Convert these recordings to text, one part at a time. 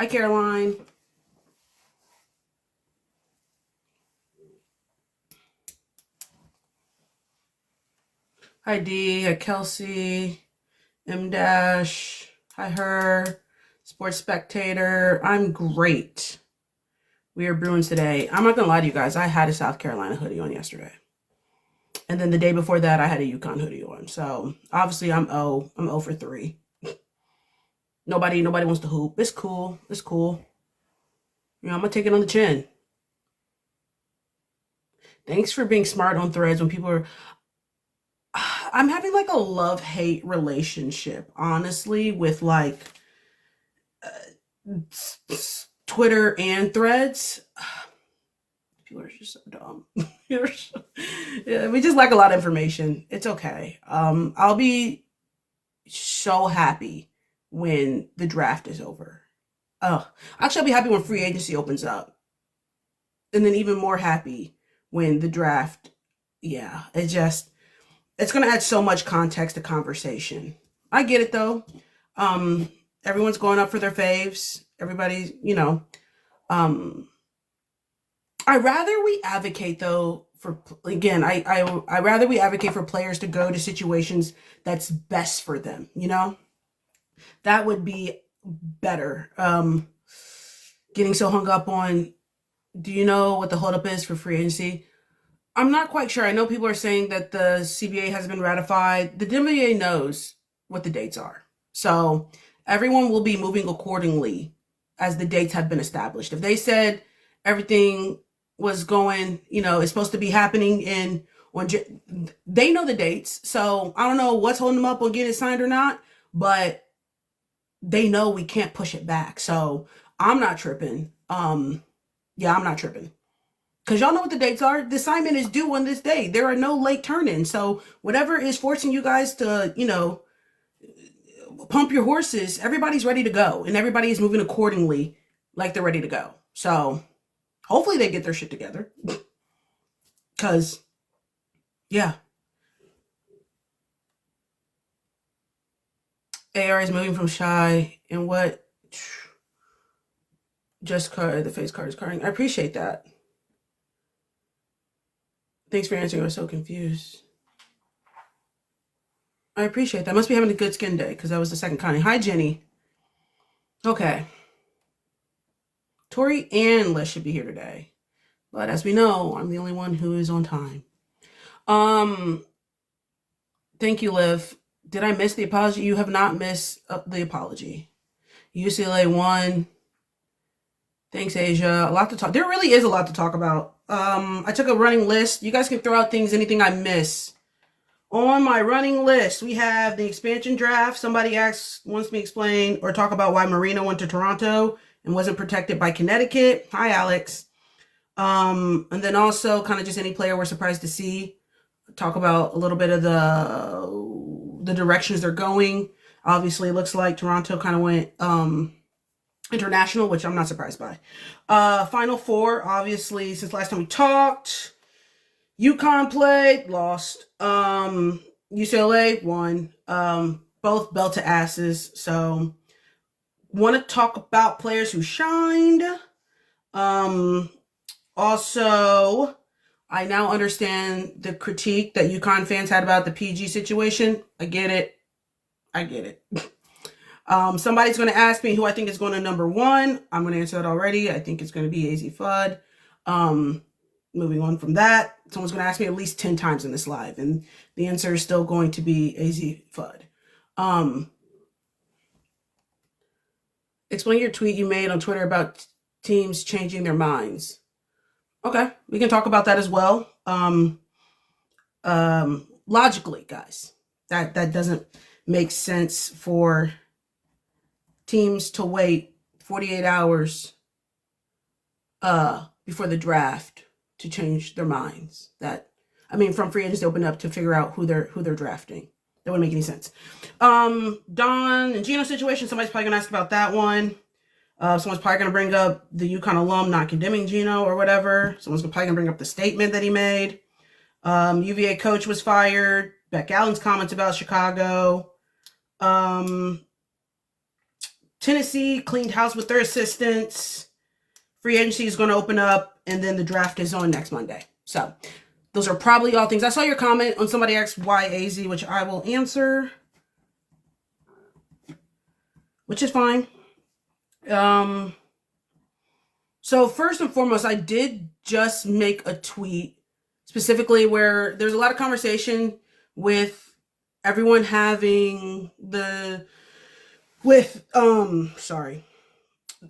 Hi, Caroline. Hi, D. Hi, Kelsey. M Dash. Hi, her. Sports Spectator. I'm great. We are Bruins today. I'm not going to lie to you guys. I had a South Carolina hoodie on yesterday. And then the day before that, I had a UConn hoodie on. So, obviously, I'm 0 for 3. Nobody wants to hoop. It's cool. It's cool. You know, I'm going to take it on the chin. Thanks for being smart on Threads when people are... I'm having like a love-hate relationship, honestly, with like Twitter and Threads. People are just so dumb. Yeah, we just lack a lot of information. It's okay. I'll be so happy when the draft is over. Actually, I'll be happy when free agency opens up. And then even more happy when the draft, yeah, it's going to add so much context to conversation. I get it, though. Everyone's going up for their faves. Everybody's, you know. I rather we advocate, though, for, again, I rather we advocate for players to go to situations that's best for them, you know? That would be better. Getting so hung up on, do you know what the holdup is for free agency? I'm not quite sure. I know people are saying that the CBA has been ratified. The WNBA knows what the dates are. So everyone will be moving accordingly as the dates have been established. If they said everything was going, you know, it's supposed to be happening they know the dates. So I don't know what's holding them up on getting it signed or not, but they know we can't push it back. So I'm not tripping. I'm not tripping. Because y'all know what the dates are. The assignment is due on this day. There are no late turn-ins. So whatever is forcing you guys to, you know, pump your horses, everybody's ready to go. And everybody is moving accordingly like they're ready to go. So hopefully they get their shit together. Because, yeah. AR is moving from shy. And what? Just the face card is carding. I appreciate that. Thanks for answering. I was so confused. I appreciate that. I must be having a good skin day because that was the second Connie. Hi, Jenny. Okay. Tori and Liz should be here today. But as we know, I'm the only one who is on time. Thank you, Liv. Did I miss the apology? You have not missed the apology. UCLA won. Thanks, Asia. A lot to talk. There really is a lot to talk about. I took a running list. You guys can throw out anything I miss. On my running list, we have the expansion draft. Somebody wants me to explain or talk about why Marina went to Toronto and wasn't protected by Connecticut. Hi, Alex. And then also kind of just any player we're surprised to see. Talk about a little bit of the directions they're going. Obviously, it looks like Toronto kind of went international, which I'm not surprised by. Final four, obviously, since last time we talked. UConn played, lost. UCLA won. Both belt to asses. So, want to talk about players who shined. Also, I now understand the critique that UConn fans had about the PG situation. I get it. Somebody's going to ask me who I think is going to number one. I'm going to answer that already. I think it's going to be AZ Fudd. Moving on from that, someone's going to ask me at least 10 times in this live, and the answer is still going to be AZ Fudd. Explain your tweet you made on Twitter about teams changing their minds. Okay, we can talk about that as well. Logically, guys, that doesn't make sense for teams to wait 48 hours before the draft to change their minds. From free agents to open up to figure out who they're drafting. That wouldn't make any sense. Don and Geno situation, somebody's probably gonna ask about that one. Someone's probably gonna bring up the UConn alum not condemning Geno or whatever. Someone's probably gonna bring up the statement that he made. UVA coach was fired. Beck Allen's comments about Chicago. Tennessee cleaned house with their assistants. Free agency is going to open up, and then the draft is on next Monday. So those are probably all things. I saw your comment on somebody asked why AZ, which I will answer, which is fine. So first and foremost, I did just make a tweet specifically where there's a lot of conversation with everyone having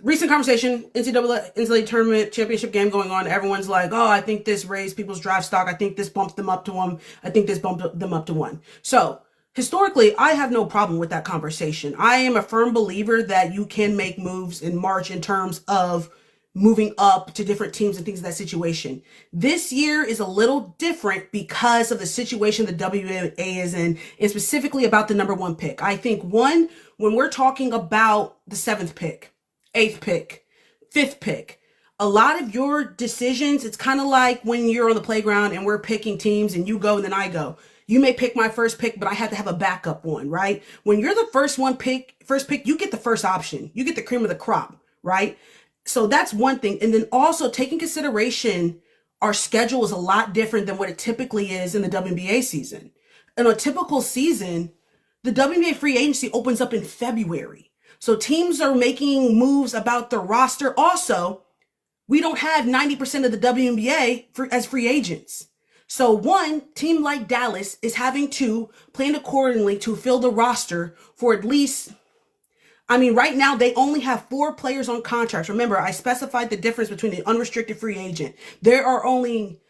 recent conversation, NCAA tournament championship game going on. Everyone's like, oh, I think this raised people's draft stock. I think this bumped them up to one. I think this bumped them up to one. So historically, I have no problem with that conversation. I am a firm believer that you can make moves in March in terms of moving up to different teams and things in that situation. This year is a little different because of the situation the WNBA is in, and specifically about the number 1 pick. I think when we're talking about the 7th pick, 8th pick, 5th pick, a lot of your decisions, it's kind of like when you're on the playground and we're picking teams and you go and then I go. You may pick my first pick, but I have to have a backup one, right? When you're the first pick, you get the first option. You get the cream of the crop, right? So that's one thing. And then also taking consideration, our schedule is a lot different than what it typically is in the WNBA season. In a typical season, the WNBA free agency opens up in February. So teams are making moves about their roster. Also, we don't have 90% of the WNBA as free agents. So one team like Dallas is having to plan accordingly to fill the roster for at least, right now they only have 4 players on contracts. Remember, I specified the difference between the unrestricted free agent. There are only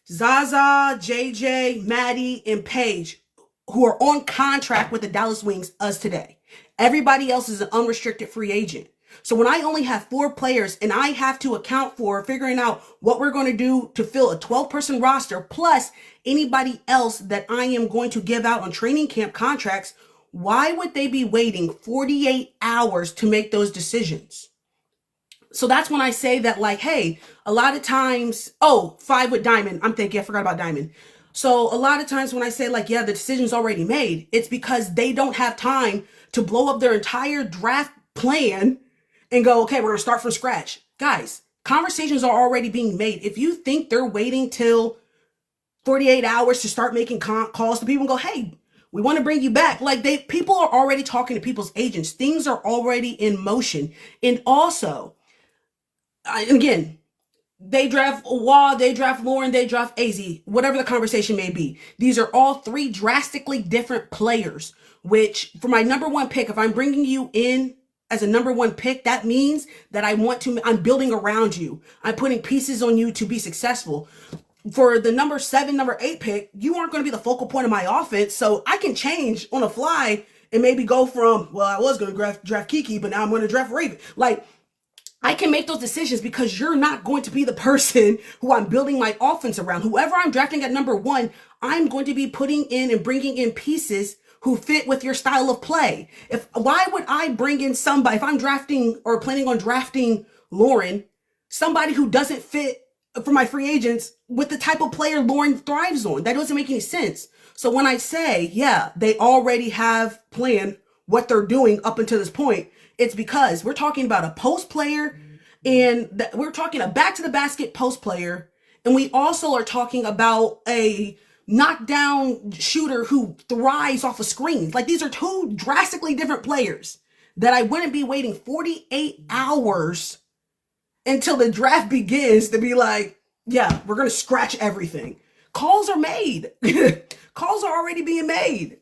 Zaza, JJ, Maddie, and Paige who are on contract with the Dallas Wings as today. Everybody else is an unrestricted free agent. So when I only have 4 players and I have to account for figuring out what we're going to do to fill a 12-person roster plus anybody else that I am going to give out on training camp contracts, why would they be waiting 48 hours to make those decisions? So that's when I say that, like, hey, a lot of times, 5 with Diamond. I'm thinking, I forgot about Diamond. So a lot of times when I say, like, yeah, the decision's already made, it's because they don't have time to blow up their entire draft plan and go, okay, we're going to start from scratch. Guys, conversations are already being made. If you think they're waiting till 48 hours to start making calls to people and go, hey, we want to bring you back. Like, people are already talking to people's agents. Things are already in motion. And also, again, they draft Wah, they draft Lauren, they draft AZ, whatever the conversation may be. These are all 3 drastically different players, which for my number 1 pick, if I'm bringing you in as a number 1 pick, that means that I'm building around you. I'm putting pieces on you to be successful. For the number 7, number 8 pick, you aren't going to be the focal point of my offense. So I can change on the fly and maybe go from, well, I was going to draft Kiki, but now I'm going to draft Raven. Like, I can make those decisions because you're not going to be the person who I'm building my offense around. Whoever I'm drafting at number 1, I'm going to be putting in and bringing in pieces who fit with your style of play. Why would I bring in somebody, if I'm drafting or planning on drafting Lauren, somebody who doesn't fit for my free agents with the type of player Lauren thrives on? That doesn't make any sense. So when I say, yeah, they already have planned what they're doing up until this point, it's because we're talking about a post player and we're talking a back to the basket post player. And we also are talking about a knockdown shooter who thrives off of screens. Like, these are 2 drastically different players that I wouldn't be waiting 48 hours until the draft begins to be like, yeah, we're going to scratch everything. Calls are made. Calls are already being made.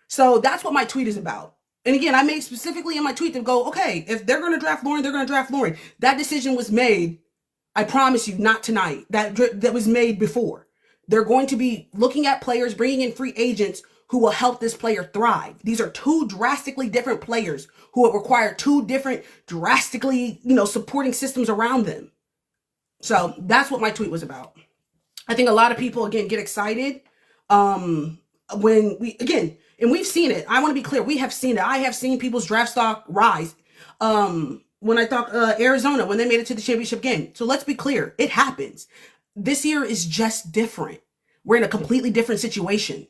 So that's what my tweet is about. And again, I made specifically in my tweet to go, okay, if they're going to draft Lauren, they're going to draft Lauren. That decision was made, I promise you, not tonight. That was made before. They're going to be looking at players, bringing in free agents who will help this player thrive. These are 2 drastically different players who will require 2 different drastically, supporting systems around them. So that's what my tweet was about. I think a lot of people, again, get excited when and we've seen it. I want to be clear. We have seen it. I have seen people's draft stock rise. When I thought Arizona, when they made it to the championship game. So let's be clear. It happens. This year is just different. We're in a completely different situation.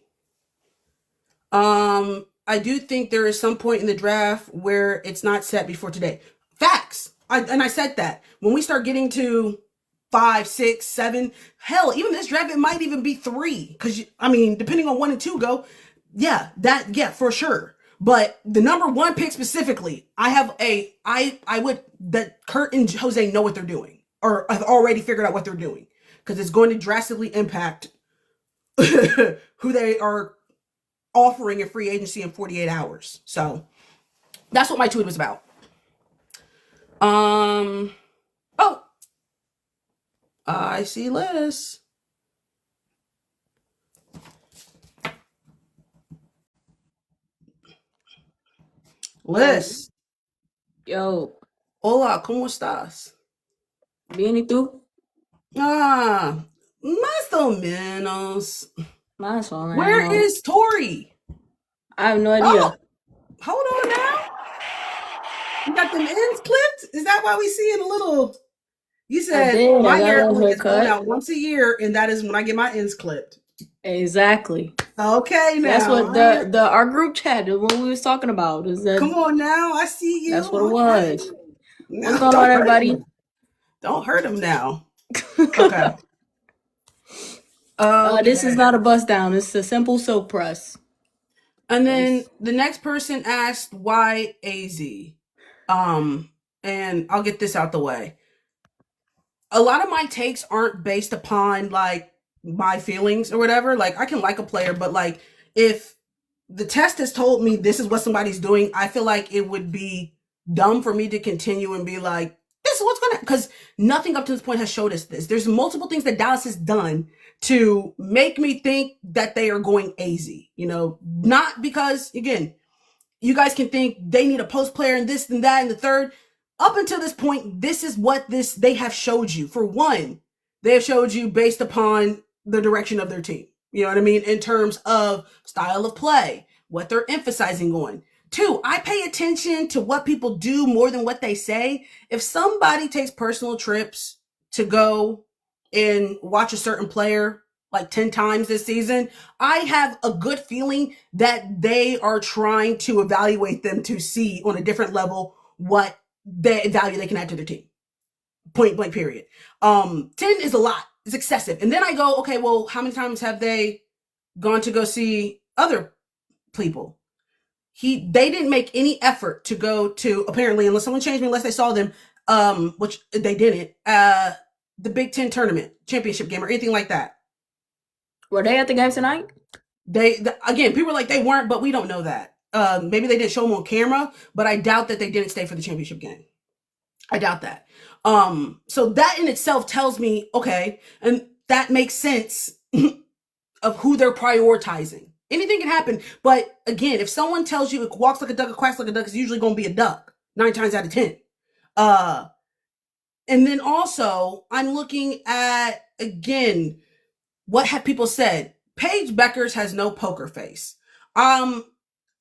I I do think there is some point in the draft where it's not set before today. Facts. And I said that. When we start getting to 5, 6, 7, hell, even this draft, it might even be 3. Because, I mean, depending on 1 and 2 go, yeah, for sure. But the number 1 pick specifically, I would, that Kurt and Jose know what they're doing, or have already figured out what they're doing, because it's going to drastically impact who they are offering a free agency in 48 hours. So that's what my tweet was about. Oh, I see Liz. Liz. Yo, Hola, ¿cómo estás? bien, ¿y tú? Ah, más o menos. Más o Where menos. is Tori? I have no Oh, idea. hold on now. You got them ends clipped? Is that why we see in a little? You said did. my I got hair a only gets blown haircut. out once a year, and that is when I get my ends clipped. Exactly. Okay, now That's what the our group chat, the one we was talking about, is that. Come on now, I see you. That's what it was. Now, What's going on, everybody? Don't hurt him now. Okay. This is not a bust down. It's a simple soap press. And then the next person asked why AZ. And I'll get this out the way. A lot of my takes aren't based upon like my feelings or whatever. Like I can like a player, but like if the test has told me this is what somebody's doing, I feel like it would be dumb for me to continue and be like, this is what's gonna, because nothing up to this point has showed us this. There's multiple things that Dallas has done to make me think that they are going AZ, you know, not because, again, you guys can think they need a post player and this and that and the third. Up until this point, this is what they have showed you. For one, they have showed you based upon the direction of their team. You know what I mean? In terms of style of play, what they're emphasizing on. 2, I pay attention to what people do more than what they say. If somebody takes personal trips to go and watch a certain player like 10 times this season, I have a good feeling that they are trying to evaluate them to see on a different level what the value they can add to their team. Point blank period. 10 is a lot. It's excessive. And then I go, okay, well, how many times have they gone to go see other people? They didn't make any effort to go to, apparently, unless someone changed me, unless they saw them, which they didn't, the Big Ten tournament, championship game, or anything like that. Were they at the game tonight? Again, people are like, they weren't, but we don't know that. Maybe they didn't show them on camera, but I doubt that they didn't stay for the championship game. I doubt that. So that in itself tells me, okay, and that makes sense of who they're prioritizing. Anything can happen, but again, if someone tells you it walks like a duck, it quacks like a duck, it's usually going to be a duck 9 times out of 10. And then also, I'm looking at, again, what have people said? Paige Beckers has no poker face.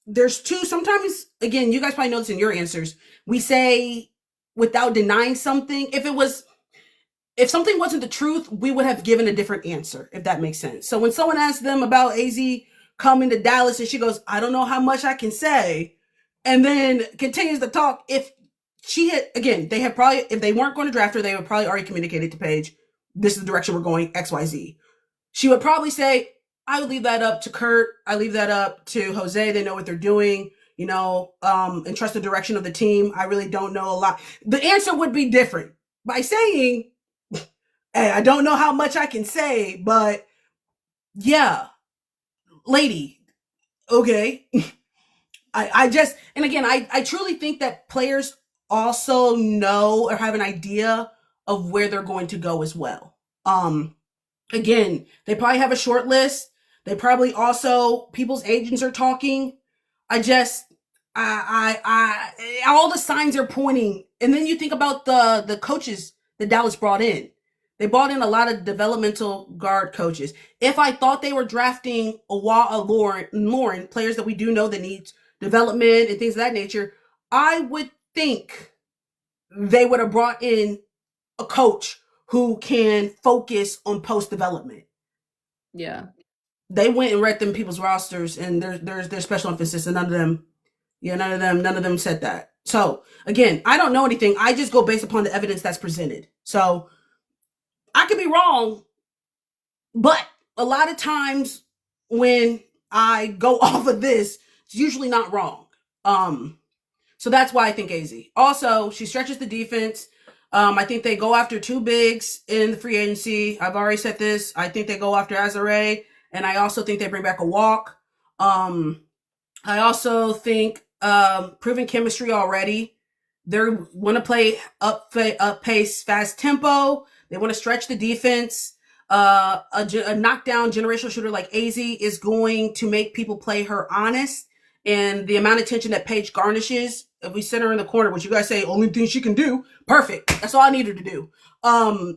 There's 2, sometimes, again, you guys probably know this in your answers. We say without denying something. If something wasn't the truth, we would have given a different answer, if that makes sense. So when someone asks them about AZ coming to Dallas and she goes, I don't know how much I can say, and then continues to talk, if she had, again, they had probably, if they weren't going to draft her, they would probably already communicated to Paige, this is the direction we're going, XYZ. She would probably say, I would leave that up to Kurt. I leave that up to Jose. They know what they're doing, you know, and trust the direction of the team. I really don't know a lot. The answer would be different by saying, hey, I don't know how much I can say, but yeah, lady, okay. I just, and again, I truly think that players also know or have an idea of where they're going to go as well. Again, they probably have a short list. They probably also, people's agents are talking. All the signs are pointing. And then you think about the coaches that Dallas brought in. They brought in a lot of developmental guard coaches. If I thought they were drafting Lauren, players that we do know that need development and things of that nature, I would think they would have brought in a coach who can focus on post development. Yeah. they went and read them people's rosters and there's special emphasis, and none of them said that. So again, I don't know anything. I just go based upon the evidence that's presented. So I could be wrong, but a lot of times when I go off of this, it's usually not wrong. So that's why I think AZ. Also, she stretches the defense. I think they go after two bigs in the free agency. I've already said this. I think they go after Azare, and I also think they bring back a walk. I also think proven chemistry already. They want to play up pace, fast tempo. They want to stretch the defense. A knockdown generational shooter like AZ is going to make people play her honest. And the amount of attention that Paige garnishes, if we sit her in the corner, which you guys say only thing she can do, perfect. That's all I need her to do.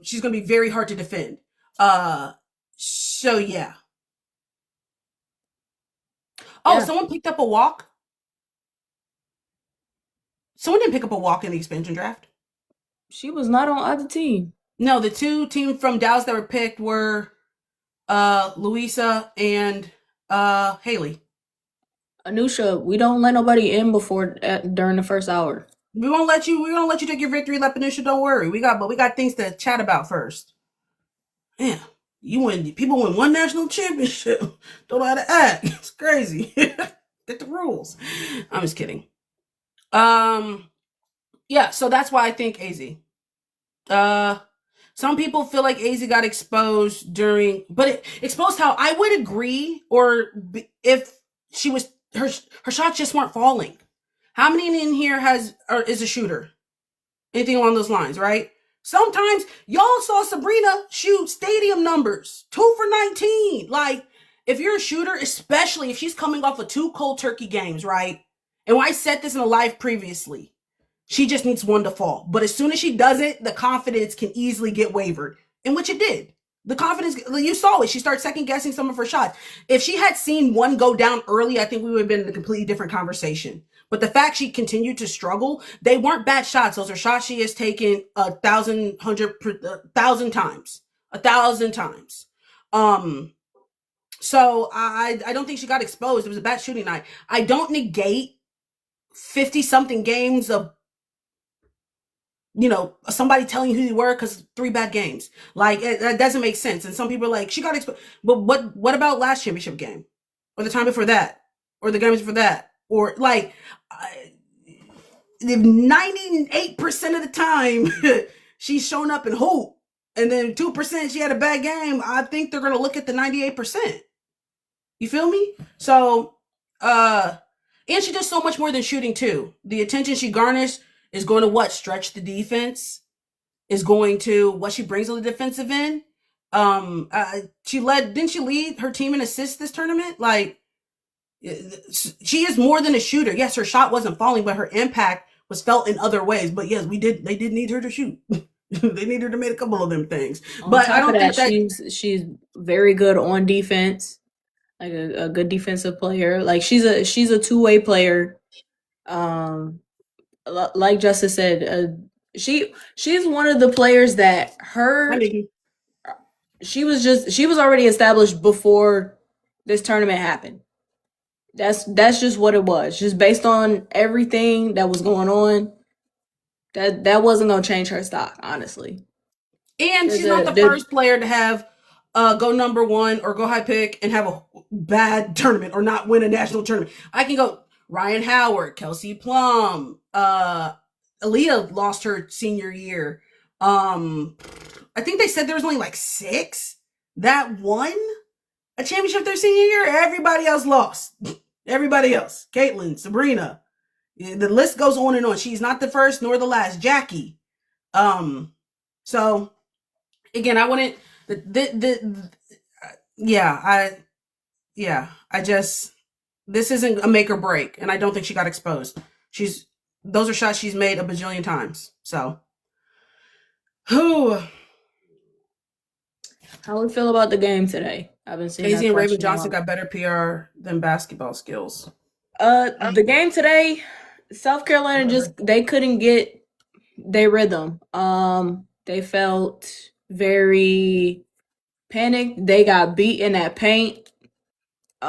She's gonna be very hard to defend. So yeah. Oh, Yeah. someone picked up a walk. Someone didn't pick up a walk in the expansion draft. She was not on either team. No, the two teams from Dallas that were picked were Louisa and Haley. Anusha, we don't let nobody in during the first hour. We won't let you take your victory lap, Anisha. Don't worry. We got things to chat about first. Yeah. People win one national championship. Don't know how to act. It's crazy. Get the rules. I'm just kidding. Yeah, so that's why I think AZ. Some people feel like AZ got exposed exposed how I would agree, if she was her shots just weren't falling. How many in here is a shooter? Anything along those lines, right? Sometimes y'all saw Sabrina shoot stadium numbers, 2 for 19. Like, if you're a shooter, especially if she's coming off of 2 cold turkey games, right? And I said this in a live previously, she just needs one to fall. But as soon as she does it, the confidence can easily get wavered, in which it did. The confidence, you saw it. She started second guessing some of her shots. If she had seen one go down early, I think we would have been in a completely different conversation. But the fact she continued to struggle, they weren't bad shots. Those are shots she has taken 1,000 times. 1,000 times. So I don't think she got exposed. It was a bad shooting night. I don't negate 50-something games of somebody telling you who you were because 3 bad games. Like, that doesn't make sense. And some people are like, she got exposed. But what about last championship game? Or the time before that? Or the games before that? Or, like, 98% of the time, she's shown up and hoop. And then 2% she had a bad game. I think they're going to look at the 98%. You feel me? So, and she does so much more than shooting, too. The attention she garnished is going to stretch the defense, is going to what she brings on the defensive end. Didn't she lead her team in assists this tournament? Like, she is more than a shooter. Yes, her shot wasn't falling, but her impact was felt in other ways. But yes, they did need her to shoot. They need her to make a couple of them things. But I don't think that she's very good on defense, like a good defensive player. Like, she's a two-way player. Like Justice said, she's one of the players that she was already established before this tournament happened. That's just what it was. Just based on everything that was going on, that wasn't gonna change her stock, honestly. And she's not the first player to have go number 1 or go high pick and have a bad tournament or not win a national tournament. I can go Ryan Howard, Kelsey Plum, Aaliyah lost her senior year. I think they said there was only like 6 that won a championship their senior year. Everybody else lost. Everybody else. Caitlin, Sabrina. The list goes on and on. She's not the first nor the last. Jackie. So again, I wouldn't. This isn't a make or break, and I don't think she got exposed. Those are shots she's made a bajillion times. So, how we feel about the game today? I've been seeing Casey and Raven Johnson got better PR than basketball skills. The game today, South Carolina they couldn't get their rhythm. They felt very panicked. They got beat in that paint. They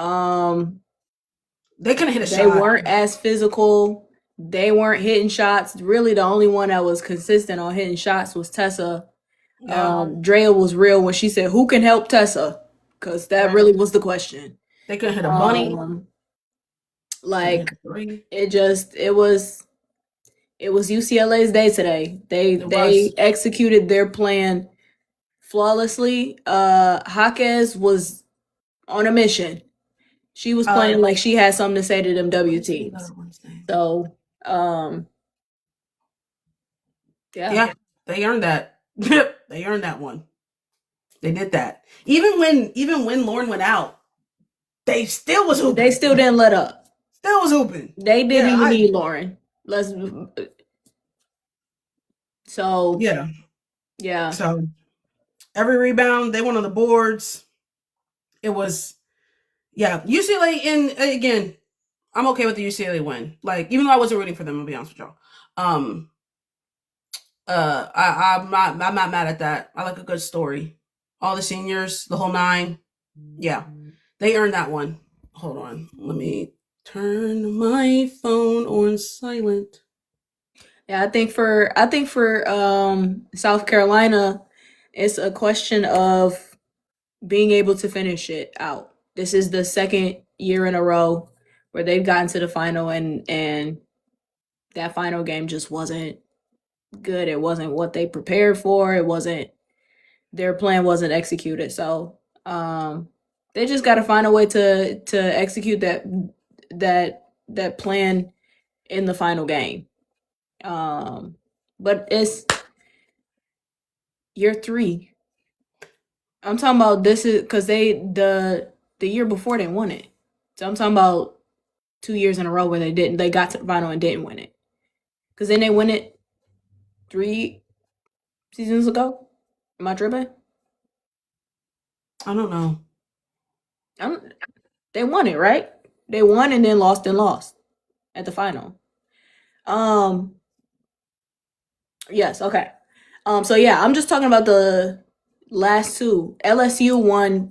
couldn't hit a They shot. weren't as physical. They weren't hitting shots. Really, the only one that was consistent on hitting shots was Tessa. Yeah. Drea was real when she said, "Who can help Tessa?" Because that Right. really was the question. They couldn't hit a bunny. Like it was UCLA's day today. They executed their plan flawlessly. Jaquez was on a mission. She was playing like she had something to say to them W teams. So, yeah, they earned that. They earned that one. They did that. Even when Lauren went out, they still was hooping. They still didn't let up. Still was hooping. They didn't even need Lauren. So yeah. So every rebound, they went on the boards. It was UCLA. And again, I'm okay with the UCLA win. Like, even though I wasn't rooting for them, I'll be honest with y'all. I'm not mad at that. I like a good story. All the seniors, the whole nine. Yeah, they earned that one. Hold on, let me turn my phone on silent. Yeah, I think for South Carolina, it's a question of being able to finish it out. This is the second year in a row where they've gotten to the final, and that final game just wasn't good. It wasn't what they prepared for. It wasn't, their plan wasn't executed. So they just got to find a way to execute that plan in the final game. But it's year 3. I'm talking about, this is because the year before they won it. So I'm talking about 2 years in a row where they got to the final and didn't win it. Because then they win it 3 seasons ago. Am I tripping? I don't know. They won it, right? They won and then lost at the final. Yes, okay. So yeah, I'm just talking about the last 2. LSU won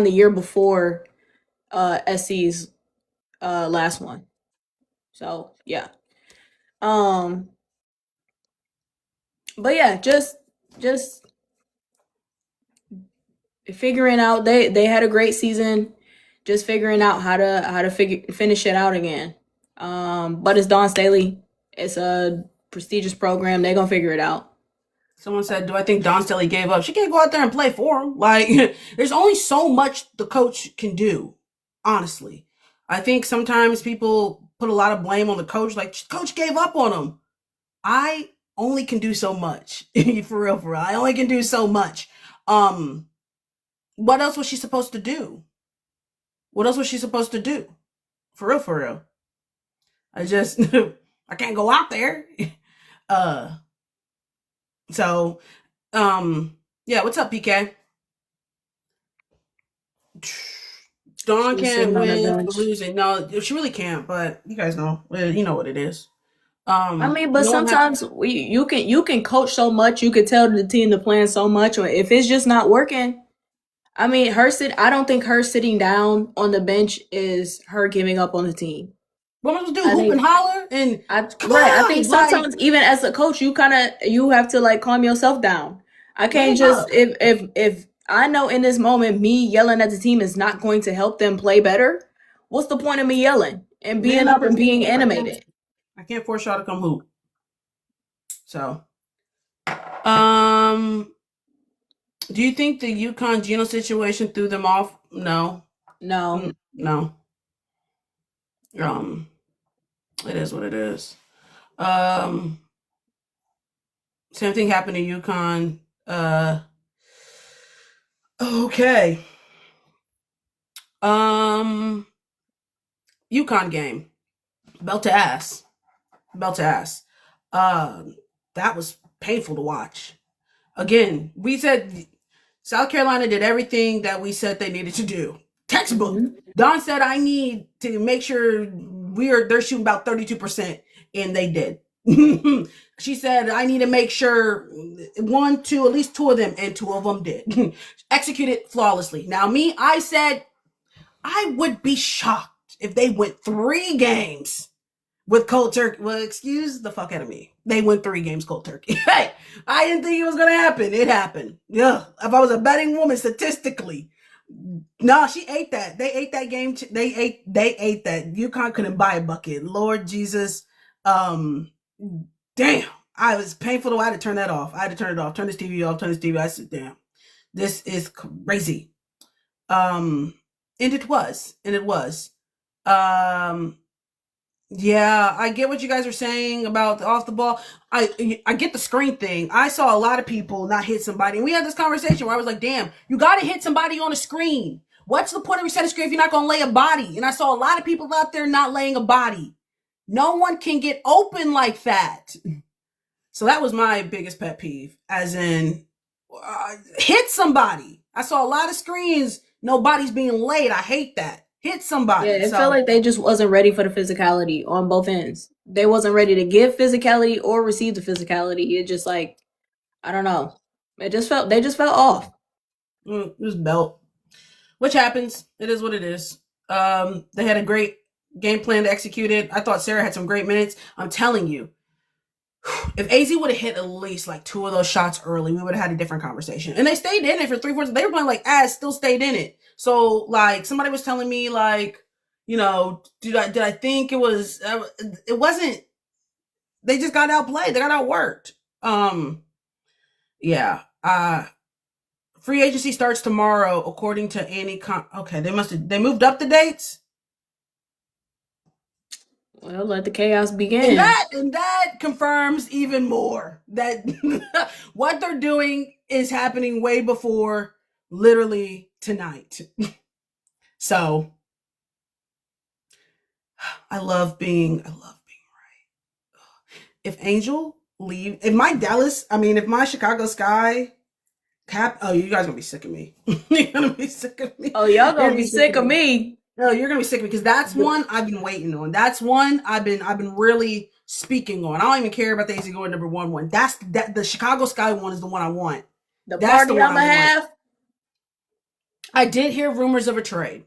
the year before SC's last one. So yeah. But yeah, just figuring out, they had a great season, just figuring out how to finish it out again. But it's Dawn Staley. It's a prestigious program. They're gonna figure it out. Someone said, do I think Dawn Staley gave up? She can't go out there and play for him. Like, there's only so much the coach can do, honestly. I think sometimes people put a lot of blame on the coach, like, coach gave up on him. I only can do so much. For real. I only can do so much. What else was she supposed to do? For real. I just, I can't go out there. So, yeah, what's up, PK? Dawn can't win for losing. No, she really can't, but you guys know. You know what it is. I mean, but sometimes you can coach so much, you could tell the team to plan so much, or if it's just not working. I mean, I don't think her sitting down on the bench is her giving up on the team. What am I supposed to do? Hoop and holler? I think sometimes, even as a coach, you have to like calm yourself down. I can't just, if I know in this moment me yelling at the team is not going to help them play better, what's the point of me yelling and being up and being animated? I can't force y'all to come hoop. So, do you think the UConn Geno situation threw them off? No. It is what it is. Same thing happened to UConn. Okay. UConn game. Belt to ass. That was painful to watch. Again, we said South Carolina did everything that we said they needed to do. Textbook. Mm-hmm. Dawn said, I need to make sure they're shooting about 32%, and they did. She said, I need to make sure at least 2 of them, and 2 of them did. Executed flawlessly. Now, I said I would be shocked if they went 3 games with cold turkey. Well, excuse the fuck out of me. They went 3 games cold turkey. Hey, I didn't think it was gonna happen. It happened. Yeah. If I was a betting woman, statistically, no, she ate that. They ate that game. They ate that. UConn couldn't buy a bucket. Lord Jesus. Damn. I was painful. I had to turn that off. I had to turn it off. Turn this TV off. Turn this TV. I said, damn, this is crazy. And it was. Yeah, I get what you guys are saying about the off the ball. I get the screen thing. I saw a lot of people not hit somebody, and we had this conversation where I was like, damn, you got to hit somebody on a screen. What's the point of resetting screen if you're not going to lay a body? And I saw a lot of people out there not laying a body. No one can get open like that. So that was my biggest pet peeve, as in hit somebody. I saw a lot of screens. Nobody's being laid. I hate that. Hit somebody. Yeah, it felt like they just wasn't ready for the physicality on both ends. They wasn't ready to give physicality or receive the physicality. It just like, I don't know. They just felt off. It was belt. Which happens. It is what it is. They had a great game plan to execute it. I thought Sarah had some great minutes. I'm telling you, if AZ would have hit at least like 2 of those shots early, we would have had a different conversation. And they stayed in it for 3/4. They were playing like ass, still stayed in it. So like somebody was telling me like, you know, did I think it was? It wasn't. They just got outplayed. They got outworked. Yeah. Free agency starts tomorrow, according to Annie. Okay, they moved up the dates. Well, let the chaos begin. And that confirms even more that what they're doing is happening way before literally tonight. So I love being right. If Angel leave, if my Chicago Sky cap, oh, you guys gonna be sick of me. You're gonna be sick of me. Oh, y'all gonna be sick of me. No, you're gonna be sick of me because that's one I've been waiting on. That's one I've been really speaking on. I don't even care about the AZ going number one. That's the Chicago Sky one is the one I want. That's party on the half. I did hear rumors of a trade.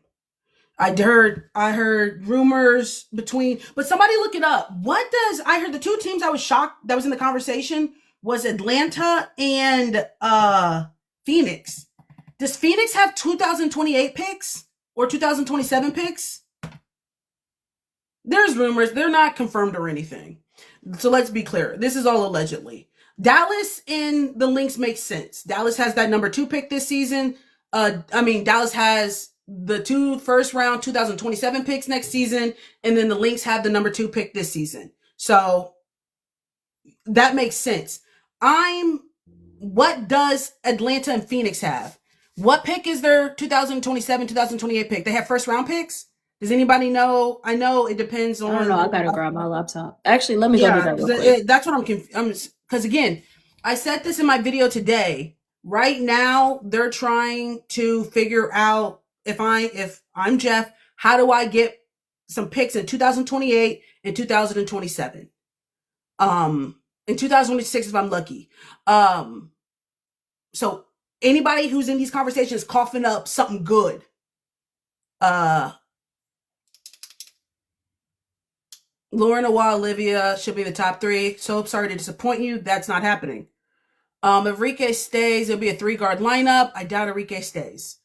I heard rumors between, but somebody look it up. I heard the 2 teams I was shocked that was in the conversation was Atlanta and Phoenix. Does Phoenix have 2028 picks? Or 2027 picks? There's rumors. They're not confirmed or anything. So let's be clear. This is all allegedly. Dallas in the Lynx makes sense. Dallas has that number 2 pick this season. Dallas has the 2 first round 2027 picks next season. And then the Lynx have the number 2 pick this season. So that makes sense. What does Atlanta and Phoenix have? What pick is their 2027, 2028 pick? They have first round picks? Does anybody know? I know it depends on. I don't know. I gotta grab my laptop. Actually, let me go to that real quick. That's what I'm confused. Because again, I said this in my video today. Right now, they're trying to figure out if I'm Jeff, how do I get some picks in 2028 and 2027? In 2026 if I'm lucky. So anybody who's in these conversations coughing up something good. Lauren Awa, Olivia should be the top 3. So sorry to disappoint you. That's not happening. If Enrique stays, it'll be a 3-guard lineup. I doubt Enrique stays.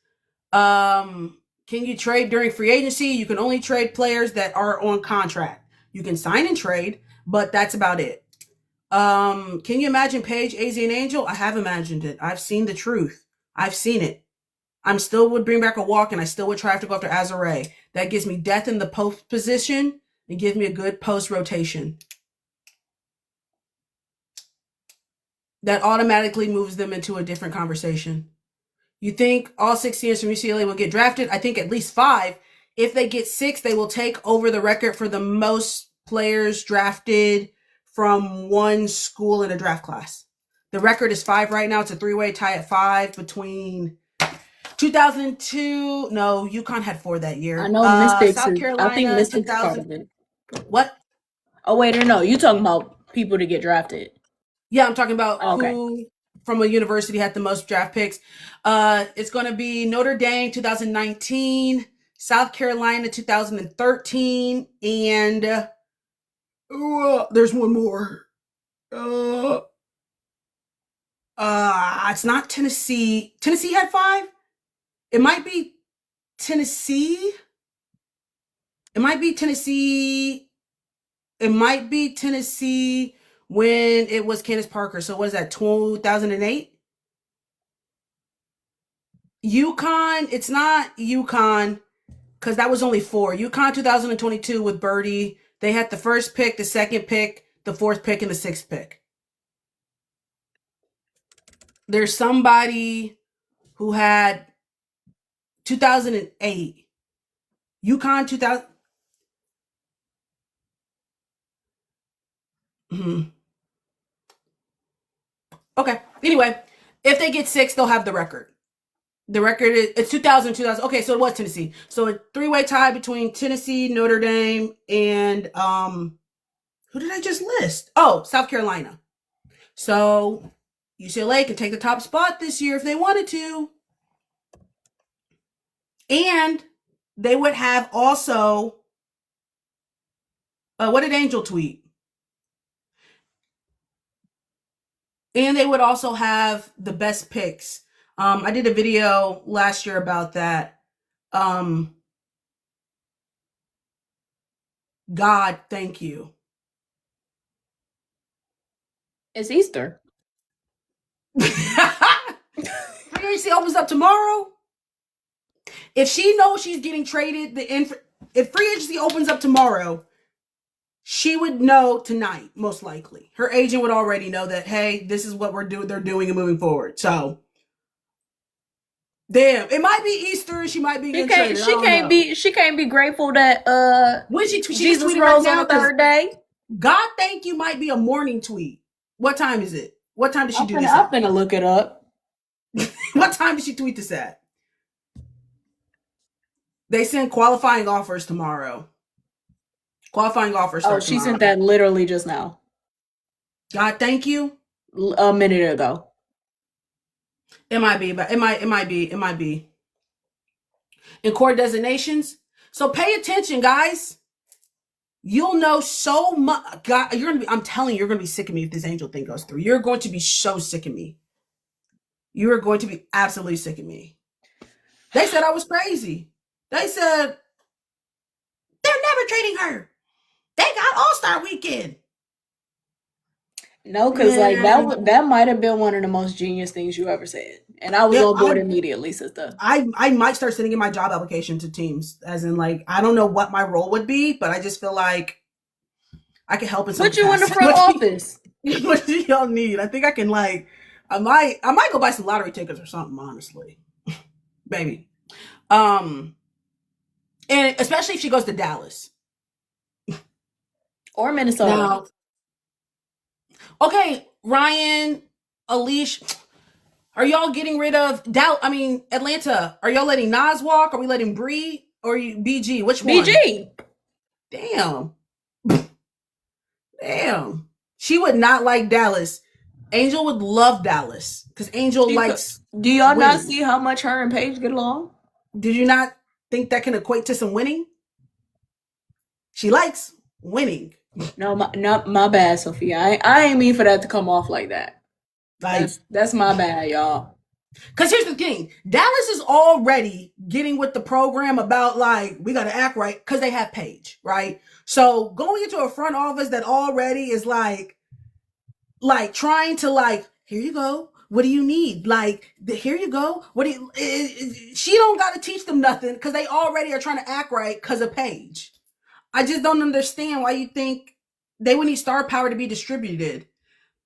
Can you trade during free agency? You can only trade players that are on contract. You can sign and trade, but that's about it. Can you imagine Paige, AZ, and Angel? I have imagined it. I've seen the truth. I've seen it. I still would bring back a walk, and I still would try to go after Azare. That gives me depth in the post position and gives me a good post rotation. That automatically moves them into a different conversation. You think all 6 seniors from UCLA will get drafted? I think at least 5. If they get 6, they will take over the record for the most players drafted from one school in a draft class. The record is 5 right now. It's a 3-way tie at 5 between 2002. No, UConn had 4 that year. I know Mystics. South Carolina, I think Mystics part of it. What? Oh wait, no, you talking about people to get drafted? Yeah, I'm talking about who from a university had the most draft picks. It's going to be Notre Dame 2019, South Carolina 2013, and there's one more. It's not Tennessee. Tennessee had 5. It might be Tennessee. It might be Tennessee. It might be Tennessee when it was Candace Parker. So what is that, 2008? UConn, it's not UConn because that was only 4. UConn 2022 with Birdie. They had the first pick, the second pick, the 4th pick, and the 6th pick. There's somebody who had 2008. UConn 2000. Okay. Anyway, if they get 6, they'll have the record. The record is it's 2000. Okay, so it was Tennessee. So a 3-way tie between Tennessee, Notre Dame, and who did I just list? Oh, South Carolina. So UCLA can take the top spot this year if they wanted to. And they would have also what did Angel tweet? And they would also have the best picks. I did a video last year about that. God, thank you. It's Easter. Free agency opens up tomorrow. If she knows she's getting traded, if free agency opens up tomorrow, she would know tonight, most likely. Her agent would already know that, hey, this is what they're doing and moving forward. So, damn, it might be Easter. She might be getting traded. She can't be grateful that when she Jesus tweeted rose right on the 3rd day. God thank you might be a morning tweet. What time is it? What time did she do this? I'm gonna look it up. What time did she tweet this at? They send qualifying offers tomorrow. Qualifying offers. Oh, she sent that literally just now. God, thank you. A minute ago. It might be, but it might be. In core designations. So pay attention, guys. You'll know so much. God, I'm telling you, you're gonna be sick of me if this Angel thing goes through. You're going to be so sick of me. You are going to be absolutely sick of me. They said I was crazy. They said they're never trading her. They got All-Star Weekend. No, because like that might have been one of the most genius things you ever said, and I was on board immediately, sister. I might start sending in my job application to teams, as in like I don't know what my role would be, but I just feel like I can help in some. Put you in the front office. What do y'all need? I think I can like. I might go buy some lottery tickets or something. Honestly, baby. And especially if she goes to Dallas or Minnesota. Now, okay, Ryan, Alish, are y'all getting rid of Atlanta? Are y'all letting Nas walk? Are we letting Bree or BG? Which one? BG. Damn. She would not like Dallas. Angel would love Dallas because Angel likes. Do y'all not see how much her and Paige get along? Did you not think that can equate to some winning? She likes winning. No, not my bad, Sophia. I ain't mean for that to come off like that. Like, that's my bad, y'all. Because here's the thing. Dallas is already getting with the program about, like, we got to act right because they have Paige, right? So going into a front office that already is like trying to, like, here you go. What do you need? Like, here you go. What do you... She don't got to teach them nothing because they already are trying to act right because of Paige. I just don't understand why you think they would need star power to be distributed.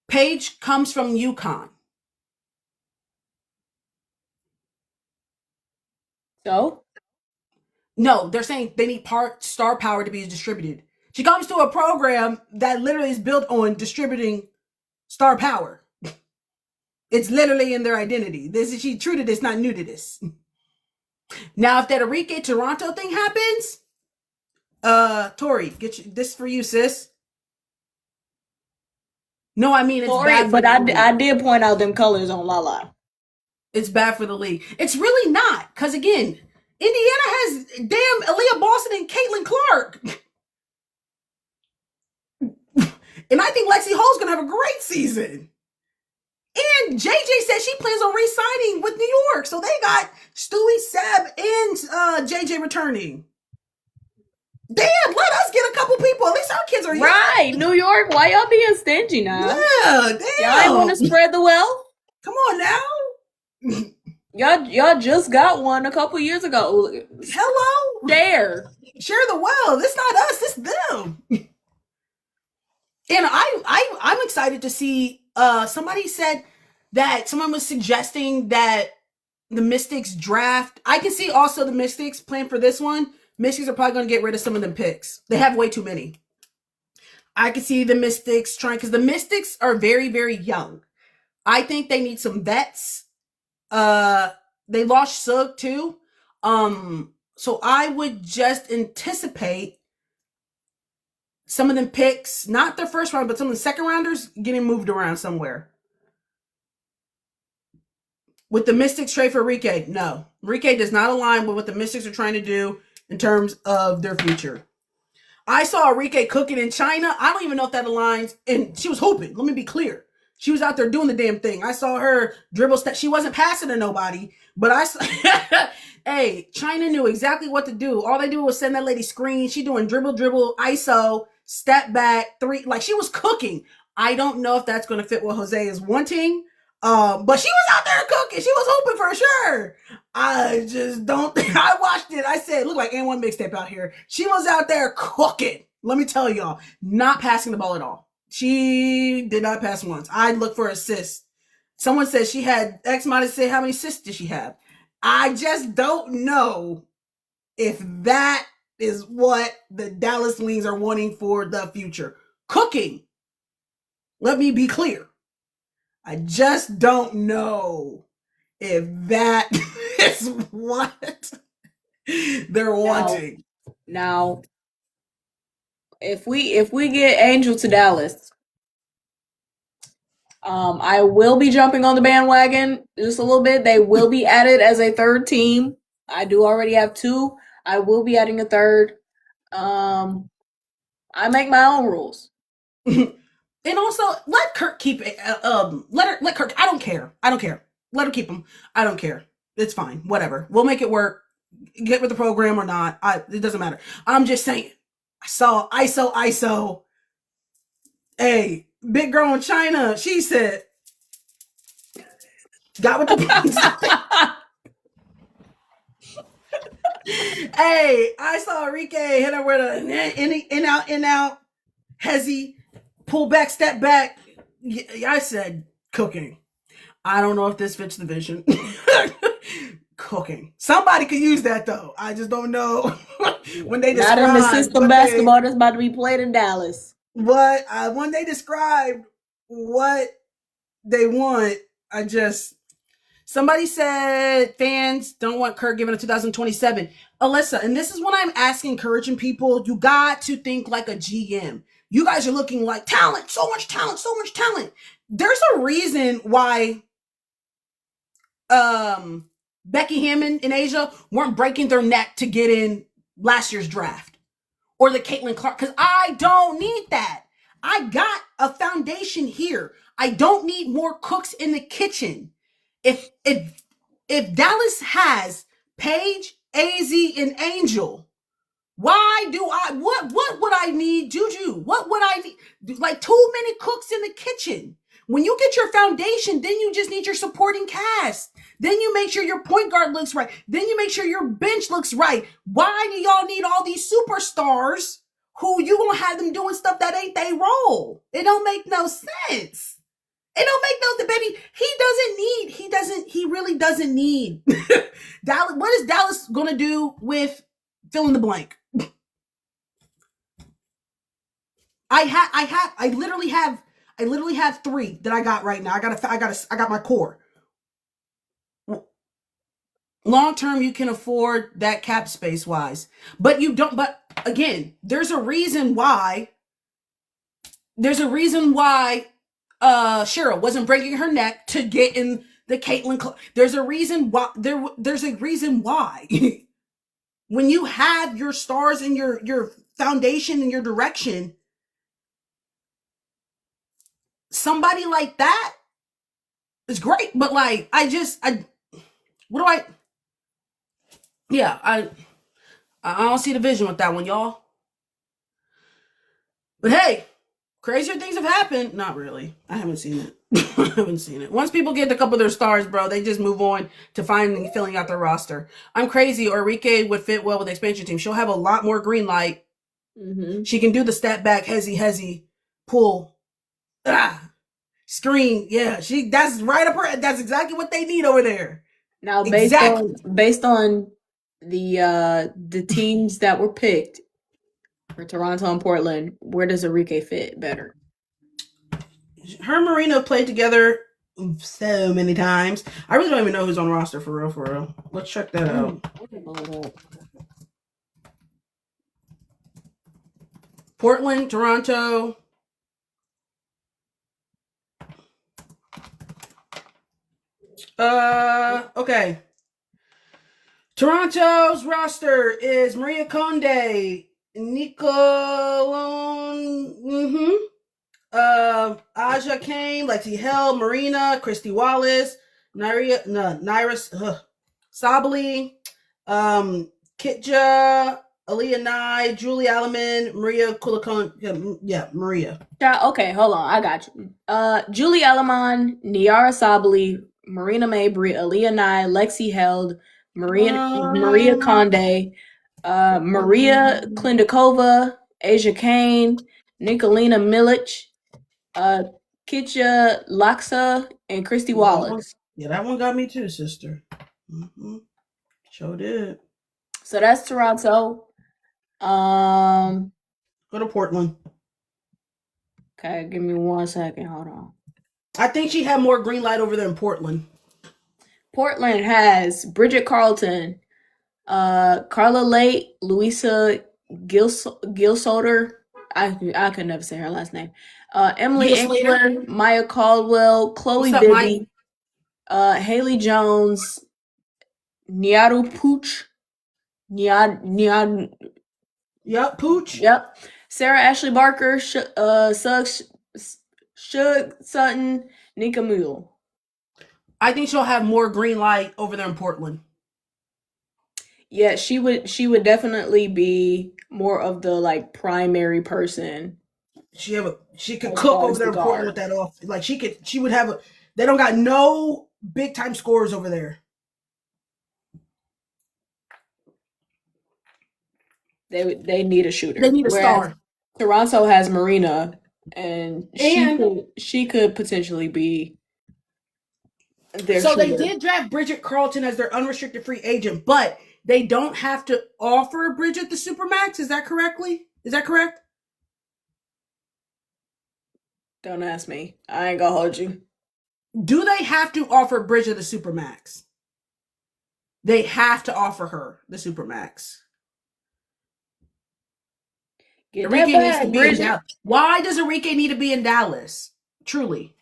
Paige comes from UConn. So? No, they're saying they need star power to be distributed. She comes to a program that literally is built on distributing star power. It's literally in their identity. She's true to this, not new to this. Now, if that Enrique Toronto thing happens, Tori, this for you, sis. No, I mean it's Tori, bad. But I did point out them colors on Lala. It's bad for the league. It's really not, because again, Indiana has damn Aaliyah Boston and Caitlin Clark. And I think Lexi Hole's going to have a great season. And JJ said she plans on re-signing with New York. So they got Stewie, Seb, and JJ returning. Damn, let us get a couple people. At least our kids are right. New York, why y'all being stingy now? Yeah, damn. Y'all ain't want to spread the wealth? Come on now. Y'all just got one a couple years ago. Hello? Share the wealth. It's not us, it's them. And I'm excited to see, somebody said that someone was suggesting that the Mystics draft. I can see also the Mystics plan for this one. Mystics are probably going to get rid of some of them picks. They have way too many. I can see the Mystics trying, because the Mystics are very, very young. I think they need some vets. They lost Sugg too. So I would just anticipate some of them picks, not their first round, but some of the second rounders getting moved around somewhere. With the Mystics trade for Enrique, no. Enrique does not align with what the Mystics are trying to do in terms of their future. I saw Enrique cooking in China. I don't even know if that aligns. And she was hooping. Let me be clear. She was out there doing the damn thing. I saw her dribble. She wasn't passing to nobody, but I saw, hey, China knew exactly what to do. All they do was send that lady screen. She doing dribble, ISO, step back, three. Like, she was cooking. I don't know if that's going to fit what Jose is wanting. But she was out there cooking. She was hoping for sure. I just don't think I watched it. I said, look like N1 mixtape out here. She was out there cooking. Let me tell y'all, not passing the ball at all. She did not pass once. I looked for assists. Someone said she had X might have said how many assists did she have? I just don't know if that is what the Dallas Wings are wanting for the future. Cooking. Let me be clear. I just don't know if that is what they're wanting. Now, if we get Angel to Dallas, I will be jumping on the bandwagon just a little bit. They will be added as a third team. I do already have two. I will be adding a third. I make my own rules. And also, let Kirk keep it. Let Kirk. I don't care. Let him keep him. I don't care. It's fine. Whatever. We'll make it work. Get with the program or not. It doesn't matter. I'm just saying. I saw ISO. Hey, big girl in China. She said, got with the Hey, I saw Enrique hit her with a in out. Hezzy. Pull back, step back. I said cooking. I don't know if this fits the vision. Cooking. Somebody could use that though. I just don't know when they describe. Not in the system basketball that's about to be played in Dallas. But when they describe what they want, somebody said fans don't want Kirk given a 2027. Alyssa, and this is what I'm asking, encouraging people. You got to think like a GM. You guys are looking like talent, so much talent. There's a reason why Becky Hammond and Asia weren't breaking their neck to get in last year's draft. Or the Caitlin Clark, because I don't need that. I got a foundation here. I don't need more cooks in the kitchen. If Dallas has Paige, AZ, and Angel, what would I need, Juju? What would I need? Like too many cooks in the kitchen. When you get your foundation, then you just need your supporting cast. Then you make sure your point guard looks right. Then you make sure your bench looks right. Why do y'all need all these superstars who you gonna have them doing stuff that ain't they role? It don't make no sense. It don't make no, baby. He really doesn't need Dallas. What is Dallas gonna do with fill in the blank? I literally have three that I got right now. I got my core. Long term, you can afford that cap space wise, but you don't. But again, there's a reason why. Cheryl wasn't breaking her neck to get in the Caitlin. There's a reason why. There's a reason why. When you have your stars and your foundation and your direction, somebody like that is great. But like, what do I? Yeah, I don't see the vision with that one, y'all. But hey, crazier things have happened. Not really. I haven't seen it. I haven't seen it. Once people get a couple of their stars, bro, they just move on to finding filling out their roster. I'm crazy. Auriemma would fit well with the expansion team. She'll have a lot more green light. Mm-hmm. She can do the step back, hezzy, pull, screen. Yeah, that's right up her. That's exactly what they need over there. Now, based on the teams that were picked for Toronto and Portland, where does Auriemma fit better? Her and Marina played together so many times. I really don't even know who's on roster for real, for real. Let's check that out. Portland, Toronto. Okay. Toronto's roster is Maria Conde, Nicolone, Aja Kane, Lexi Hell, Marina, Christy Wallace, Naira Sabali, Kitja, Aaliyah Nye, Julie Alleman, Maria Kulikon. Yeah, Maria. Okay, hold on. I got you. Julie Alleman, Niara Sabali, Marina Mabry, Aaliyah Nye, Lexi Held, Maria Conde, Maria Klindakova, Asia Kane, Nicolina Milic, Kitja Laksa, and Christy Wallace. Yeah, that one got me too, sister. Mm-hmm. Sure did. So that's Toronto. Go to Portland. Okay, give me 1 second. Hold on. I think she had more green light over there in Portland. Portland has Bridget Carlton, Carla Late, Louisa Gilsoder. I could never say her last name. Emily Engler, Maya Caldwell, Chloe Bibby, Haley Jones, Niaru Pooch, Yep, Pooch. Yep. Sarah Ashley Barker, Shug Sutton, Nika Mule. I think she'll have more green light over there in Portland. Yeah, she would definitely be more of the like primary person. She could cook over there in Portland with that off. Like she would have they don't got no big time scorers over there. They need a shooter. They need a star. Toronto has Marina, and she could potentially be their shooter. They did draft Bridget Carlton as their unrestricted free agent, but they don't have to offer Bridget the Supermax. Is that correct? Don't ask me. I ain't gonna hold you. Do they have to offer Bridget the Supermax? They have to offer her the Supermax. Auriemma needs to be in Dallas. Why does Auriemma need to be in Dallas? Truly,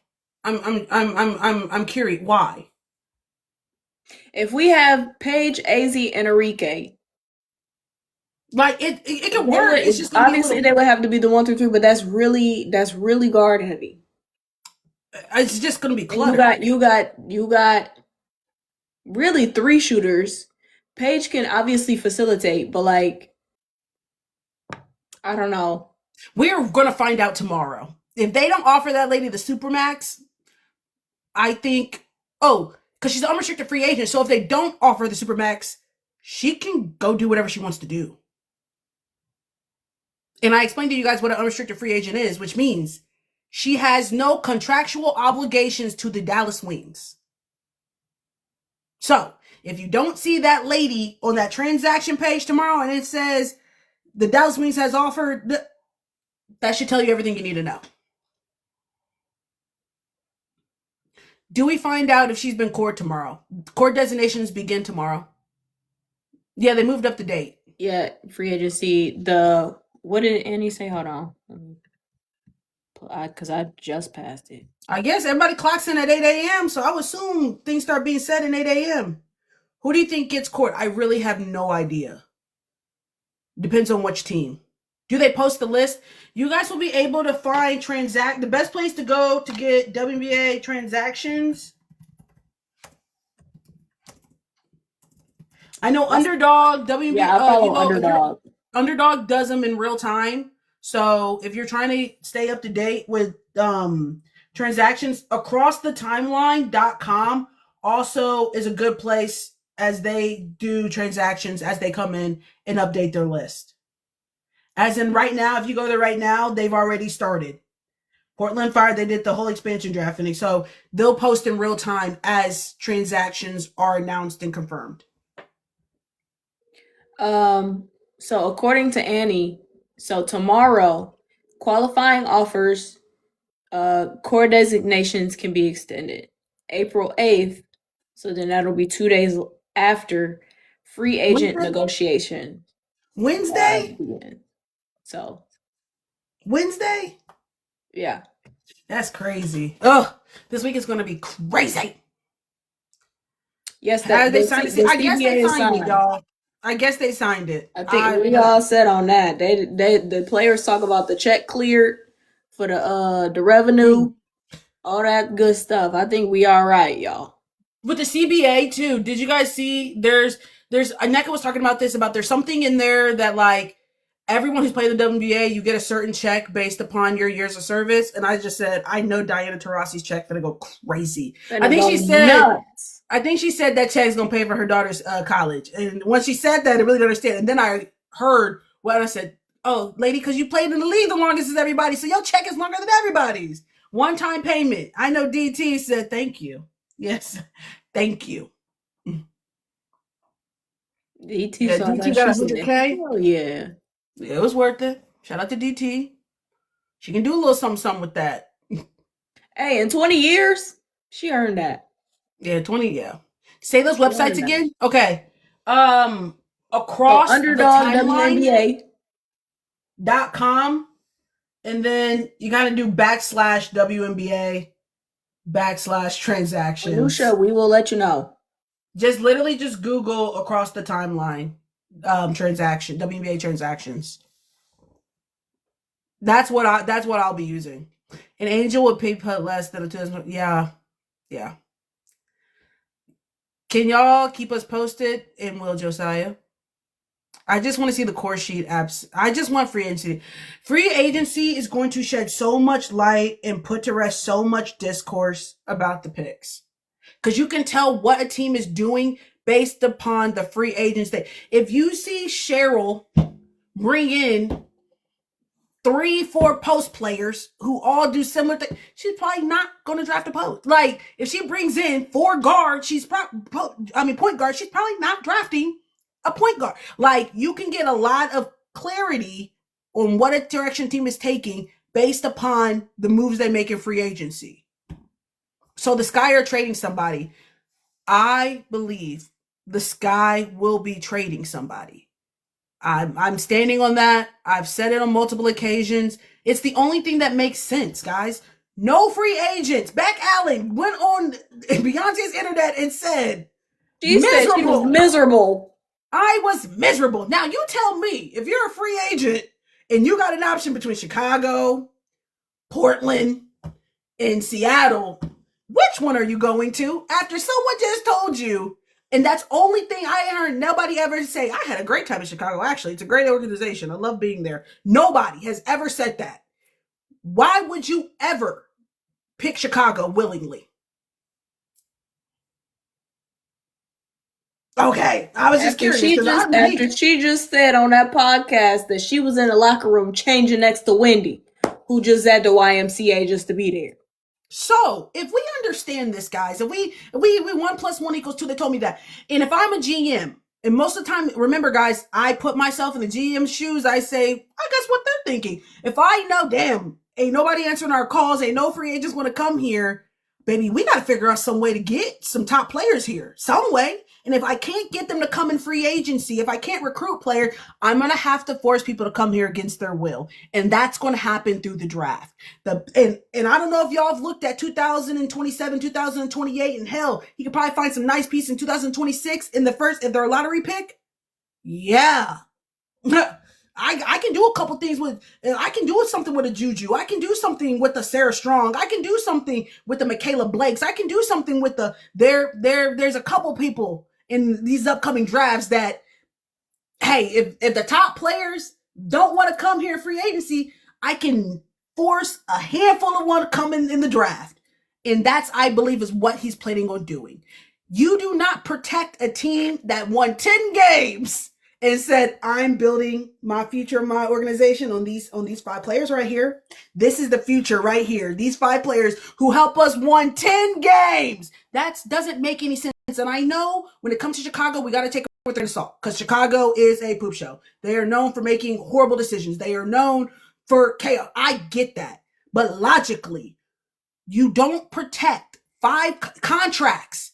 I'm curious. Why? If we have Paige, AZ, and Auriemma, like it can work. It's just obviously they would have to be the 1 through 3, but that's really guard heavy. It's just gonna be cluttered. You got really 3 shooters. Paige can obviously facilitate, but like, I don't know. We're gonna find out tomorrow. If they don't offer that lady the Supermax, I think because she's an unrestricted free agent. So if they don't offer the Supermax, she can go do whatever she wants to do. And I explained to you guys what an unrestricted free agent is, which means she has no contractual obligations to the Dallas Wings. So if you don't see that lady on that transaction page tomorrow and it says the Dallas Wings has offered, that should tell you everything you need to know. Do we find out if she's been court tomorrow? Court designations begin tomorrow. Yeah, they moved up the date. Yeah, free agency. What did Annie say? Hold on. Because I just passed it. I guess everybody clocks in at 8 a.m., so I would assume things start being said at 8 a.m. Who do you think gets court? I really have no idea. Depends on which team. Do they post the list? You guys will be able to find the best place to go to get WNBA transactions. I know Underdog, WNBA. Yeah, I follow Underdog. Underdog does them in real time. So if you're trying to stay up to date with transactions, acrossthetimeline.com also is a good place as they do transactions as they come in and update their list. As in right now, if you go there right now, they've already started. Portland Fire, they did the whole expansion draft, and so they'll post in real time as transactions are announced and confirmed. So according to Annie, so tomorrow, qualifying offers, core designations can be extended. April 8th, so then that'll be 2 days after free agent negotiation. Wednesday? So. Wednesday? Yeah. That's crazy. Oh, this week is going to be crazy. Yes, they signed it. I guess they signed it, y'all. I guess they signed it. I think we all said on that. The players talk about the check cleared for the revenue, all that good stuff. I think we all right, y'all. With the CBA too, did you guys see? There's Aneka was talking about this. There's something in there that like everyone who's played the WNBA, you get a certain check based upon your years of service. And I just said, I know Diana Taurasi's check gonna go crazy. I think she said. Nuts. I think she said that check's gonna pay for her daughter's college. And when she said that, I really didn't understand. And then I heard what I said, oh, lady, because you played in the league the longest as everybody, so your check is longer than everybody's. One-time payment. I know DT said thank you. Yes, thank you. DT got 100K. Oh, yeah. Yeah, it was worth it. Shout out to DT. She can do a little something with that. Hey, in 20 years, she earned that. Yeah, 20, yeah. Say those websites again. Okay. Across so Underdog WNBA.com. And then you got to do /WNBA /transactions. Anusha, we will let you know. Just Google across the timeline transaction, WNBA transactions. That's what I'll be using. An Angel would pay less than a 2000. Yeah. Can y'all keep us posted in Will Josiah? I just want to see the core sheet apps. I just want free agency. Free agency is going to shed so much light and put to rest so much discourse about the picks. Because you can tell what a team is doing based upon the free agents. If you see Cheryl bring in 3-4 post players who all do similar things, she's probably not going to draft a post. Like, if she brings in 4 guards, point guard, she's probably not drafting a point guard. Like, you can get a lot of clarity on what a direction team is taking based upon the moves they make in free agency. So the Sky are trading somebody. I believe the Sky will be trading somebody. I'm standing on that. I've said it on multiple occasions. It's the only thing that makes sense, guys. No free agents. Beck Allen went on Beyonce's internet and said, she said she was miserable. I was miserable. Now you tell me, if you're a free agent and you got an option between Chicago, Portland, and Seattle, which one are you going to after someone just told you? And that's the only thing I heard nobody ever say. I had a great time in Chicago, actually. It's a great organization. I love being there. Nobody has ever said that. Why would you ever pick Chicago willingly? Okay, I was just curious. After she just said on that podcast that she was in the locker room changing next to Wendy, who just at the YMCA just to be there. So, if we understand this, guys, if we 1 + 1 = 2, they told me that. And if I'm a GM, and most of the time, remember, guys, I put myself in the GM's shoes. I say, I guess what they're thinking. If I know, damn, ain't nobody answering our calls, ain't no free agents want to come here, baby, we got to figure out some way to get some top players here, some way. And if I can't get them to come in free agency, if I can't recruit players, I'm going to have to force people to come here against their will. And that's going to happen through the draft. And I don't know if y'all have looked at 2027, 2028, and hell, you could probably find some nice piece in 2026 in their lottery pick. Yeah. I can do a couple things with. I can do something with a Juju. I can do something with the Sarah Strong. I can do something with the Michaela Blakes. I can do something with the there's a couple people in these upcoming drafts that, hey, if the top players don't want to come here in free agency, I can force a handful of one to come in the draft. And that's, I believe, is what he's planning on doing. You do not protect a team that won 10 games and said, I'm building my future, my organization on these 5 players right here. This is the future right here. These 5 players who help us won 10 games. That doesn't make any sense. And I know when it comes to Chicago, we got to take it with a grain of salt because Chicago is a poop show. They are known for making horrible decisions. They are known for chaos. I get that. But logically, you don't protect 5 contracts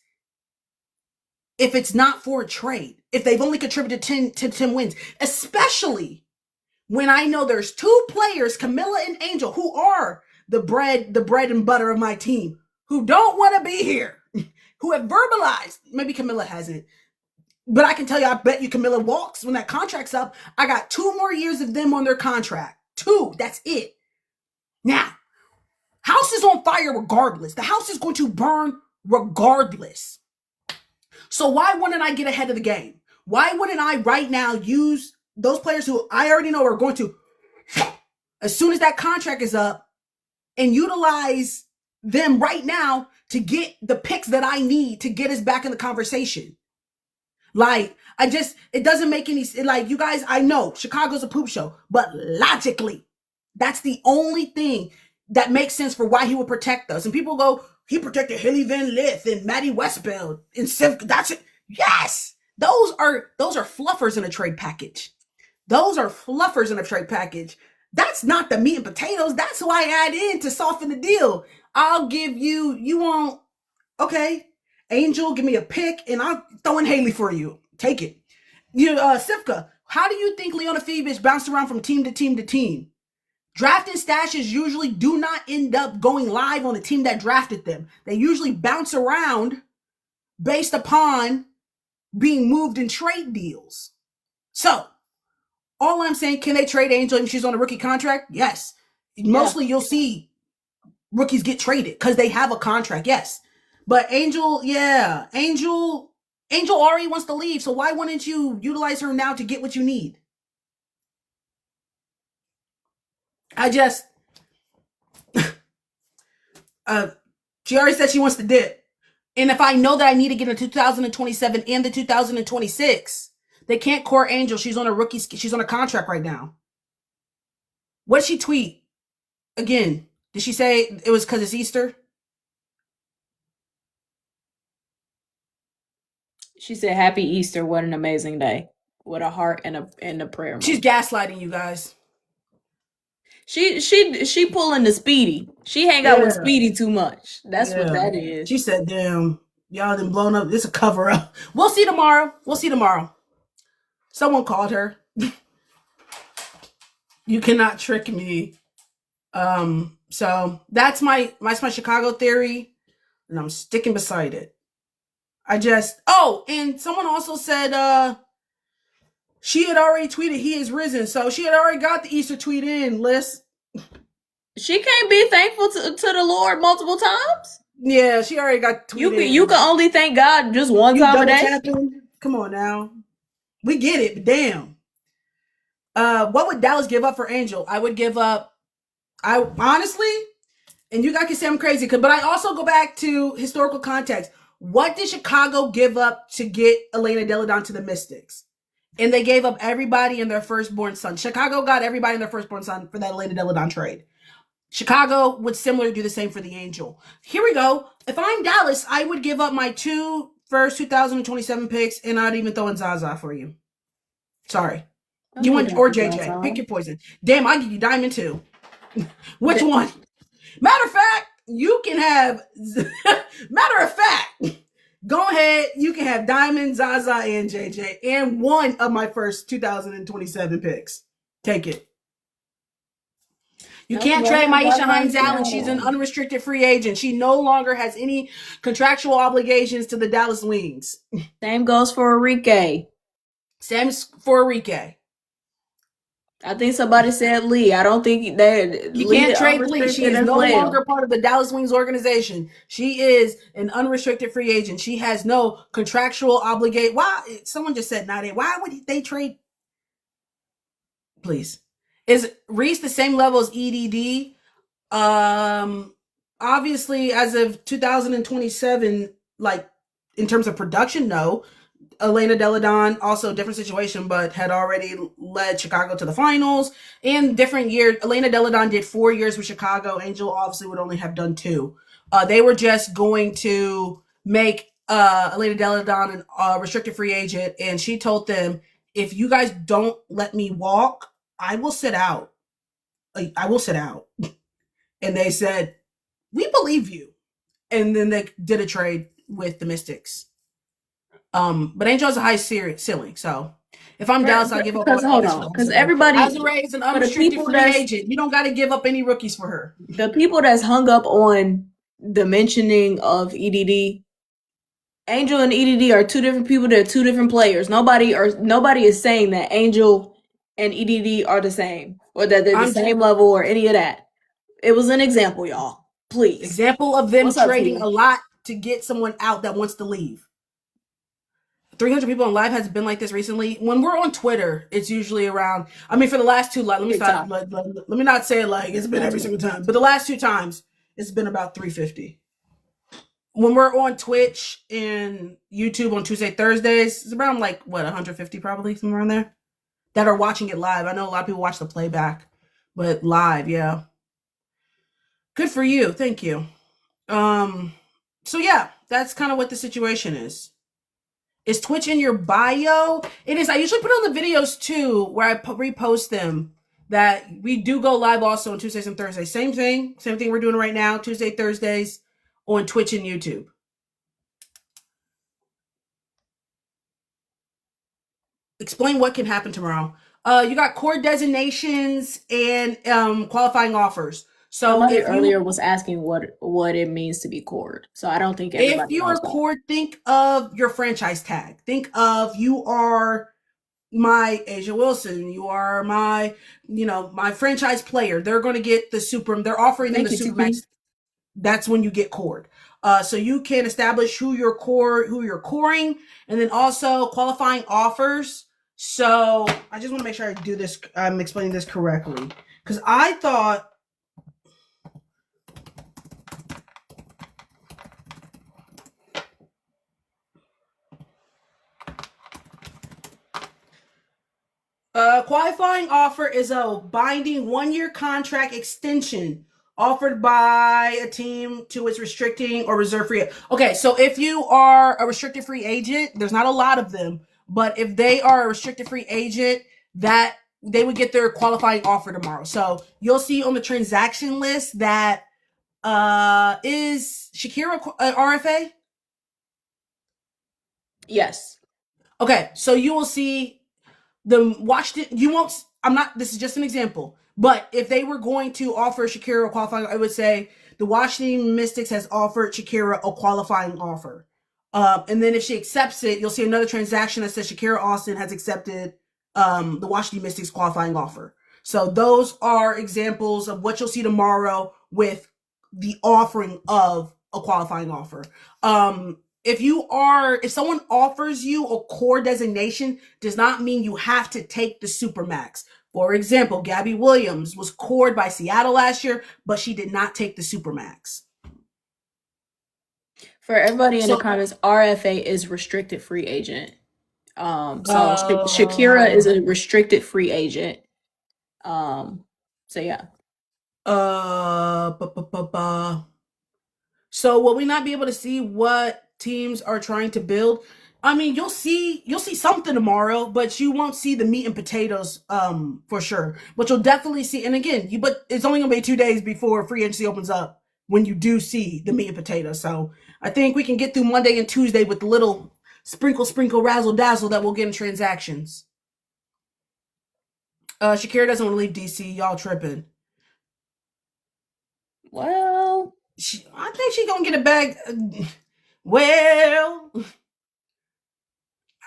if it's not for a trade, if they've only contributed 10 wins, especially when I know there's 2 players, Camilla and Angel, who are the bread and butter of my team, who don't want to be here, who have verbalized. Maybe Camilla hasn't, but I can tell you, I bet you Camilla walks when that contract's up. I got 2 more years of them on their contract. 2, that's it. Now, house is on fire regardless. The house is going to burn regardless. So why wouldn't I get ahead of the game? Why wouldn't I right now use those players who I already know are going to, as soon as that contract is up, and utilize them right now to get the picks that I need to get us back in the conversation? Like, it doesn't make any, like, you guys, I know Chicago's a poop show, but logically, that's the only thing that makes sense for why he would protect us. And people go, he protected Haley Van Lith and Maddie Westbeld and Siv. That's it. Yes. Those are fluffers in a trade package. Those are fluffers in a trade package. That's not the meat and potatoes. That's who I add in to soften the deal. I'll give you want, okay, Angel, give me a pick and I'll throw in Haley for you. Take it. Sivka, how do you think Leona Phoebus bounced around from team to team to team? Drafting stashes usually do not end up going live on the team that drafted them. They usually bounce around based upon being moved in trade deals. So, all I'm saying, can they trade Angel if she's on a rookie contract? Yes. Mostly you'll see rookies get traded because they have a contract, yes. But Angel already wants to leave, so why wouldn't you utilize her now to get what you need? She already said she wants to dip. And if I know that I need to get in 2027 and the 2026, they can't court Angel. She's on a contract right now. What did she tweet? Again, did she say it was because it's Easter? She said, "Happy Easter. What an amazing day." With a heart and a prayer. She's gaslighting you guys. She pulling the Speedy. She hang out with Speedy too much. That's what that is. She said, damn, y'all done blown up. It's a cover up. We'll see tomorrow. Someone called her. You cannot trick me. So that's my Chicago theory, and I'm sticking beside it. And someone also said she had already tweeted he is risen, so she had already got the Easter tweet in, Liz. She can't be thankful to the Lord multiple times. Yeah, she already got tweeted. You can only thank God just one time a day. Come on now, we get it, but damn. What would Dallas give up for Angel? I honestly, and you guys can say I'm crazy, but I also go back to historical context. What did Chicago give up to get Elena Delle Donne to the Mystics? And they gave up everybody and their firstborn son. Chicago got everybody and their firstborn son for that Elena Delle Donne trade. Chicago would similarly do the same for the Angel. Here we go. If I'm Dallas, I would give up my 2 first 2027 picks, and I'd even throw in Zaza for you. Sorry. You want or JJ? Pick your poison. Damn, I'll give you Diamond too. Which one? Matter of fact, you can have. Go ahead. You can have Diamond, Zaza, and JJ, and one of my first 2027 picks. Take it. You can't trade Maisha Hines-Allen. She's an unrestricted free agent. She no longer has any contractual obligations to the Dallas Wings. Same goes for Enrique. I think somebody said Lee. I don't think that You Lee can't is trade Lee. She unrestricted is as no well. longer part of the Dallas Wings organization. She is an unrestricted free agent. She has no contractual obligation. Why? Someone just said not a. Why would they trade? Please. Is Reese the same level as EDD? Obviously, as of 2027, like in terms of production, no. Elena Deladon, also a different situation, but had already led Chicago to the finals. In different years, Elena Deladon did 4 years with Chicago. Angel obviously would only have done 2. They were just going to make Elena Deladon an restricted free agent, and she told them, if you guys don't let me walk, I will sit out. I will sit out. And they said, we believe you. And then they did a trade with the Mystics. But Angel has a high ceiling, so if I'm Dallas, I give up Because all hold this on, for because her. everybody, Azure is an for the unrestricted people free agent. You don't got to give up any rookies for her. the people that's hung up on the mentioning of EDD, Angel and EDD are two different people. They're two different players. Nobody is saying that Angel and EDD are the same or that they're the same level or any of that. It was an example, y'all. Please. Example of them What's up, trading T? a lot to get someone out that wants to leave. 300 people on live has been like this recently. When we're on Twitter, it's usually around. I mean, for the last 2, let me not say it like it's been every single time, but the last 2 times it's been about 350. When we're on Twitch and YouTube on Tuesday, Thursdays, it's around like what 150 probably somewhere around there that are watching it live. I know a lot of people watch the playback, but live, yeah. Good for you, thank you. So yeah, that's kind of what the situation is. Is Twitch in your bio? It is. I usually put on the videos too, where I repost them. That we do go live also on Tuesdays and Thursdays. Same thing we're doing right now. Tuesday, Thursdays on Twitch and YouTube. Explain what can happen tomorrow. You got core designations and qualifying offers. So somebody earlier was asking what it means to be cored. So I don't think everybody if you knows are cored, think of your franchise tag. Think of you are my Asia Wilson. You are my, my franchise player. They're going to get the super. They're offering them the super max. That's when you get cored. So you can establish who you're coring, and then also qualifying offers. So I just want to make sure I do this. I'm explaining this correctly because I thought. Qualifying offer is a binding 1-year contract extension offered by a team to its restricting or reserve free. Okay, so if you are a restricted free agent, there's not a lot of them, but if they are a restricted free agent, that they would get their qualifying offer tomorrow. So you'll see on the transaction list that is Shakira RFA? Yes. Okay, so you will see the Washington. You won't. I'm not. This is just an example. But if they were going to offer Shakira a qualifying, I would say the Washington Mystics has offered Shakira a qualifying offer. And then if she accepts it, you'll see another transaction that says Shakira Austin has accepted the Washington Mystics qualifying offer. So those are examples of what you'll see tomorrow with the offering of a qualifying offer. If someone offers you a core designation, does not mean you have to take the Supermax. For example, Gabby Williams was cored by Seattle last year, but she did not take the Supermax. For everybody in the comments, RFA is restricted free agent. Shakira is a restricted free agent. So yeah. So will we not be able to see what teams are trying to build? I mean, you'll see something tomorrow, but you won't see the meat and potatoes for sure. But you'll definitely see, and again, but it's only gonna be 2 days before free agency opens up when you do see the meat and potatoes. So I think we can get through Monday and Tuesday with the little sprinkle, razzle dazzle that we'll get in transactions. Shakira doesn't want to leave DC. Y'all tripping. Well, I think she's gonna get a bag. Well,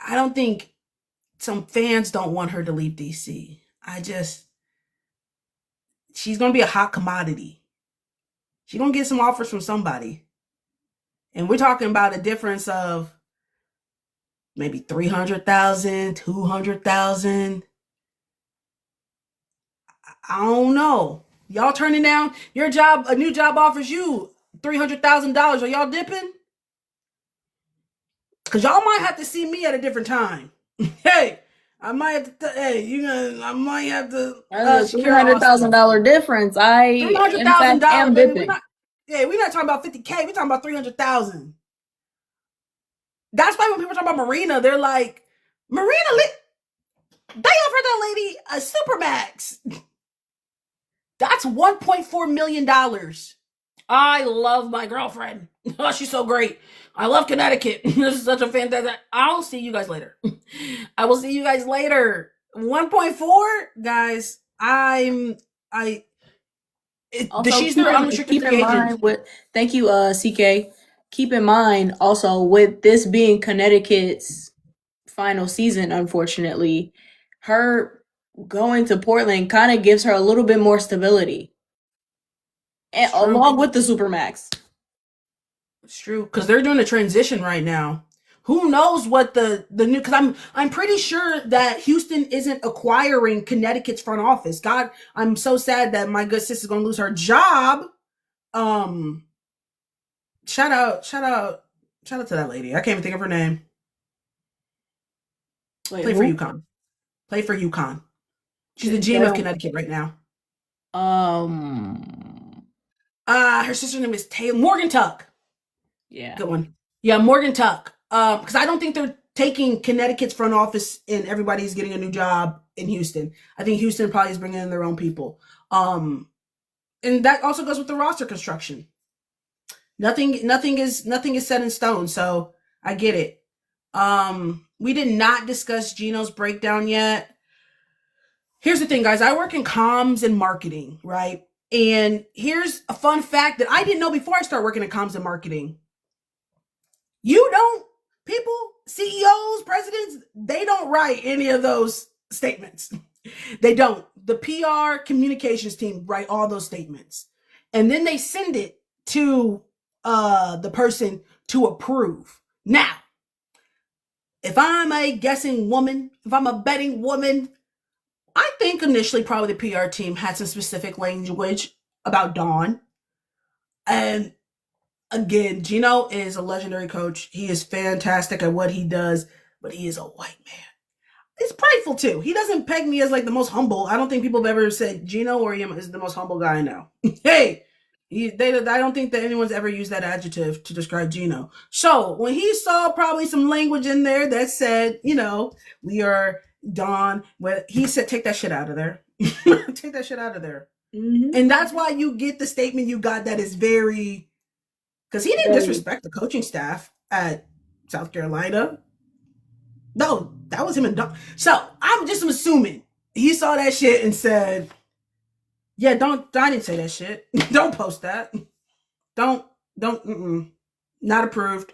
I don't think some fans don't want her to leave DC. she's going to be a hot commodity. She's going to get some offers from somebody. And we're talking about a difference of maybe 300,000, 200,000. I don't know. Y'all turning down your job, a new job offers you $300,000. Are y'all dipping? Because y'all might have to see me at a different time. Hey, I might have to, I might have to. That's a $300,000 difference. In fact, am dipping. We're not talking about 50K. We're talking about 300,000. That's why when people talk about Marina, they're like, Marina, they offered that lady a supermax. That's $1.4 million. I love my girlfriend. Oh, she's so great. I love Connecticut. This is such a fantastic. I'll see you guys later. I will see you guys later. 1.4, guys. She's the unrestricted free agent. Thank you, CK. Keep in mind also, with this being Connecticut's final season, unfortunately, her going to Portland kind of gives her a little bit more stability, and along with the Supermax. It's true, because they're doing a transition right now. Who knows what the new? Because I'm pretty sure that Houston isn't acquiring Connecticut's front office. God, I'm so sad that my good sister's gonna lose her job. Shout out to that lady. I can't even think of her name. Play for UConn. She's the GM of Connecticut right now. Her sister's name is Morgan Tuck. Yeah. Good one. Yeah, Morgan Tuck. Because I don't think they're taking Connecticut's front office and everybody's getting a new job in Houston. I think Houston probably is bringing in their own people. And that also goes with the roster construction. Nothing is set in stone, so I get it. We did not discuss Geno's breakdown yet. Here's the thing, guys. I work in comms and marketing, right? And here's a fun fact that I didn't know before I started working in comms and marketing. People, CEOs, presidents, they don't write any of those statements. They don't. The PR communications team write all those statements. And then they send it to the person to approve. Now, if I'm a guessing woman, if I'm a betting woman, I think initially probably the PR team had some specific language about Dawn. And again, Geno is a legendary coach. He is fantastic at what he does, but he is a white man. He's prideful too. He doesn't peg me as like the most humble. I don't think people have ever said Geno Auriemma is the most humble guy I know. Hey, I don't think that anyone's ever used that adjective to describe Geno. So when he saw probably some language in there that said, we are Dawn, he said, take that shit out of there. Take that shit out of there. Mm-hmm. And that's why you get the statement you got that is very, because he didn't disrespect the coaching staff at South Carolina. No, that was him and Dawn. So I'm just assuming he saw that shit and said, yeah, I didn't say that shit. Don't post that. Don't, not approved.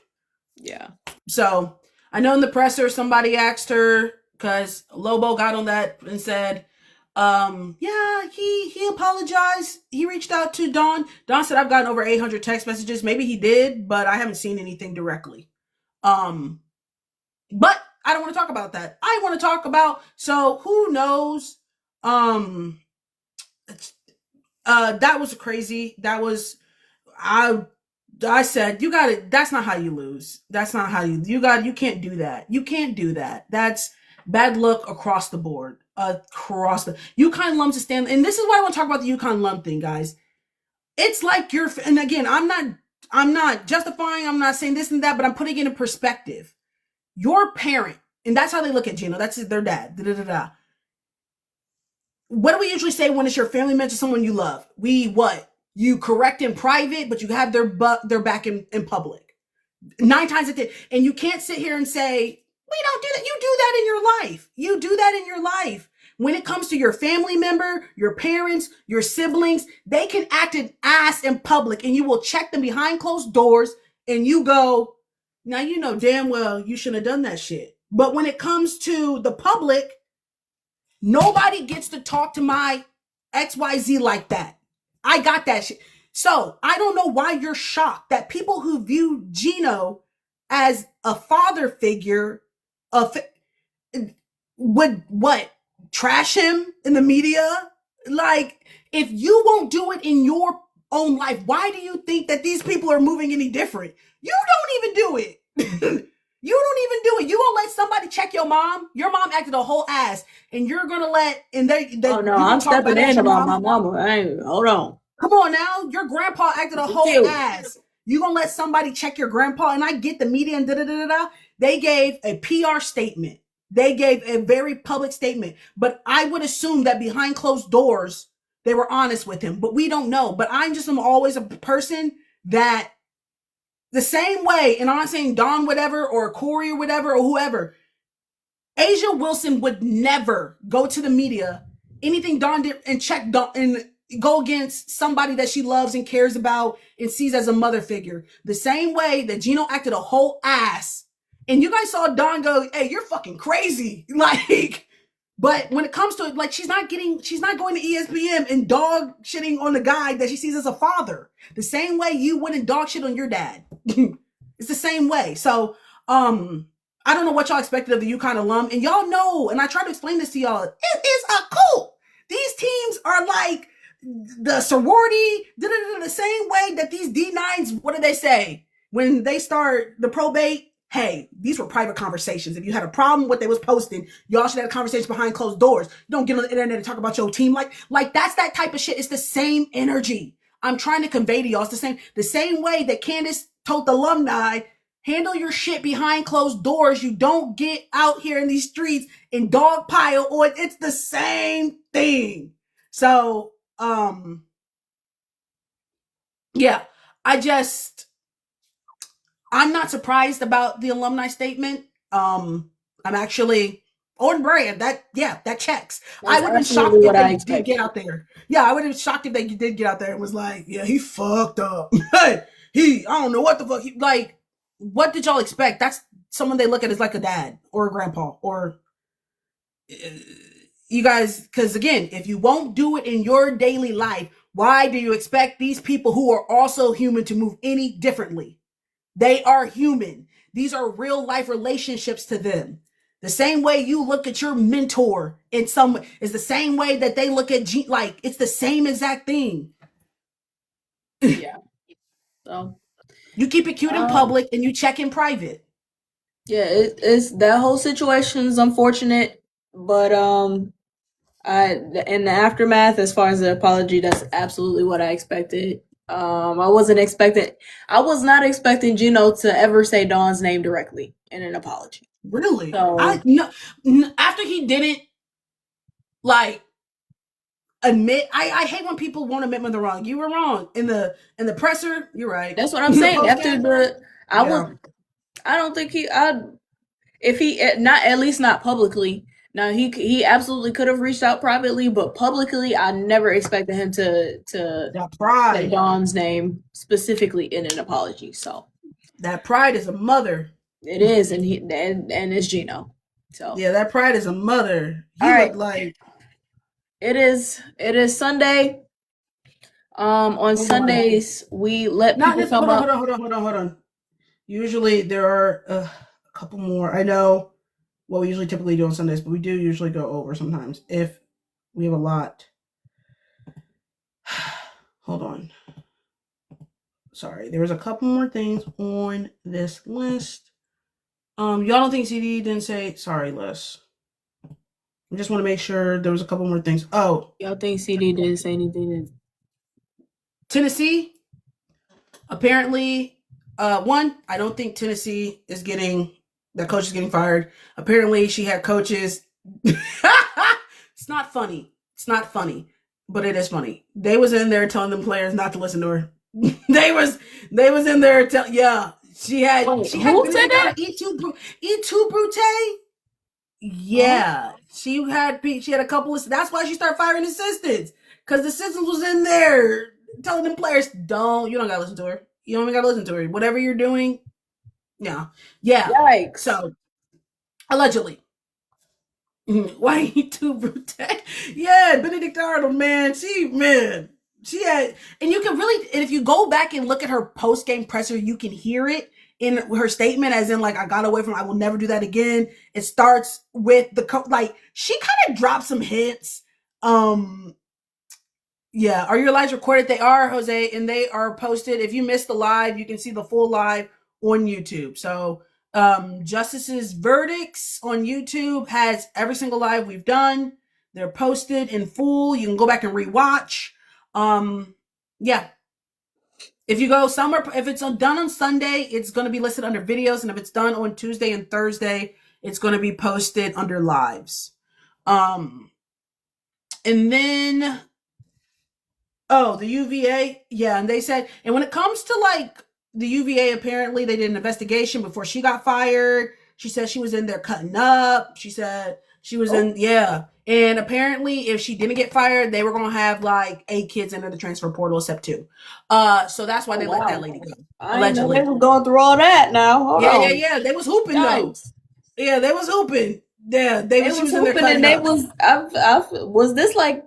Yeah. So I know in the presser, somebody asked her, because Lobo got on that and said, he apologized. He reached out to Dawn. Dawn said, I've gotten over 800 text messages. Maybe he did, but I haven't seen anything directly. But I don't want to talk about that. I want to talk about, so who knows? That was crazy. That was, I said, you got it. That's not how you lose. That's not how you can't do that. You can't do that. That's bad luck across the board. UConn lumps to stand. And this is why I want to talk about the UConn lump thing, guys. It's like and again, I'm not justifying, I'm not saying this and that, but I'm putting it in perspective. Your parent, and that's how they look at Geno. That's their dad. What do we usually say when it's your family member, someone you love? You correct in private, but you have their back in public. 9 times a day. And you can't sit here and say, we don't do that. You do that in your life. You do that in your life. When it comes to your family member, your parents, your siblings, they can act an ass in public and you will check them behind closed doors and you go, now damn well you shouldn't have done that shit. But when it comes to the public, Nobody gets to talk to my XYZ like that. I got that shit. So I don't know why you're shocked that people who view Geno as a father figure would what, trash him in the media. Like, if you won't do it in your own life, why do you think that these people are moving any different? You don't even do it. You don't even do it. You gonna let somebody check your mom? Your mom acted a whole ass, and you're gonna let oh no, I'm stepping in about my mama. Hold on. Come on now, your grandpa acted a whole ass. You gonna let somebody check your grandpa? And I get the media and da da da da. They gave a PR statement. They gave a very public statement. But I would assume that behind closed doors, they were honest with him. But we don't know. But I'm always a person that the same way, and I'm not saying Don whatever or Corey or whatever or whoever, Asia Wilson would never go to the media, anything Don did, and check Don and go against somebody that she loves and cares about and sees as a mother figure. The same way that Geno acted a whole ass. And you guys saw Don go, hey, you're fucking crazy. Like, but when it comes to it, like, she's not going to ESPN and dog shitting on the guy that she sees as a father. The same way you wouldn't dog shit on your dad. It's the same way. So, I don't know what y'all expected of the UConn alum. And y'all know, and I try to explain this to y'all, it is a cult. These teams are like the sorority, the same way that these D9s, what do they say? When they start the probate, hey, these were private conversations. If you had a problem with what they was posting, y'all should have a conversation behind closed doors. You don't get on the internet and talk about your team. Like that's that type of shit. It's the same energy I'm trying to convey to y'all. It's the same way that Candace told the alumni, handle your shit behind closed doors. You don't get out here in these streets and dogpile on. It's the same thing. So, yeah, I'm not surprised about the alumni statement. I'm actually on brand. That checks. That's I would have been shocked if they did get out there. Yeah, I would have been shocked if they did get out there and was like, yeah, he fucked up. I don't know what the fuck. What did y'all expect? That's someone they look at as like a dad or a grandpa or you guys, because again, if you won't do it in your daily life, why do you expect these people who are also human to move any differently? They are human. These are real life relationships to them. The same way you look at your mentor in some is the same way that they look at like it's the same exact thing. Yeah. So you keep it cute in public and you check in private. Yeah, it's that whole situation is unfortunate, but in the aftermath, as far as the apology, that's absolutely what I expected. I was not expecting Geno to ever say Dawn's name directly in an apology. Really? So, after he didn't like admit, I hate when people won't admit when they're wrong. You were wrong in the presser. You're right. That's what I'm saying. After I don't think if he not at least not publicly. Now he absolutely could have reached out privately, but publicly, I never expected him to say Dawn's name specifically in an apology. So that pride is a mother. It is, and it's Geno. So yeah, that pride is a mother. He looked like it is Sunday. On Sundays we let people come up. Hold on. Usually there are a couple more. I know what we usually typically do on Sundays, but we do usually go over sometimes if we have a lot. Hold on. Sorry, there was a couple more things on this list. Y'all don't think CD didn't say sorry, Les? I just want to make sure there was a couple more things. Oh, y'all think CD didn't say anything? Tennessee, apparently, one, I don't think Tennessee is that coach is getting fired. Apparently, she had coaches. It's not funny. It's not funny, but it is funny. They was in there telling them players not to listen to her. they was in there she had who said that? E2 Brute. Yeah, she had a couple of. That's why she started firing assistants, because the assistants was in there telling them players, you don't gotta listen to her. You don't even gotta listen to her. Whatever you're doing, yeah. Yikes. So allegedly, Why you too brute? Yeah, Benedict Arnold, man. She had, and you can really, and if you go back and look at her post game presser, you can hear it in her statement, as in like, I got away from, I will never do that again. It starts with like she kind of dropped some hints. Yeah, are your lives recorded? They are, Jose, and they are posted. If you missed the live, you can see the full live on YouTube. So Justice's verdicts on YouTube has every single live we've done. They're posted in full. You can go back and rewatch. Yeah. If you go somewhere, if it's done on Sunday, it's going to be listed under videos. And if it's done on Tuesday and Thursday, it's going to be posted under lives. And then, oh, the UVA. Yeah. And they said, and when it comes to like the UVA, apparently they did an investigation before she got fired. She said she was in there cutting up. She said she was in, yeah. And apparently if she didn't get fired, they were going to have like 8 kids into the transfer portal except 2. So that's why they let that lady go. I didn't know they were going through all that now. Hold on. Yeah. They was hooping though. Yeah, they was hooping. Yeah, they was hooping and they was. Was this like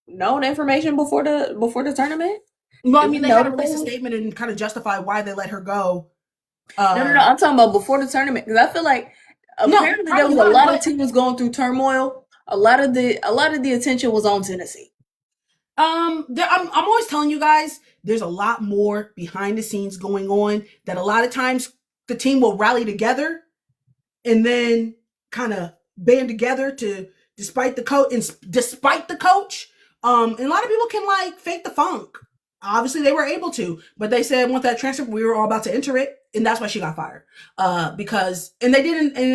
known information before the tournament? Well, I mean, they had to release a statement and kind of justify why they let her go. No. I'm talking about before the tournament, because I feel like apparently there was a lot of teams going through turmoil. A lot of the attention was on Tennessee. I'm always telling you guys, there's a lot more behind the scenes going on. That a lot of times the team will rally together and then kind of band together to despite the coach. And a lot of people can like fake the funk. Obviously, they were able to, but they said once that transfer, we were all about to enter it, and that's why she got fired. And they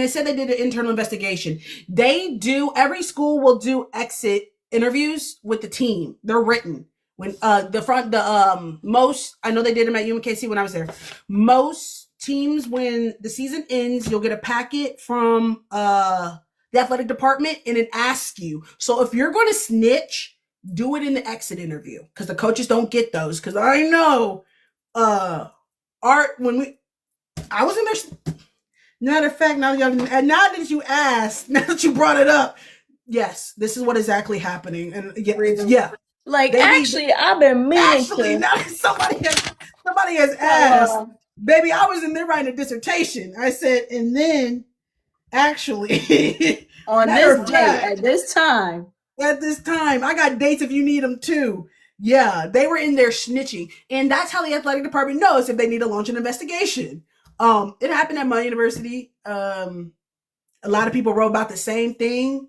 said they did an internal investigation. Every school will do exit interviews with the team. They're written. When most, I know they did them at UMKC when I was there. Most teams, when the season ends, you'll get a packet from the athletic department, and it asks you. So if you're going to snitch, do it in the exit interview, because the coaches don't get those. Because I know, I was in there. Matter of fact, now that you asked, now that you brought it up, yes, this is what is exactly happening. And yeah. Like, I've been meaning to. Now somebody has asked, baby, I was in there writing a dissertation. I said, and then actually on this day at this time. At this time, I got dates if you need them too. Yeah, they were in there snitching. And that's how the athletic department knows if they need to launch an investigation. It happened at my university. A lot of people wrote about the same thing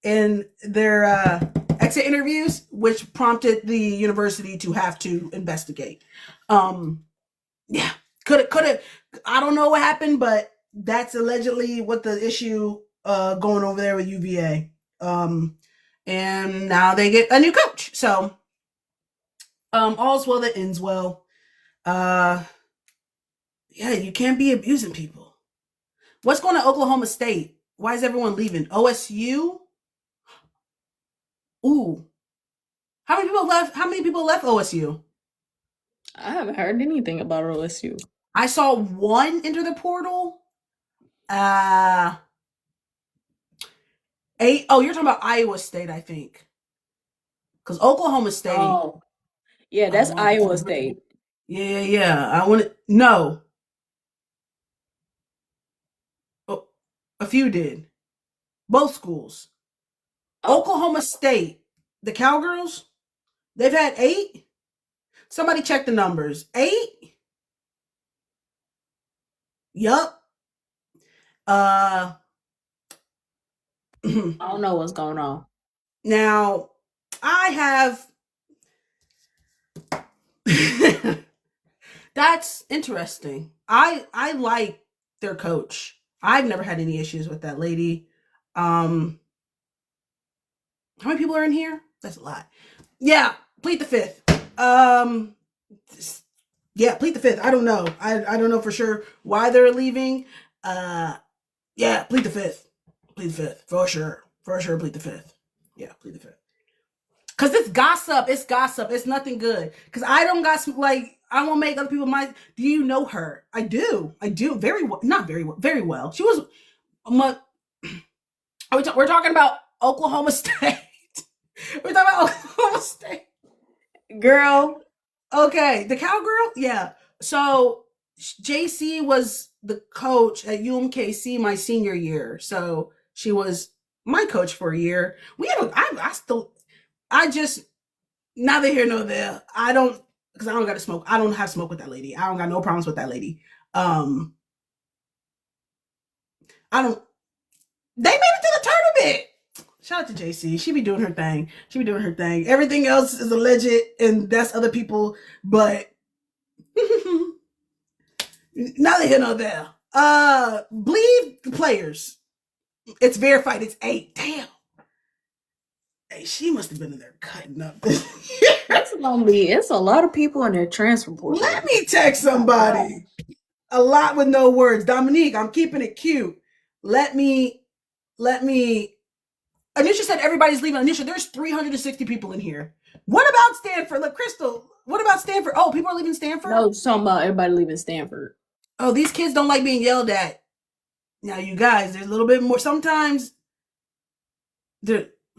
in their exit interviews, which prompted the university to have to investigate. Yeah, could have. I don't know what happened, but that's allegedly what the issue going over there with UVA. And now they get a new coach. So, all's well that ends well. Yeah, you can't be abusing people. What's going on Oklahoma State? Why is everyone leaving? OSU? Ooh. How many people left OSU? I haven't heard anything about OSU. I saw one enter the portal. 8. Oh, you're talking about Iowa State, I think. Because Oklahoma State. Oh, yeah, that's Iowa State. Yeah. No. Oh, a few did. Both schools. Oklahoma State, the Cowgirls, they've had 8. Somebody check the numbers. 8? Yup. I don't know what's going on. Now, I have that's interesting. I like their coach. I've never had any issues with that lady. How many people are in here? That's a lot. Yeah, plead the 5th. Yeah, plead the 5th. I don't know. I don't know for sure why they're leaving. Yeah, plead the 5th. Plead the 5th. For sure, plead the 5th. Yeah, plead the 5th. Because it's gossip. It's nothing good. Because I don't gossip, like, I won't make other people do you know her? I do. Very well. Not very well. Very well. She was We're talking about Oklahoma State. We're talking about Oklahoma State. Girl. Okay, the cowgirl? Yeah. So JC was the coach at UMKC my senior year. So she was my coach for a year. I just, neither here nor there. Because I don't got to smoke. I don't have smoke with that lady. I don't got no problems with that lady. I don't, they made it to the tournament. Shout out to JC. She be doing her thing. Everything else is alleged, and that's other people. But neither here nor there. Believe the players. It's verified. It's 8. Damn. Hey, she must have been in there cutting up. It's a lot of people in their transfer portal. Let me text somebody. A lot with no words. Dominique, I'm keeping it cute. Let me. Anisha said everybody's leaving. Anisha, there's 360 people in here. What about Stanford? Look, Crystal, what about Stanford? Oh, people are leaving Stanford? No, it's talking about everybody leaving Stanford. Oh, these kids don't like being yelled at. Now, you guys, there's a little bit more. Sometimes,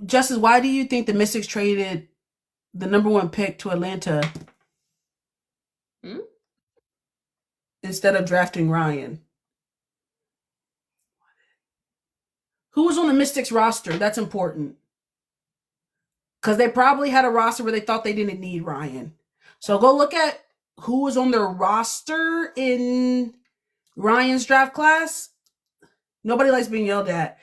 Justice, why do you think the Mystics traded the number 1 pick to Atlanta instead of drafting Ryan? Who was on the Mystics roster? That's important. Because they probably had a roster where they thought they didn't need Ryan. So go look at who was on their roster in Ryan's draft class. Nobody likes being yelled at.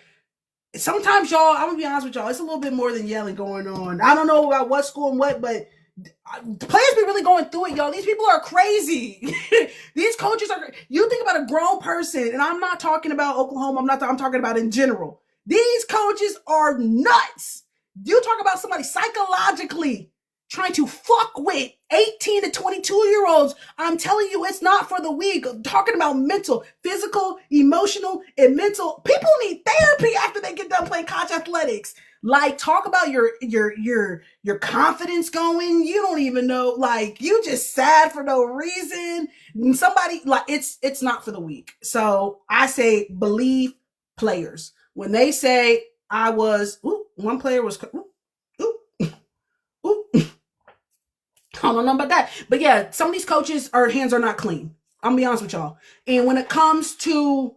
Sometimes, y'all, I'm going to be honest with y'all, it's a little bit more than yelling going on. I don't know about what school and what, but the players be really going through it, y'all. These people are crazy. These coaches are, you think about a grown person, and I'm not talking about Oklahoma, I'm talking about in general. These coaches are nuts. You talk about somebody psychologically trying to fuck with 18 to 22-year-olds. I'm telling you, it's not for the weak. I'm talking about mental, physical, emotional, and mental. People need therapy after they get done playing college athletics. Like, talk about your confidence going. You don't even know, like, you just sad for no reason. And somebody, like, it's not for the weak. So I say believe players. When they say one player was, I don't know about that. But yeah, some of these coaches, hands are not clean. I'm gonna be honest with y'all. And when it comes to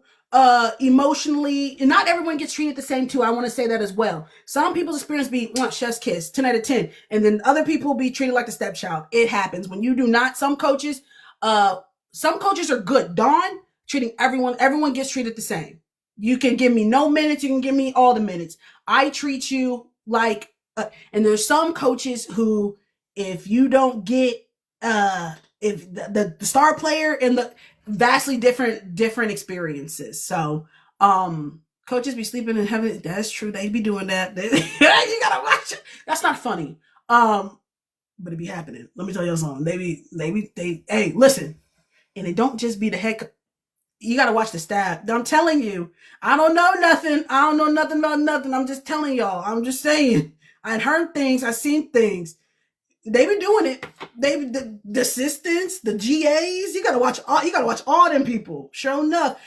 emotionally, and not everyone gets treated the same too. I want to say that as well. Some people's experience be chef's kiss, 10 out of 10. And then other people be treated like the stepchild. It happens. When you do not, some coaches are good. Dawn, treating everyone gets treated the same. You can give me no minutes, you can give me all the minutes. I treat you like, and there's some coaches who, if you don't get if the star player and the vastly different experiences. So coaches be sleeping in heaven. That's true. They be doing that. You gotta watch it. That's not funny. But it be happening. Let me tell you something. They hey, listen. And it don't just be the head. You gotta watch the staff. I'm telling you, I don't know nothing. I don't know nothing about nothing. I'm just telling y'all. I'm just saying. I heard things. I seen things. They been doing it. The assistants, the GAs. You gotta watch all them people. Sure enough.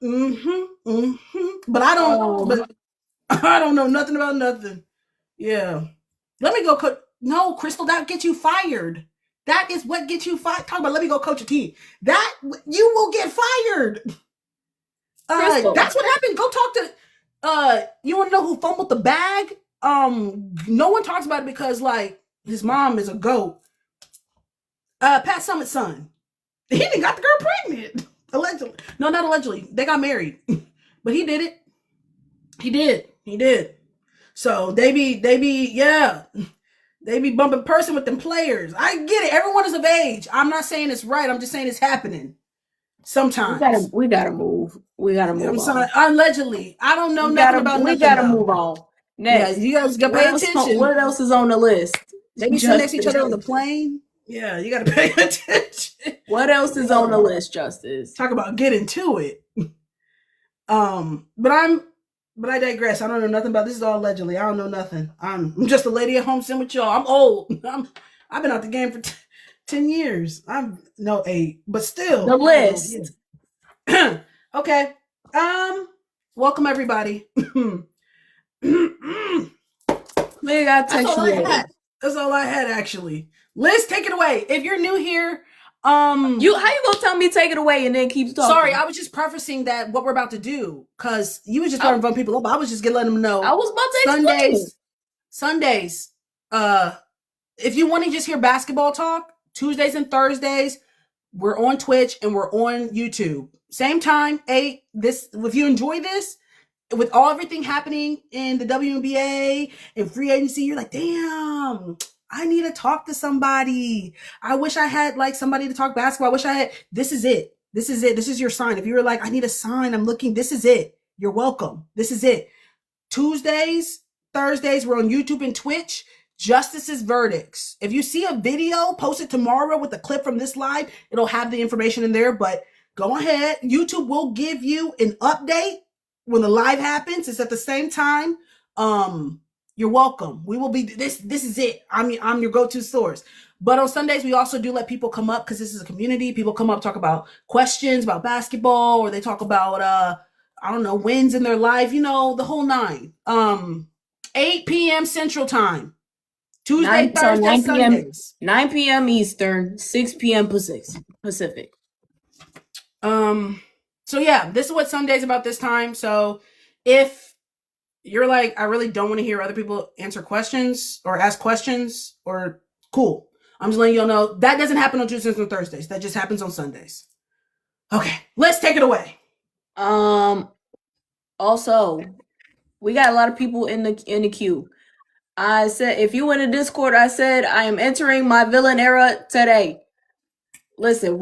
But I don't know nothing about nothing. Yeah. Let me go no, Crystal, that gets you fired. That is what gets you fired. Talk about let me go coach a team. That you will get fired. That's what happened. Go talk to you wanna know who fumbled the bag? No one talks about it because, like, his mom is a goat. Pat Summitt's son. He didn't got the girl pregnant. Allegedly. No, not allegedly. They got married. But he did it. He did. So they be bumping person with them players. I get it. Everyone is of age. I'm not saying it's right. I'm just saying it's happening. Sometimes. We gotta move. I'm sorry. Allegedly. I don't know nothing about nothing. We gotta move on. Next. Yeah, you guys gotta pay attention. What else is on the list? They be sitting next to each other on the plane. Yeah, you gotta pay attention. What else is on the list, Justice? Talk about getting to it. But I digress. I don't know nothing about this. Is all allegedly. I don't know nothing. I'm just a lady at home sitting with y'all. I'm old. I've been out the game for 10 years. I'm no 8, but still. The list. Okay. Welcome everybody. Mm-mm. We got That's all I textual. had. That's all I had, actually. Liz, take it away. If you're new here, You how you gonna tell me take it away and then keep talking? sorry, I was just prefacing that what we're about to do, because you was just trying to run people up. I was just gonna let them know. I was about to explain. Sundays. If you want to just hear basketball talk, Tuesdays and Thursdays, we're on Twitch and we're on YouTube. Same time, 8. If you enjoy this, with everything happening in the WNBA and free agency, you're like, damn, I need to talk to somebody. I wish I had like somebody to talk basketball. I wish I had. This is it. This is it. This is your sign. If you were like, I need a sign, I'm looking, this is it. You're welcome. This is it. Tuesdays, Thursdays, we're on YouTube and Twitch. Justice's verdicts. If you see a video, post it tomorrow with a clip from this live. It'll have the information in there, but go ahead. YouTube will give you an update when the live happens. It's at the same time. You're welcome. We will be this is it. I'm your go-to source. But on Sundays, we also do let people come up, because this is a community. People come up, talk about questions about basketball, or they talk about I don't know, wins in their life, the whole 9. 8 p.m. Central Time. Tuesday, Thursday, 9 p.m. Sundays. 9 p.m. Eastern, 6 p.m. Pacific. So yeah, this is what Sunday's about this time. So if you're like, I really don't want to hear other people answer questions or ask questions, or cool. I'm just letting y'all know that doesn't happen on Tuesdays and Thursdays. That just happens on Sundays. Okay, let's take it away. Also, we got a lot of people in the queue. I said, if you in the Discord, I said I am entering my villain era today. Listen,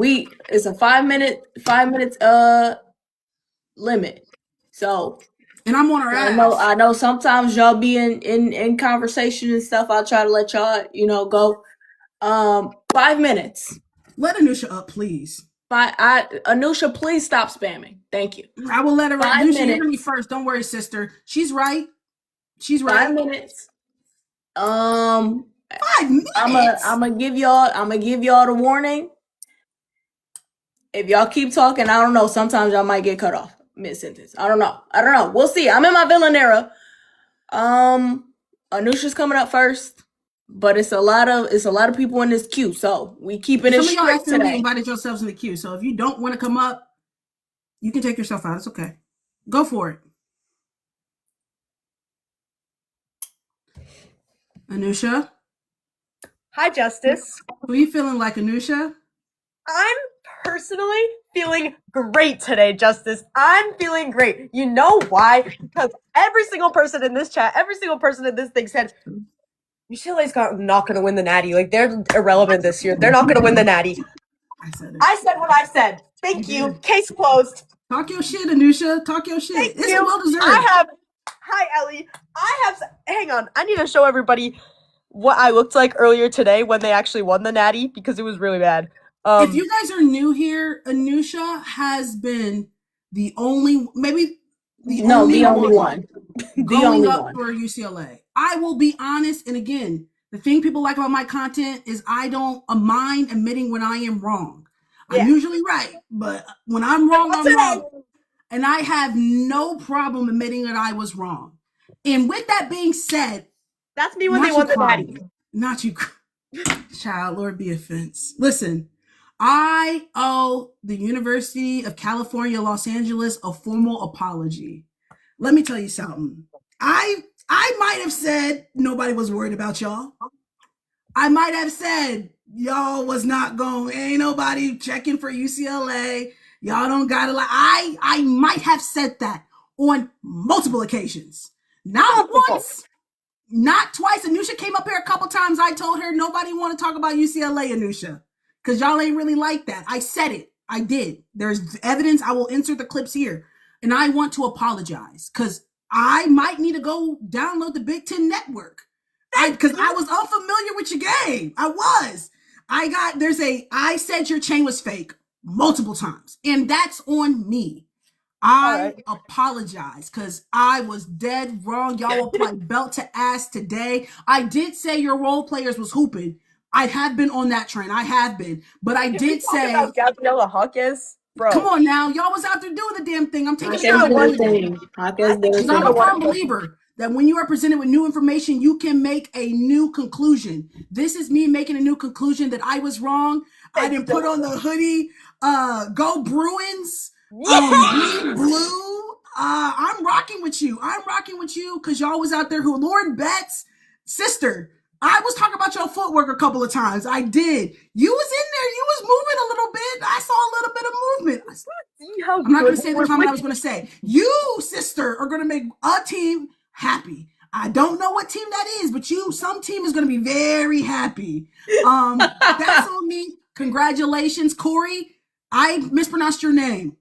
it's a 5 minutes limit. So, and I'm on our ass. I know sometimes y'all be in conversation and stuff. I'll try to let y'all, go. 5 minutes. Let Anusha up, please. Anusha, please stop spamming. Thank you. I will let her up. 5 Anusha, minutes. hear me first. Don't worry, sister. She's right. She's right. 5 minutes. 5 minutes. I'm gonna give y'all the warning. If y'all keep talking, I don't know. Sometimes y'all might get cut off mid-sentence. I don't know. We'll see. I'm in my villain era. Anusha's coming up first, but it's a lot of people in this queue, so we keeping it straight today. Some of y'all accidentally invited yourselves in the queue, so if you don't want to come up, you can take yourself out. It's okay. Go for it. Anusha? Hi, Justice. Who are you feeling like, Anusha? I'm personally feeling great today, Justice. I'm feeling great. You know why? Because every single person in this chat, every single person in this thing said, UCLA's not going to win the Natty. Like, they're irrelevant this year. They're not going to win the Natty. I said what I said. Thank you. Case closed. Talk your shit, Anusha. Talk your shit. It's well deserved. Hi, Ellie. Hang on. I need to show everybody what I looked like earlier today when they actually won the Natty, because it was really bad. If you guys are new here, Anusha has been the only one going up for UCLA. I will be honest, and again, the thing people like about my content is I don't mind admitting when I am wrong. Yeah. I'm usually right, but when I'm wrong, I'm wrong. And I have no problem admitting that I was wrong. And with that being said, that's me when they won the Natty. Not you, child. Lord be offense. Listen. I owe the University of California, Los Angeles a formal apology. Let me tell you something. I might have said nobody was worried about y'all. I might have said y'all was not going, ain't nobody checking for UCLA. Y'all don't gotta lie. I might have said that on multiple occasions. Not once, not twice. Anusha came up here a couple times. I told her nobody want to talk about UCLA, Anusha. Because y'all ain't really like that. I said it. I did. There's evidence. I will insert the clips here. And I want to apologize. Because I might need to go download the Big Ten Network. Because I was unfamiliar with your game. I was. I said your chain was fake multiple times. And that's on me. I apologize because I was dead wrong. Y'all will play belt to ass today. I did say your role players was hooping. I have been on that train. I have been. But I did say about Gabriella Hawkins, bro. Come on now. Y'all was out there doing the damn thing. I'm taking accountability. I'm a firm believer that when you are presented with new information, you can make a new conclusion. This is me making a new conclusion that I was wrong. I didn't put on the hoodie. Go Bruins. Green, blue. I'm rocking with you. I'm rocking with you because y'all was out there who Lauren Betts, sister. I was talking about your footwork a couple of times. I did. You was in there. You was moving a little bit. I saw a little bit of movement. I'm not going to say the comment I was going to say. You, sister, are going to make a team happy. I don't know what team that is, but some team is going to be very happy. That's on me. Congratulations, Corey. I mispronounced your name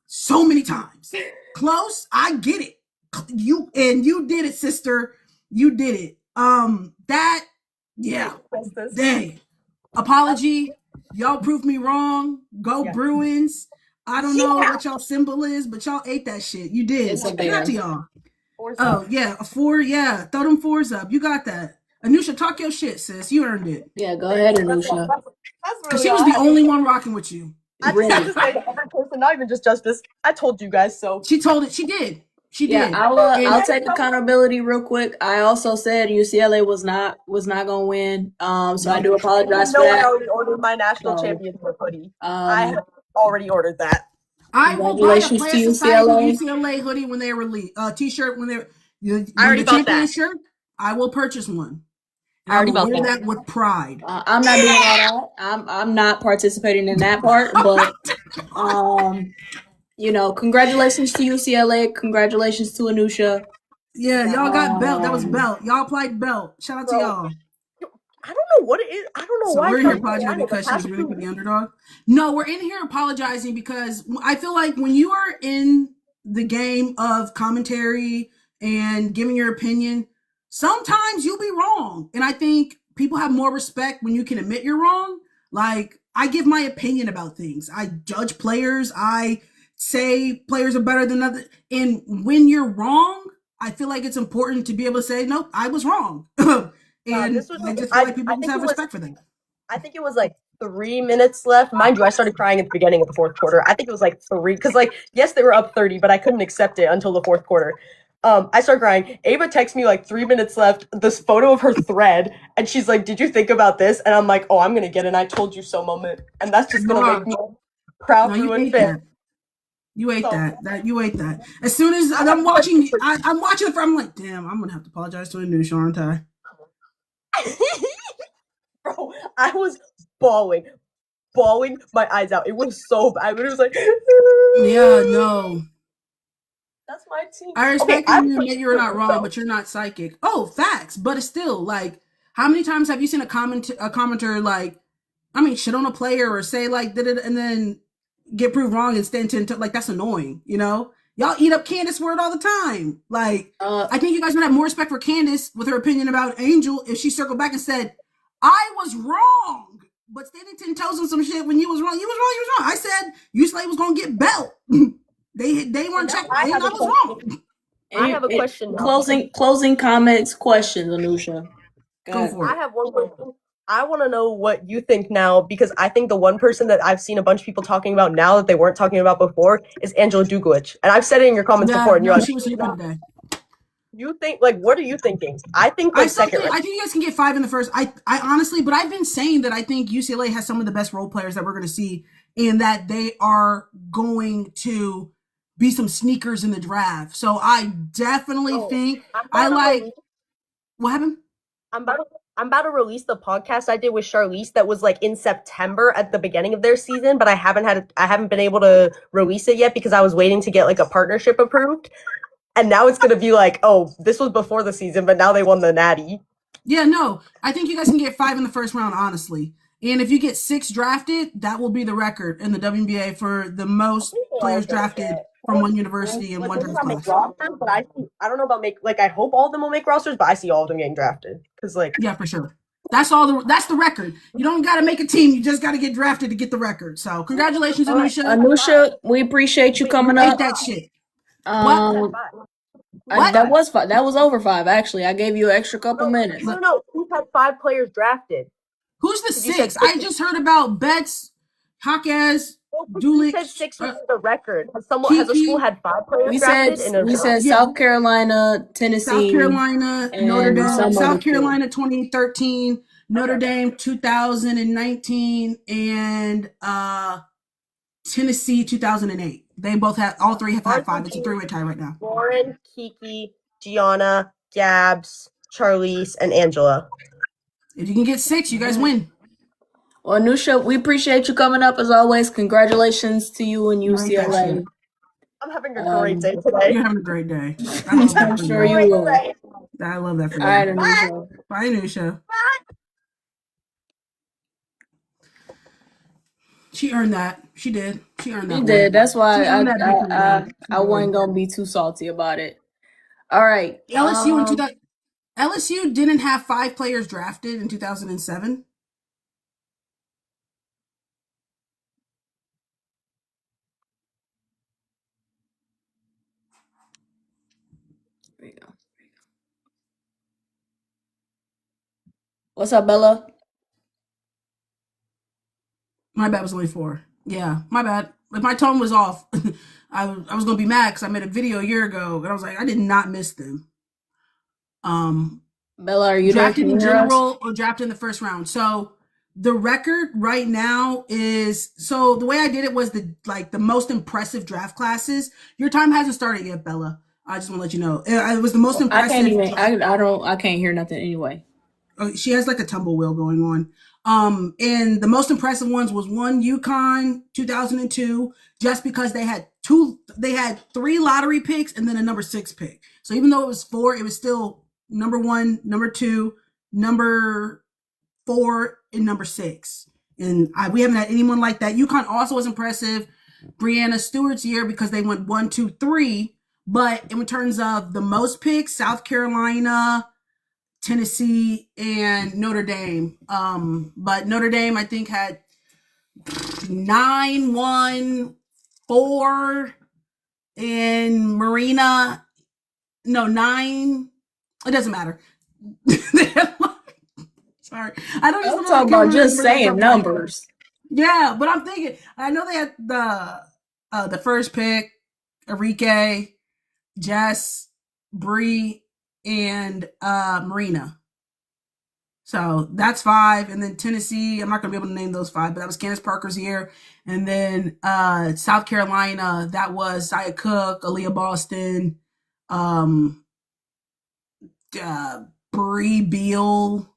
so many times. Close. I get it. You did it, sister. You did it. Dang. Apology. Y'all proved me wrong. Go Bruins. I don't know what y'all symbol is, but y'all ate that shit. You did. Shout out to y'all. Oh, yeah. A 4. Yeah. Throw them 4s up. You got that. Anusha, talk your shit, sis. You earned it. Yeah, go ahead, Anusha. Because she was the only one rocking with you. I just have to say to every person, not even just Justice. I told you guys so. She told it. She did. She did. I'll take accountability real quick. I also said UCLA was not gonna win. So I do apologize for that. I already ordered my national championship hoodie. I have already ordered that. I will buy a Player Society UCLA hoodie when they release t-shirt when they're I already bought that shirt. I will purchase one. I already bought that with pride. I'm not doing all that. I'm not participating in that part, but congratulations to UCLA. Congratulations to Anusha. Yeah, y'all got belt. That was belt. Y'all applied belt. Shout out to y'all. I don't know what it is. I don't know why. We're here apologizing because she's really for the underdog. No, we're in here apologizing because I feel like when you are in the game of commentary and giving your opinion, sometimes you'll be wrong. And I think people have more respect when you can admit you're wrong. Like, I give my opinion about things. I judge players. I say players are better than others. And when you're wrong, I feel like it's important to be able to say, nope, I was wrong. And I just feel like people just have respect for that. I think it was like 3 minutes left. Mind you, I started crying at the beginning of the fourth quarter. I think it was like 3, because yes, they were up 30, but I couldn't accept it until the fourth quarter. I started crying. Ava texts me like 3 minutes left, this photo of her thread, and she's like, did you think about this? And I'm like, oh, I'm going to get an I told you so moment. And that's just going to make me proud for you. You ate that. You ate that. As soon as I'm watching, I'm watching it, I'm like, damn, I'm going to have to apologize to Anusha, aren't I? Bro, I was bawling my eyes out. It was so bad. It was like, yeah, no. That's my team. I respect you that you're not wrong, but you're not psychic. Oh, facts. But it's still like, how many times have you seen a commenter like, shit on a player or say like did it and then get proved wrong and stand 10 like that's annoying, you know? Y'all eat up Candace's word all the time. Like, I think you guys would have more respect for Candace with her opinion about Angel if she circled back and said, I was wrong. But standing 10 toes on some shit when you was wrong. You was wrong. I said UCLA was going to get belt. they weren't checking. I was wrong. I have a question. Closing comments, questions, Anusha. Go for it. I have one question. I want to know what you think now, because I think the one person that I've seen a bunch of people talking about now that they weren't talking about before is Angela Dugulich. And I've said it in your comments before. And you're like, she was sleeping today. You think, what are you thinking? I think second. I think you guys can get 5 in the first. I honestly, but I've been saying that I think UCLA has some of the best role players that we're going to see, and that they are going to be some sneakers in the draft. So I definitely think what happened? I'm about to release the podcast I did with Charlize that was like in September at the beginning of their season, but I haven't been able to release it yet because I was waiting to get like a partnership approved. And now it's going to be like, oh, this was before the season, but now they won the Natty. Yeah, no, I think you guys can get 5 in the first round, honestly. And if you get 6 drafted, that will be the record in the WNBA for the most players drafted from one university in one draft class. Rosters, but I don't know about I hope all of them will make rosters, but I see all of them getting drafted. Yeah, for sure. That's the record. You don't got to make a team. You just got to get drafted to get the record. So congratulations, Anusha. Anusha, we appreciate you coming up. That shit. What? That was 5. That was over 5, actually. I gave you an extra couple minutes. No. Who's had 5 players drafted? Who's the 6? I just heard about Betts, Hawkes. Well, we Dulick, said 6 would be the record. Has a school had 5 players drafted in a we said Yeah. South Carolina, Tennessee, South Carolina, Notre and Dame, some other South kid. Carolina 2013, Notre Dame 2019, and Tennessee 2008. They both have, all three have had 5. It's a 3-way tie right now. Lauren, Kiki, Gianna, Gabs, Charlize, and Angela. If you can get 6, you guys win. Well, Nusha, we appreciate you coming up as always. Congratulations to you and UCLA. I'm having a great day today. You're having a great day. I love that I'm for sure you. you will. I love that for you. All right, Anusha. Bye, Nusha. She earned that. She did. She earned that. She did. That's why She earned that victory. I wasn't gonna be too salty about it. All right. LSU didn't have 5 players drafted in 2007. There you go. What's up, Bella? My bad, was only 4. Yeah, my bad. If my tone was off, I was going to be mad because I made a video a year ago and I was like, I did not miss them. Bella, are you drafted in general or drafted in the first round? So the record right now is, so the way I did it was the most impressive draft classes. Your time hasn't started yet, Bella. I just want to let you know. It was the most impressive. I can't hear nothing anyway. She has like a tumble wheel going on. And the most impressive ones was one UConn 2002, just because they had 3 lottery picks and then a number 6 pick. So even though it was 4, it was still number 1, number 2, number 4, and number 6. And we haven't had anyone like that. UConn also was impressive. Breanna Stewart's year, because they went 1, 2, 3. But in terms of the most picks, South Carolina, Tennessee, and Notre Dame. But Notre Dame, I think, had 9, 1, 4, and Marina. No, 9. It doesn't matter. Sorry, I don't I'm talking about just saying numbers. Yeah, but I'm thinking. I know they had the first pick, Enrique, Jess, Bree, and Marina. So that's 5. And then Tennessee, I'm not going to be able to name those 5, but that was Candace Parker's year. And then South Carolina, that was Zaya Cook, Aaliyah Boston, Bree Beal.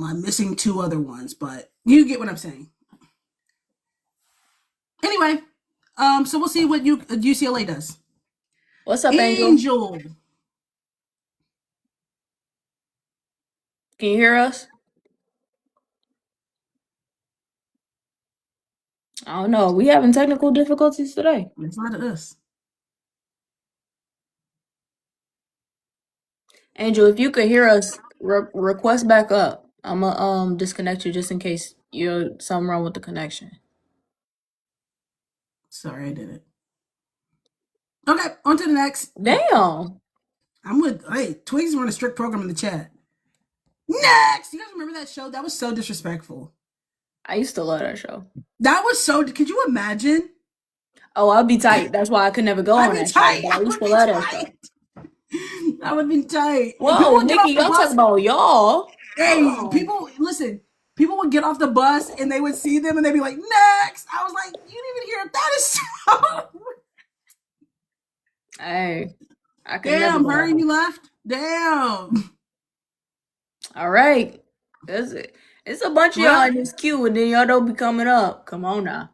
I'm missing 2 other ones, but you get what I'm saying. Anyway, so we'll see what UCLA does. What's up, Angel? Can you hear us? I don't know. We having technical difficulties today. It's not us. Angel, if you could hear us, request back up. I'm gonna disconnect you just in case you're something wrong with the connection. Sorry, I did it. Okay, on to the next. Damn. Twigs run a strict program in the chat. Next! You guys remember that show? That was so disrespectful. I used to love that show. That was so, could you imagine? Oh, I'd be tight. That's why I could never go on that show. I used to love that show. That would be tight. Whoa, Nikki, y'all talking about y'all. Hey, people would get off the bus and they would see them and they'd be like, next! I was like, you didn't even hear it. That is so... Hey, I could damn, hurry, you left? Damn. All right. That's it. It's a bunch of y'all in this queue and then y'all don't be coming up. Come on now.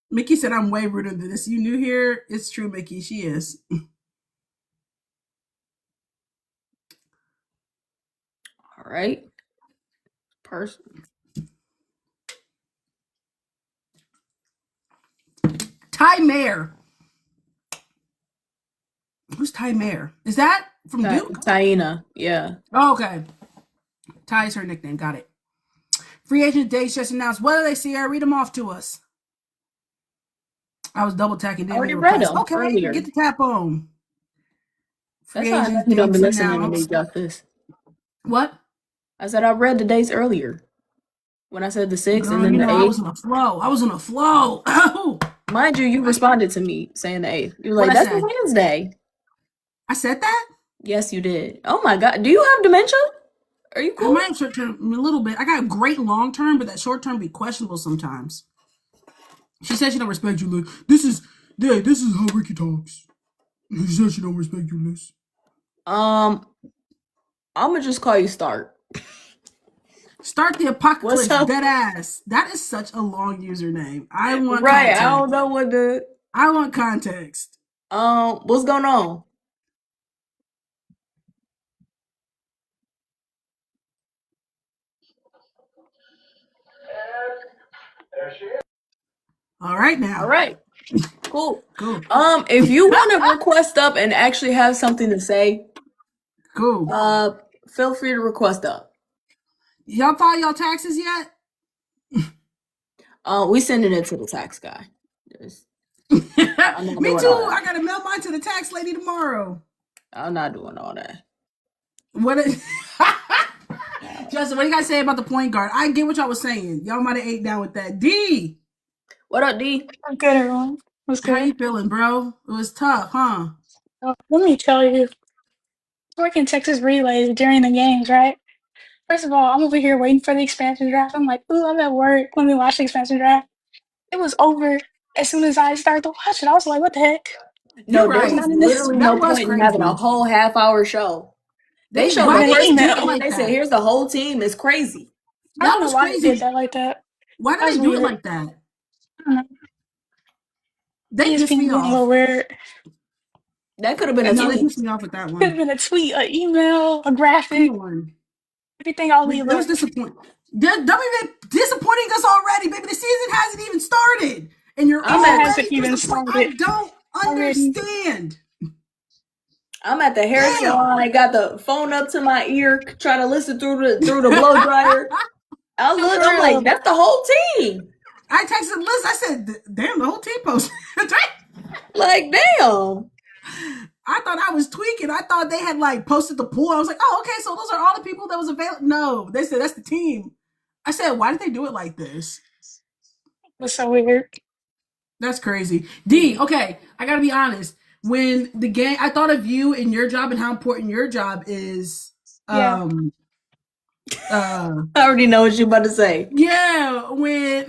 Mickey said I'm way ruder than this. You new here? It's true, Mickey. She is. All right. Person. Ty Mayer. Who's Ty Mayer? Is that from Duke? Taina, yeah. Oh, okay. Ty is her nickname. Got it. Free agent dates just announced. What do they see? Read them off to us. I was double tacking. I already read them. Okay, earlier. Get the tap on. Free agent you don't be listening to me, Justice. What? I said I read the dates earlier. When I said the 6th Girl, and then you the know I was 8th, on a flow. I was on a flow. Oh, mind you, you responded to me saying the 8th. You were what like, I "That's a say? Wednesday." I said that. Yes, you did. Oh my God, do you have dementia? Are you I cool? might have short term a little bit. I got great long term, but that short term be questionable sometimes. She said she don't respect you, Liz. This is how Ricky talks. She said she don't respect you, Liz. I'm gonna just call you Start. Start the What's apocalypse, up? dead ass. That is such a long username. I want Right, I context. don't know what the I want context. what's going on? All right All now. right, cool. Cool. If you want to request up and actually have something to say, Cool. feel free to request up. Y'all file y'all taxes yet? We sending it to the tax guy. I'm not Me doing too. all that. I gotta mail mine to the tax lady tomorrow. I'm not doing all that. What is Justin, what do you guys say about the point guard? I get what y'all was saying. Y'all might have ate down with that. D, What up, D? I'm good, everyone. What's how you good? feeling, bro? It was tough, huh? Let me tell you, working Texas relays during the games, right? First of all, I'm over here waiting for the expansion draft. I'm like, ooh, I'm at work. Let me watch the expansion draft. It was over as soon as I started to watch it. I was like, what the heck? No, You're there I was right. was not in this. literally That no was point in having a crazy. whole half-hour show. They They showed Not why the in an did first they do half it email. and like they said, that? "Here's the whole team." It's crazy. I That don't know was why they did crazy. that like that. Why That did was they do it weird. like that? I don't know. They pissed ESPN me being a little off. weird. That could have been a Could No, they tweet. pissed me off with that have one. been a tweet, an email, a Come graphic, on. everything all It leave was up. disappointing. They're disappointing us already, baby. The season hasn't even started. And you're I'm Season at hasn't already even disappointed. started I don't already. understand. I'm at the hair Damn. salon. I got the phone up to my ear, trying to listen through the blow dryer. I No, look. for I'm like, real. that's the whole team. I texted Liz. I said, damn, the whole team posted. Like, damn. I thought I was tweaking. I thought they had like posted the pool. I was like, oh, okay, so those are all the people that was available. No, they said that's the team. I said, why did they do it like this? It was so weird. That's crazy. D, okay, I gotta be honest. When the game, I thought of you and your job and how important your job is. Yeah. Uh, I already know what you're about to say. yeah, when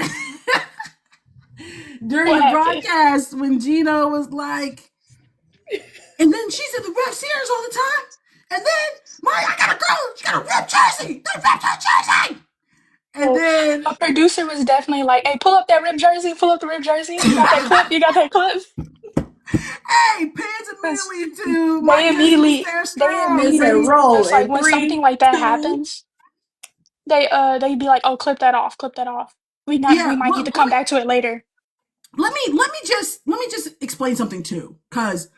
during What the happened? broadcast, when Geno was like, and then she's in the ref's ears all the time, and then I got a girl, she got a rip jersey, they ripped her jersey, and Well, then a producer was definitely like, "Hey, pull up that rib jersey. Pull up the rib jersey. You got that clip. You got that clip." hey, pans 'Cause immediately to my they guest, Miss immediately, Sarah they They Strong. said immediately roll just like in when something 3, like that 2. happens, they'd be like, "Oh, clip that off. Clip that off. We Yeah, might need well, to come back to it later." let me just explain something too, because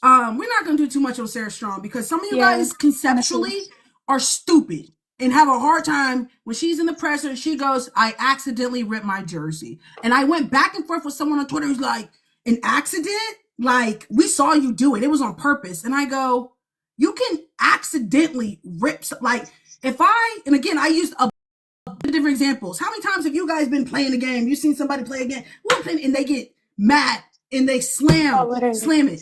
we're not gonna do too much on Sarah Strong because some of you Yeah, guys honestly. conceptually are stupid and have a hard time when she's in the presser. She goes, "I accidentally ripped my jersey," and I went back and forth with someone on Twitter who's like, "An accident? Like we saw you do it. It was on purpose." And I go, "You can accidentally rip like if I and again I used a different examples. How many times have you guys been playing a game? You've seen somebody play a game, and they get mad and they Oh, slam literally. it.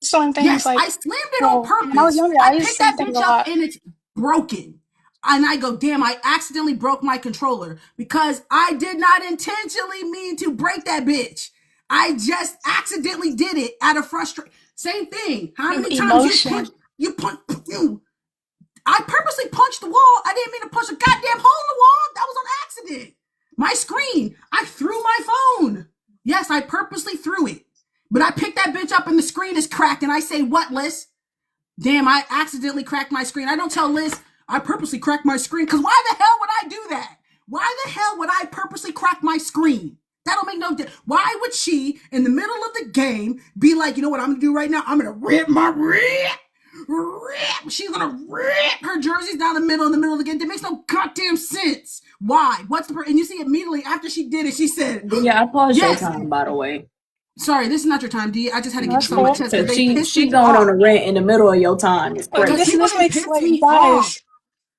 Certain things Yes, like, I slammed it on well, when I was purpose. younger, I I used picked to say that things bitch a up lot. and it's broken. And I go, damn, I accidentally broke my controller because I did not intentionally mean to break that bitch. I just accidentally did it out of frustration. Same thing. How many times Emotion. you punch, I purposely punched the wall. I didn't mean to punch a goddamn hole in the wall. That was on accident. My screen. I threw my phone. Yes, I purposely threw it. But I picked that bitch up and the screen is cracked. And I say, what, Liz? Damn, I accidentally cracked my screen. I don't tell Liz I purposely cracked my screen because why the hell would I do that? Why the hell would I purposely crack my screen? That don't make no difference. Why would she, in the middle of the game, be like, you know what I'm going to do right now? I'm going to rip my rip. She's gonna rip her jerseys down the middle of the game. That makes no goddamn sense. Why? What's the and you see immediately after she did it, she said, Yeah, I paused yes. your time, by the way. Sorry, this is not your time, D. I just had to get That's this on my cool. chest because they pissed She me going on off. a rant in the middle of your time. It's Look, Because crazy. people this done makes pissed like me off. guys.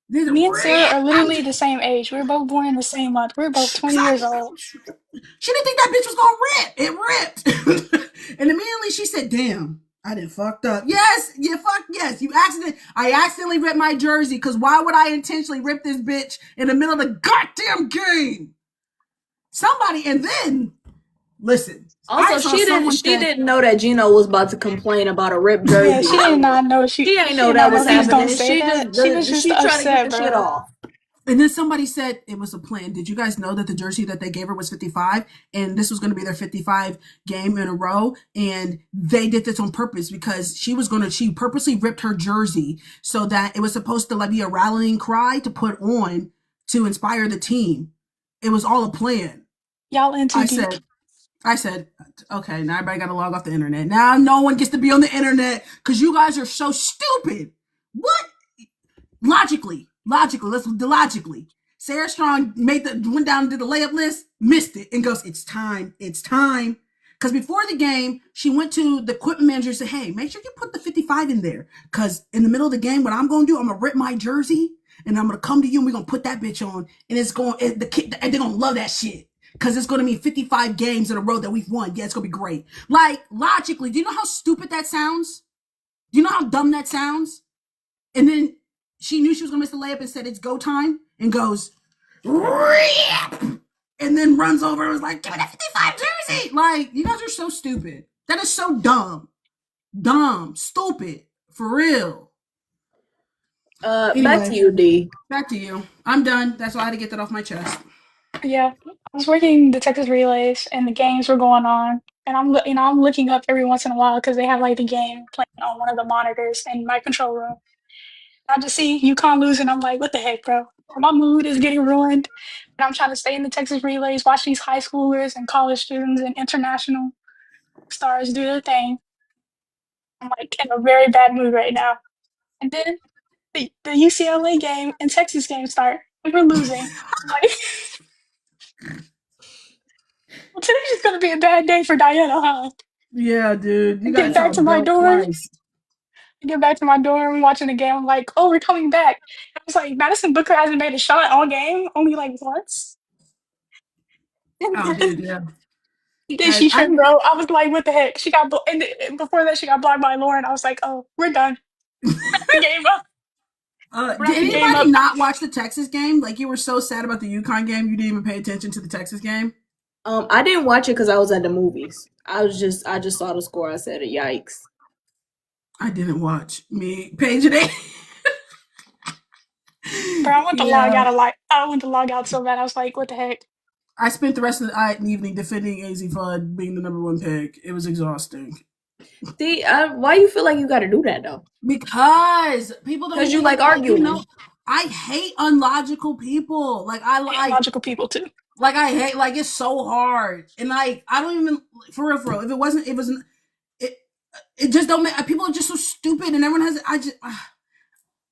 These Me and Sarah are literally rip. the same age. We were both born in the same month. We were both 20 years old. She didn't think that bitch was gonna rip. It ripped. And immediately she said, damn, I done fucked up. Yes, you fucked, yes. I accidentally ripped my jersey, because why would I intentionally rip this bitch in the middle of the goddamn game? Somebody, and then, listen. Also, she didn't know that Geno was about to complain about a ripped jersey. Yeah, she did not know. She didn't know that was happening. She was just trying upset, to get the bro. shit off. And then somebody said it was a plan. Did you guys know that the jersey that they gave her was 55, and this was going to be their 55 game in a row? And they did this on purpose, because she purposely ripped her jersey so that it was supposed to be a rallying cry to put on to inspire the team. It was all a plan. Y'all in too deep. I said, okay, now everybody got to log off the internet. Now no one gets to be on the internet because you guys are so stupid. What? Logically. Sarah Strong went down and did the layup list, missed it, and goes, it's time. Because before the game, she went to the equipment manager and said, hey, make sure you put the 55 in there. Because in the middle of the game, what I'm going to do, I'm going to rip my jersey, and I'm going to come to you, and we're going to put that bitch on, and they're going to love that shit. Because it's going to be 55 games in a row that we've won. Yeah, it's going to be great. Logically, do you know how stupid that sounds? Do you know how dumb that sounds? And then she knew she was going to miss the layup and said, it's go time, and goes, rip! And then runs over and was like, give me that 55 jersey! You guys are so stupid. That is so dumb. Stupid. For real. Anyway, back to you, D. Back to you. I'm done. That's why I had to get that off my chest. Yeah, I was working the Texas relays, and the games were going on, and I'm looking up every once in a while because they have the game playing on one of the monitors in my control room. I just see UConn losing. I'm like, what the heck, bro? My mood is getting ruined, and I'm trying to stay in the Texas relays, watch these high schoolers and college students and international stars do their thing. I'm in a very bad mood right now. And then the UCLA game and Texas game start. We were losing. Well, today's just gonna be a bad day for Diana, huh? Yeah, dude. You Get back to my dorm. Get back to my dorm, watching the game. I'm like, oh, we're coming back. I was like, Madison Booker hasn't made a shot all game, only once. Oh, dude, yeah. Then she tripped, bro. I was like, what the heck? She got and before that, she got blocked by Lauren. I was like, oh, we're done. The game up. Did anybody not watch the Texas game? You were so sad about the UConn game, you didn't even pay attention to the Texas game? I didn't watch it because I was at the movies. I just saw the score. I said, yikes. I didn't watch. Me, Paige, and A. Bro, I want to log out I want to log out so bad. I was like, what the heck? I spent the rest of the evening defending AZ Fudd being the number one pick. It was exhausting. See, why you feel like you got to do that though? Because people don't. Because you like arguing. I hate unlogical people. I like logical people too. I hate it's so hard, and I don't even for real. If it wasn't, it just don't make people are just so stupid, and everyone has.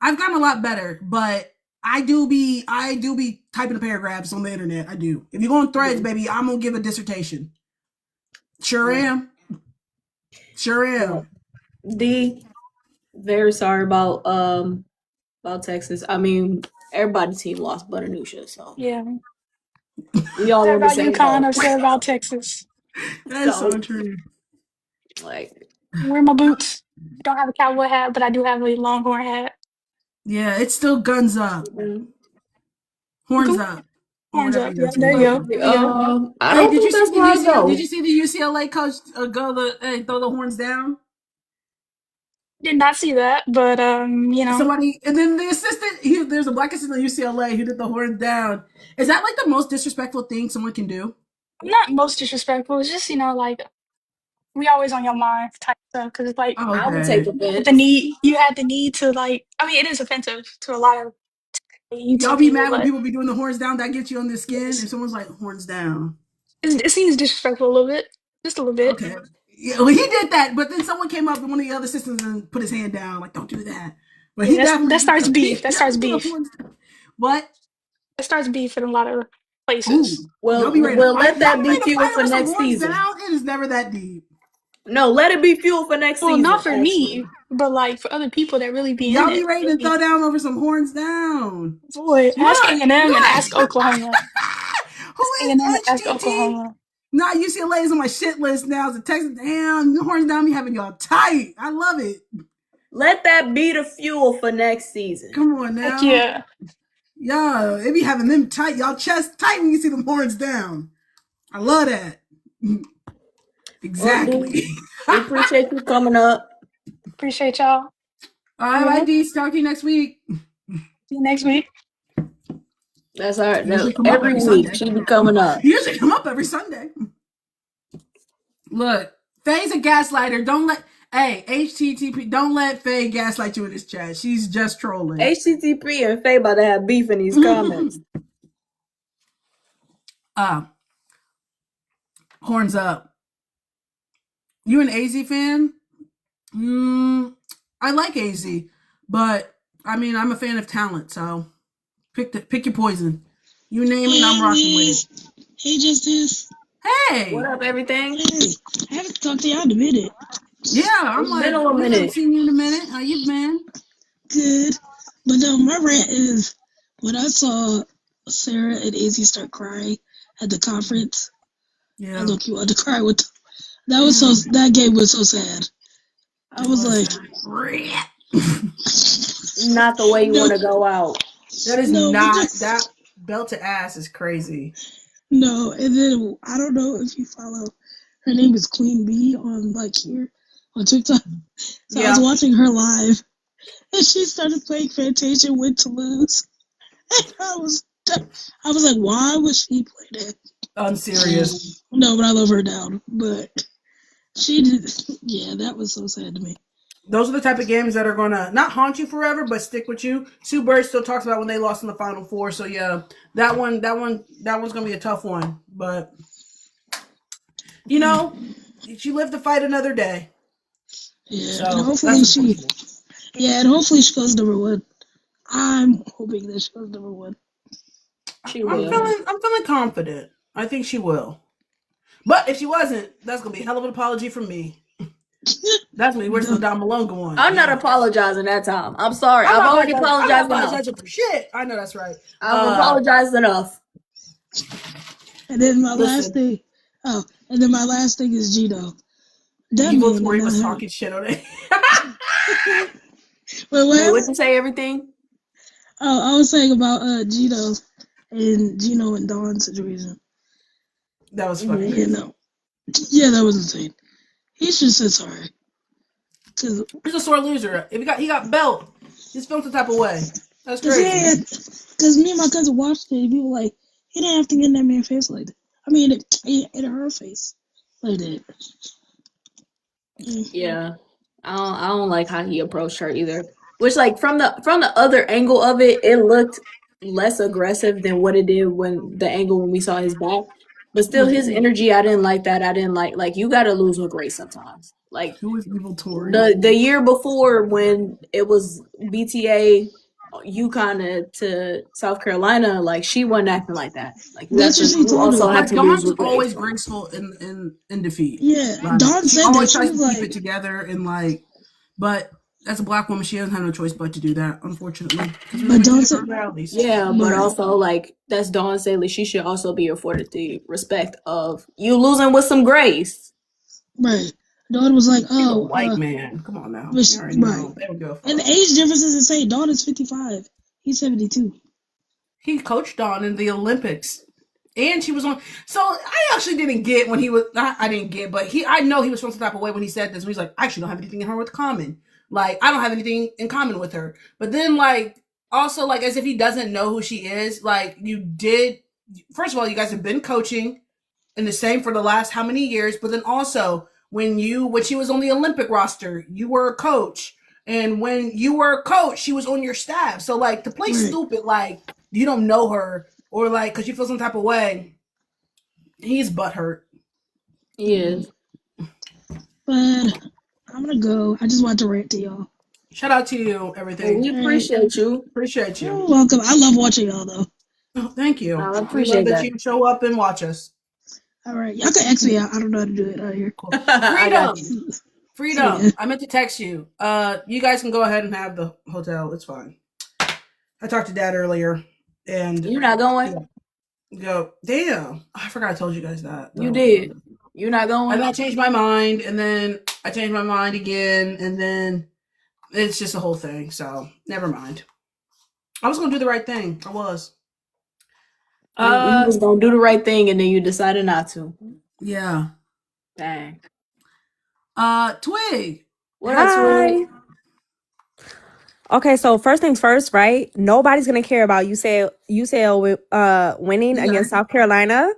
I've gotten a lot better, but I do be typing the paragraphs on the internet. I do. If you go on Threads, baby, I'm gonna give a dissertation. Sure am. D, very sorry about Texas. I mean, everybody's team lost but Anusha, so yeah. We all on the same UConn, upset about Texas. That's so true. Wear my boots. I don't have a cowboy hat, but I do have a Longhorn hat. Yeah, it's still guns up. Mm-hmm. Horns up. Horns up. Yeah, there you go. I don't think that's where I go. Did you see the UCLA coach throw the horns down? Did not see that, but somebody, and then the assistant. There's a black assistant at UCLA who did the horns down. Is that the most disrespectful thing someone can do? Not most disrespectful. It's just we always on your mind type stuff because it's I would take offense. You had the need to it is offensive to a lot of YouTube. Y'all be mad when people be doing the horns down. That gets you on the skin, and someone's like horns down. It seems disrespectful a little bit, just a little bit. Okay. Yeah, well, he did that, but then someone came up and one of the other assistants and put his hand down, don't do that. But that starts beef. That starts beef. What? That starts beef in a lot of places. Ooh. Well, let that be fuel for next season. It is never that deep. No, let it be fuel for next season. Well, not for me, But like for other people that really be in Y'all it, be ready to throw down over some horns down. boy, ask A&M and Look. ask Oklahoma. Who Ask is A&M and ask HTT? Oklahoma. Nah, UCLA is on my shit list now. So Texas, damn, horns down me having y'all tight. I love it. Let that be the fuel for next season. Come on now. Heck yeah. Yo, it be having them tight, y'all chest tight when you see them horns down. I love that. Exactly. We appreciate you coming up. Appreciate y'all. All right, D. Talk to you next week. See you next week. That's our Usually come up every every week. Sunday. She be coming up. Usually come up every Sunday. Look, Faye's a gaslighter. Don't let HTTP. Don't let Faye gaslight you in this chat. She's just trolling. HTTP and Faye about to have beef in these comments. Horns up. You an AZ fan? I like AZ, but I mean I'm a fan of talent, so pick your poison. You name it, I'm rocking with it. Hey, Justice. Hey, What up, everything? Hey, I haven't talked to y'all in a minute. yeah, I'm It's like, been a we minute. haven't seen you in a minute. How you been? Good. But no, my rant is when I saw Sarah and Izzy start crying at the conference, Yeah, I look you wanted to cry with them. That game was so sad. I was like, Not the way you No. want to go out. that is No, not because- that belt to ass is crazy. no. And then I don't know if you follow. Her name is Queen Bee on here on TikTok. So I was watching her live, and she started playing Fantasia Win to Lose. And I was like, why would she play that? Unserious. No, but I love her down. But she did. Yeah, that was so sad to me. Those are the type of games that are gonna not haunt you forever, but stick with you. Sue Bird still talks about when they lost in the Final Four. So yeah, that one's gonna be a tough one. But you know, she lived to fight another day. Yeah, So and hopefully that's she. unfortunate. Yeah, and hopefully she goes number one. I'm hoping that she goes number one. She I'm will. feeling confident. I think she will. But if she wasn't, that's gonna be a hell of an apology from me. That's me. Where's the Don Malone going? I'm not apologizing that time. I'm sorry. I'm I've not already apologized I'm not enough. apologizing for shit. I know that's right. I've apologized enough. And then my Listen. last thing. Oh, and then my last thing is Geno. That Evil man Tori did was not talking shit on it. Wait, Wait, what? what'd you say? Everything? Oh, I was saying about Geno and Dawn's situation. That was funny. You know. Yeah, that was insane. He should say sorry. Cause He's a sore loser. If he got belt, he's feeling some type of way. That's crazy. Because me and my cousin watched it, and we were like, he didn't have to get in that man's face like that. I mean, in her face like that. Yeah. I don't like how he approached her either. Which, like, from the other angle of it, it looked less aggressive than what it did when we saw his back. But still, his energy, I didn't like that. I didn't like you got to lose with grace sometimes. Like Who is Evil Tori? the year before when it was BTA UConn to South Carolina, like she wasn't acting like that. Like That's what she told also him. have But to lose Dawn's with grace. always graceful in defeat. Yeah, Like, Dawn she said always that. She tries was to keep like, it together and but as a black woman, she doesn't have no choice but to do that, unfortunately. But Dawn said, Yeah, but Right. also like that's Dawn Staley. She should also be afforded the respect of you losing with some grace. right. Dawn was like, He's a oh, white man. Come on now. Right. You already know. There we go. And the age difference is insane. Dawn is 55. He's 72. He coached Dawn in the Olympics. And she was on. So I actually didn't get when he was. I didn't get, but I know he was feeling some type of way when he said this. When he's like, I actually don't have anything in her with common. Like, I don't have anything in common with her. But then, like, also, like, as if he doesn't know who she is. Like, you did. First of all, you guys have been coaching in the same for the last how many years? But then also, when she was on the Olympic roster, you were a coach. And when you were a coach, she was on your staff. So, like, to play Right. stupid, like, you don't know her. Or like, because you feel some type of way, he's butthurt. He is. But I'm going to go. I just want to rant to y'all. Shout out to you, everything. We appreciate you. Appreciate you. You're welcome. I love watching y'all, though. Oh, thank you. I We appreciate love that. you show up and watch us. All right. Y'all can X me out. I don't know how to do it out here. I got Freedom. you. Freedom. Yeah. I meant to text you. You guys can go ahead and have the hotel. It's fine. I talked to Dad earlier, and You're not going? go. Damn, I forgot I told you guys that. You did. You're not going? And I changed my mind, and then I changed my mind again, and then it's just a whole thing. So never mind. I was gonna do the right thing. I was. You was gonna do the right thing, and then you decided not to. Yeah. Dang. Twig. What else? Hi. Okay, so first things first, right? Nobody's gonna care about UCL winning against South Carolina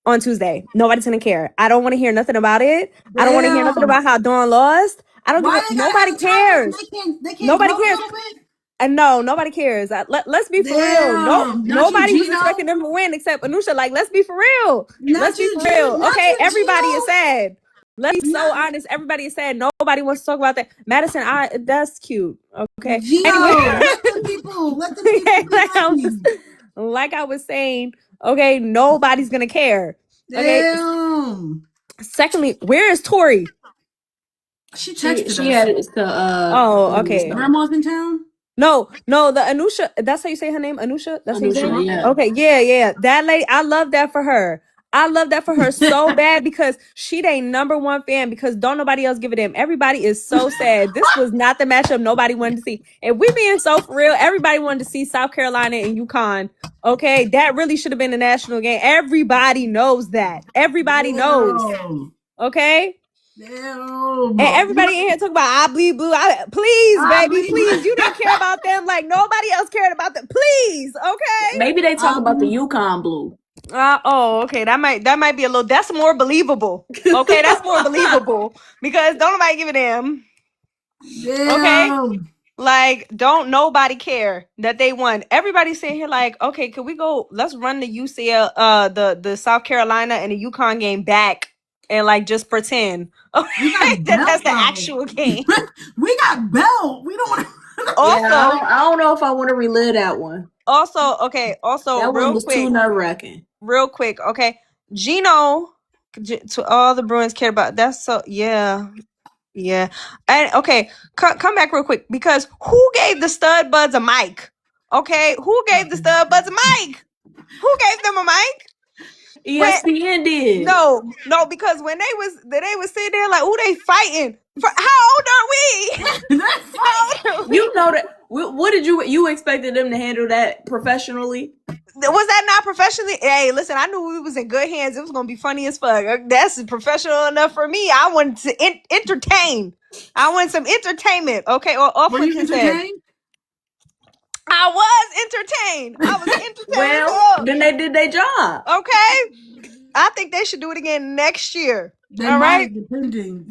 on Tuesday. Nobody's gonna care. I don't want to hear nothing about it. I don't want to hear nothing about how Dawn lost. I don't. Nobody cares. They can't Nobody grow a cares. little bit? And no, nobody cares. Let's be for real. No, nobody was expecting them to win except Anusha. Like, let's be for real. Let's be for real. Okay, everybody is sad. Let's be so honest. Everybody is sad. Nobody wants to talk about that. Madison, that's cute. Okay. Geno, let them people like I was saying, okay, nobody's gonna care. Okay. Damn. Secondly, where is Tori? She texted us. She had it to okay. Grandma's in town? No, the Anusha, that's how you say her name? Anusha? That's how you say her name? Yeah. Okay, yeah. That lady, I love that for her. I love that for her so bad because she they number one fan because don't nobody else give a damn. Everybody is so sad. This was not the matchup nobody wanted to see. If we being so for real, everybody wanted to see South Carolina and UConn. Okay, that really should have been a national game. Everybody knows that. Everybody knows. Okay? Damn. And everybody in here talking about I bleed blue. Please, baby, please. You didn't care about them like nobody else cared about them. Please, okay? Maybe they talk about the UConn blue. Okay. That might be a little. That's more believable. Okay, that's more believable because don't nobody give a damn. Damn. Okay, like don't nobody care that they won. Everybody's sitting here like, okay, could we go? Let's run the UCL, the South Carolina and the UConn game back and like just pretend. Okay, that's the actual game. We got belt. We don't want to. Also, yeah, I don't know if I want to relive that one. Also, that one was too nerve-wracking. Real quick, okay. Geno, to all the Bruins cared about. That's so, yeah. And okay, come back real quick because who gave the stud buds a mic? Okay, who gave the stud buds a mic? Who gave them a mic? ESPN did. No, because when they was sitting there like, they fighting. How old are we? You know that. What did you expected them to handle that professionally? Was that not professionally? Hey, listen, I knew we was in good hands. It was gonna be funny as fuck. That's professional enough for me. I wanted to entertain. I wanted some entertainment. Okay, or off Were you entertained? I was entertained. Well, then they did their job. Okay, I think they should do it again next year. They all right, depending.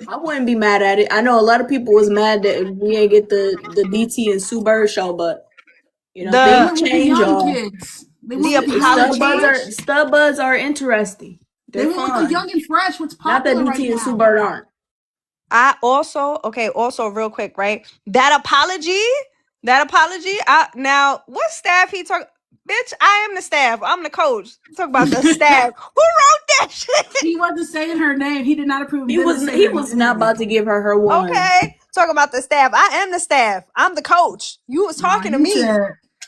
I wouldn't be mad at it. I know a lot of people was mad that we ain't get the DT and Sue Bird show, but you know things change. Stud buds are interesting. They want the young and fresh. What's popular? Not that DT and Sue Bird aren't. I also real quick, right? That apology. Now what staff he talk? Bitch, I am the staff. I'm the coach. Talk about the staff. Who wrote that shit? He wasn't saying her name. He did not approve. He was not about to give her one. Okay, talk about the staff. I am the staff. I'm the coach. You was talking to me.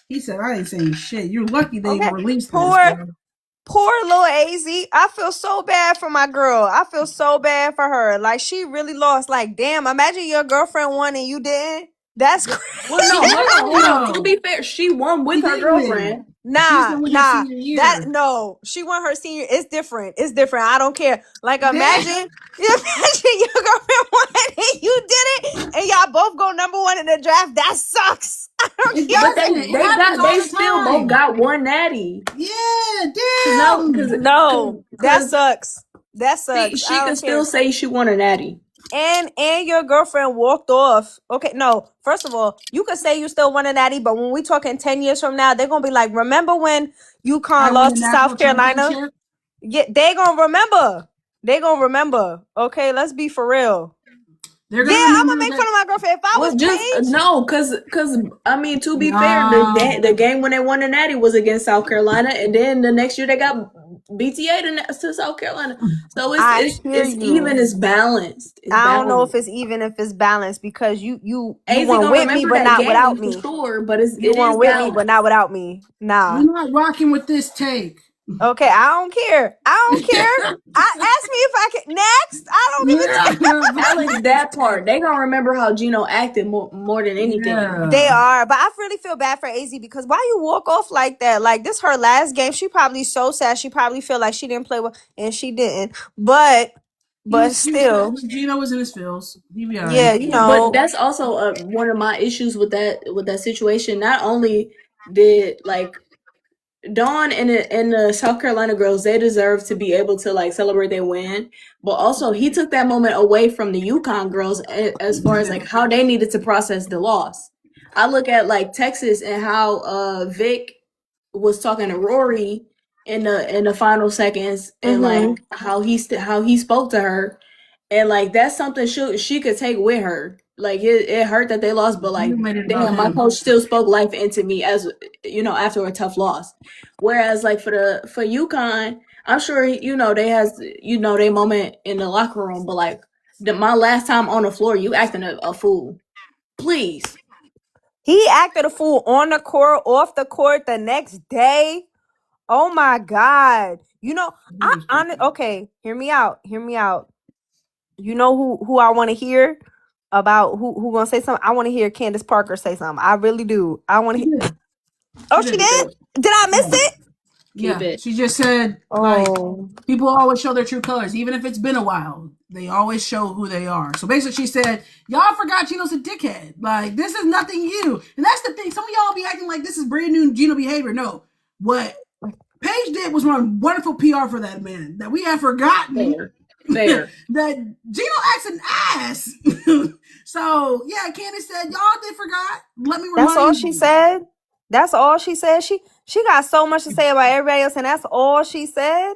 He said, I ain't saying shit. You're lucky they released Poor little AZ. I feel so bad for my girl. I feel so bad for her. Like, she really lost. Like, damn, imagine your girlfriend won and you didn't. That's crazy. Well, no. To be fair, she won with her girlfriend. Nah. She won her senior. It's different. I don't care. Like, imagine your girlfriend won and you did it, and y'all both go number one in the draft. That sucks. I don't care. But they still both got one natty. Yeah, damn. That sucks. She can still say she won a natty. And your girlfriend walked off. Okay, no. First of all, you could say you still won a natty, but when we talking 10 years from now, they're gonna be like, remember when UConn lost to South Carolina? Yeah, they gonna remember. Okay, let's be for real. I'm gonna make fun of my girlfriend. If I was because I mean, to be fair, the game when they won the natty was against South Carolina, and then the next year they got BTA to South Carolina. So I it's hear it's you. even. It's balanced. It's I don't know if balanced. it's even if it's balanced because you AZ weren't gonna with me, remember but that not game without for me. sure. But it You is weren't with me, balanced. but not without me. Nah. We're not rocking with this take. Okay, I don't care. I don't care. Ask me if I can next. I don't give a Alex, that part they gonna remember how Geno acted more than anything. Yeah. They are, but I really feel bad for AZ because why you walk off like that? Like this her last game. She probably so sad. She probably feel like she didn't play well, and she didn't. But still, Geno was in his feels. He be all yeah, right. you But know. that's also one of my issues with that situation. Not only did like Dawn and the South Carolina girls, they deserve to be able to like celebrate their win, but also he took that moment away from the UConn girls as far as like how they needed to process the loss. I look at like Texas and how Vic was talking to Rory in the final seconds and like how he spoke to her, and like that's something she could take with her. Like it hurt that they lost, but like You made it about damn, my him. coach still spoke life into me as after a tough loss. Whereas like for UConn, I'm sure they has they moment in the locker room, but like my last time on the floor, you acting a fool. Please. He acted a fool on the court, off the court the next day. Oh my God. Okay, hear me out. Hear me out. You know who I want to hear about who gonna say something? I want to hear Candace Parker say something. I really do. I want to hear. Oh, she did? Did I miss it? Keep it. She just said like people always show their true colors, even if it's been a while. They always show who they are. So basically, she said, "Y'all forgot Geno's a dickhead. Like this is nothing new." And that's the thing. Some of y'all be acting like this is brand new Geno behavior. No, what Paige did was run wonderful PR for that man. That we have forgotten. Fair. That Geno acts an ass. So yeah, Candace said, "Y'all did forgot. Let me remind you." That's all she said. That's all she said. She got so much to say about everybody else, and that's all she said.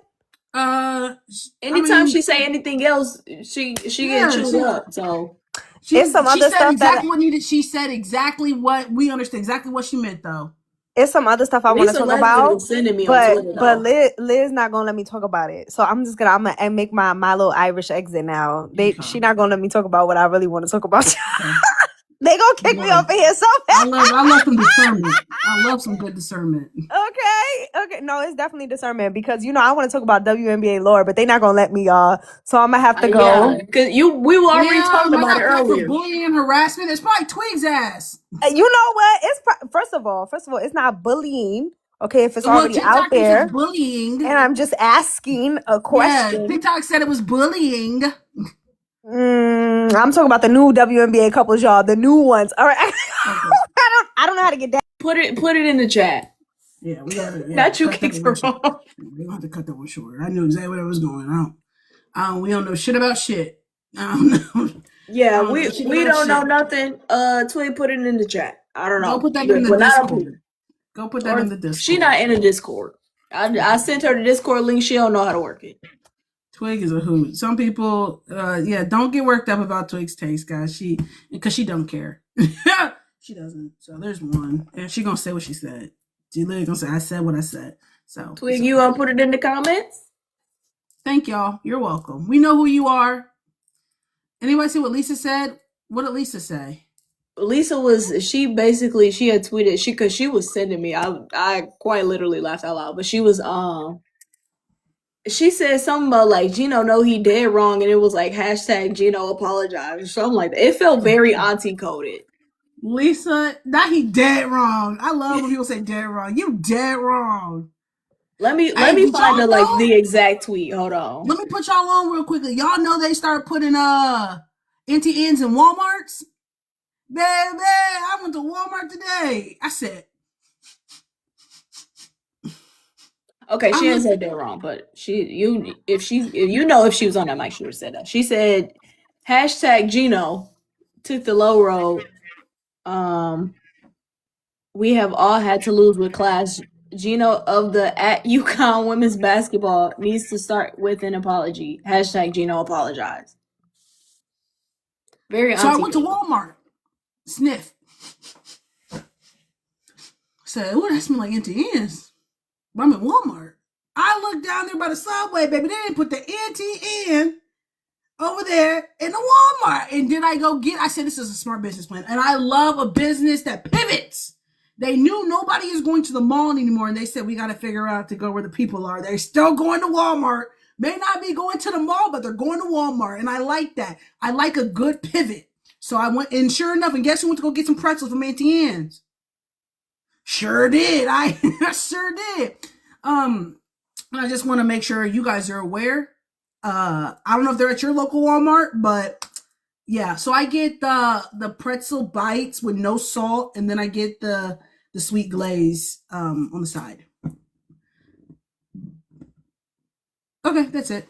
Anytime she say anything else, she get chewed up. So it's some other stuff exactly what needed. She said exactly what we understand. Exactly what she meant, though. It's some other stuff I want to talk about, but Liz not gonna let me talk about it. So I'm gonna make my little Irish exit now. She not gonna let me talk about what I really want to talk about. Okay. They gonna kick me off of here so fast. I love some discernment. I love some good discernment. Okay. No, it's definitely discernment because I want to talk about WNBA lore, but they not gonna let me, y'all. So I'm gonna have to go. Because we were already talking about it earlier. Bullying and harassment. It's probably Twig's ass. You know what? It's first of all, it's not bullying. Okay, if it's already out there, bullying, and I'm just asking a question. Yeah, TikTok said it was bullying. I'm talking about the new WNBA couples, y'all. The new ones. All right. Okay. I don't know how to get that. Put it in the chat. Yeah, we got it. Yeah, not you kicked her off. We gonna have to cut that one short. I knew exactly where it was going. We don't know shit about shit. I don't know. Yeah, we don't know nothing. Twig, put it in the chat. I don't know. Go put that in the Discord. Go put that in the Discord. She not in the Discord. I sent her the Discord link. She don't know how to work it. Twig is a hoot. Some people, don't get worked up about Twig's taste, guys. Because she don't care. She doesn't. So there's one, and she gonna say what she said. She literally gonna say, "I said what I said." So Twig, you gonna put it in the comments? Thank y'all. You're welcome. We know who you are. Anybody see what Lisa said? What did Lisa say? Lisa she had tweeted because she was sending me. I quite literally laughed out loud, but she was she said something about like Geno know he did wrong, and it was like hashtag Geno apologize or something like that. It felt very auntie coded. Lisa, not he dead wrong. I love when people say dead wrong. You dead wrong. Let me find the exact tweet. Hold on. Let me put y'all on real quickly. Y'all know they start putting NTNs in Walmarts. Baby, I went to Walmart today. I said. Okay, she didn't say that wrong, but if she was on that mic, she would have said that. She said hashtag Geno took the low road. We have all had to lose with class. Geno of the at UConn women's basketball needs to start with an apology. Hashtag Geno apologize. Very so I went to Walmart. Sniff. Said, "Oh, that smells like NTNs." But I'm at Walmart. I looked down there by the subway, baby. They didn't put the NTN over there in the Walmart. And did I go get? I said this is a smart business plan, and I love a business that pivots. They knew nobody is going to the mall anymore, and they said we got to figure out to go where the people are. They're still going to Walmart. May not be going to the mall, but they're going to Walmart, and I like that. I like a good pivot. So I went, and sure enough, and guess who went to go get some pretzels from Auntie Anne's? Sure did. I sure did. I just want to make sure you guys are aware. I don't know if they're at your local Walmart, but yeah. So I get the pretzel bites with no salt, and then I get the sweet glaze on the side. Okay, that's it.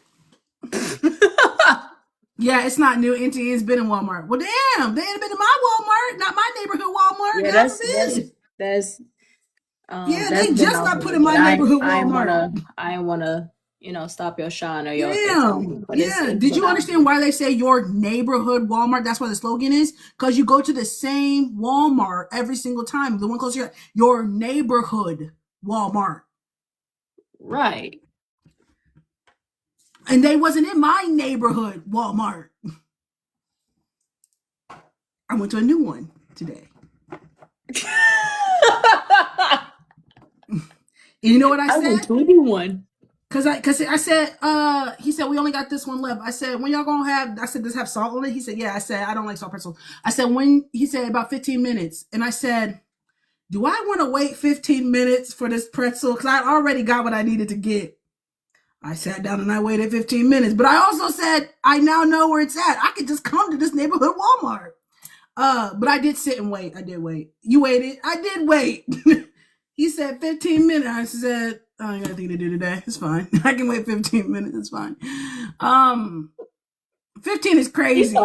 Yeah, it's not new. NTN's been in Walmart. Well, damn, they ain't been in my Walmart, not my neighborhood Walmart. Yeah, that's yeah, they just got put in my neighborhood Walmart. I ain't wanna, stop your shine or your yeah. Did you understand why they say your neighborhood Walmart? That's why the slogan is, because you go to the same Walmart every single time. The one close to your neighborhood Walmart. Right. And they wasn't in my neighborhood Walmart. I went to a new one today. You know what I said? went to a new one. Cause I said, he said, we only got this one left. I said, when y'all gonna have, I said, does it have salt on it? He said, yeah. I said, I don't like salt pretzels. I said, he said about 15 minutes. And I said, do I want to wait 15 minutes for this pretzel? Cause I already got what I needed to get. I sat down and I waited 15 minutes, but I also said, I now know where it's at. I could just come to this neighborhood Walmart. But I did sit and wait. I did wait. You waited. I did wait. He said 15 minutes. I said, I ain't got anything to do today. It's fine. I can wait 15 minutes. It's fine. 15 is crazy.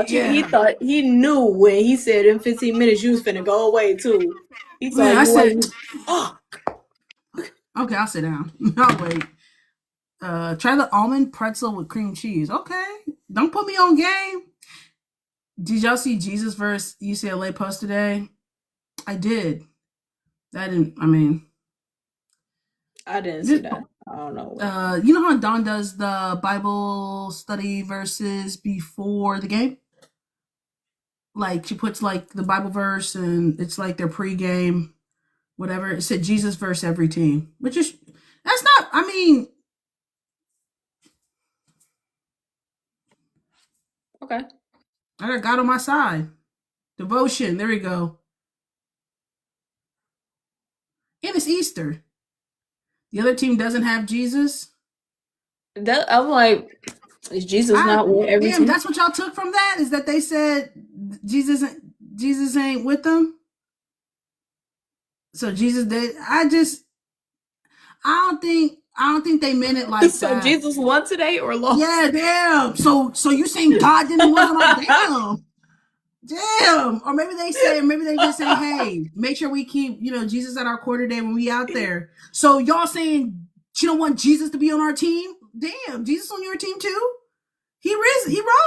He knew when he said in 15 minutes you was finna go away too. He thought I said, okay, I'll sit down. I'll wait. Try the almond pretzel with cream cheese. Okay. Don't put me on game. Did y'all see Jesus versus UCLA post today? I did. I didn't see that. I don't know. You know how Dawn does the Bible study verses before the game? Like she puts like the Bible verse and it's like their pregame, whatever. It said Jesus versus every team, which is, that's not, Okay. I got God on my side. Devotion. There we go. And it's Easter. The other team doesn't have Jesus. I'm like, is Jesus not with every team? That's what y'all took from that? Is that they said Jesus ain't with them? So Jesus did. I don't think they meant it like so that. So Jesus won today or lost? Yeah, damn. So you saying God didn't wasn't like damn. Or maybe they just say, hey, make sure we keep, Jesus at our quarter day when we out there. So y'all saying you don't want Jesus to be on our team? Damn, Jesus on your team too? He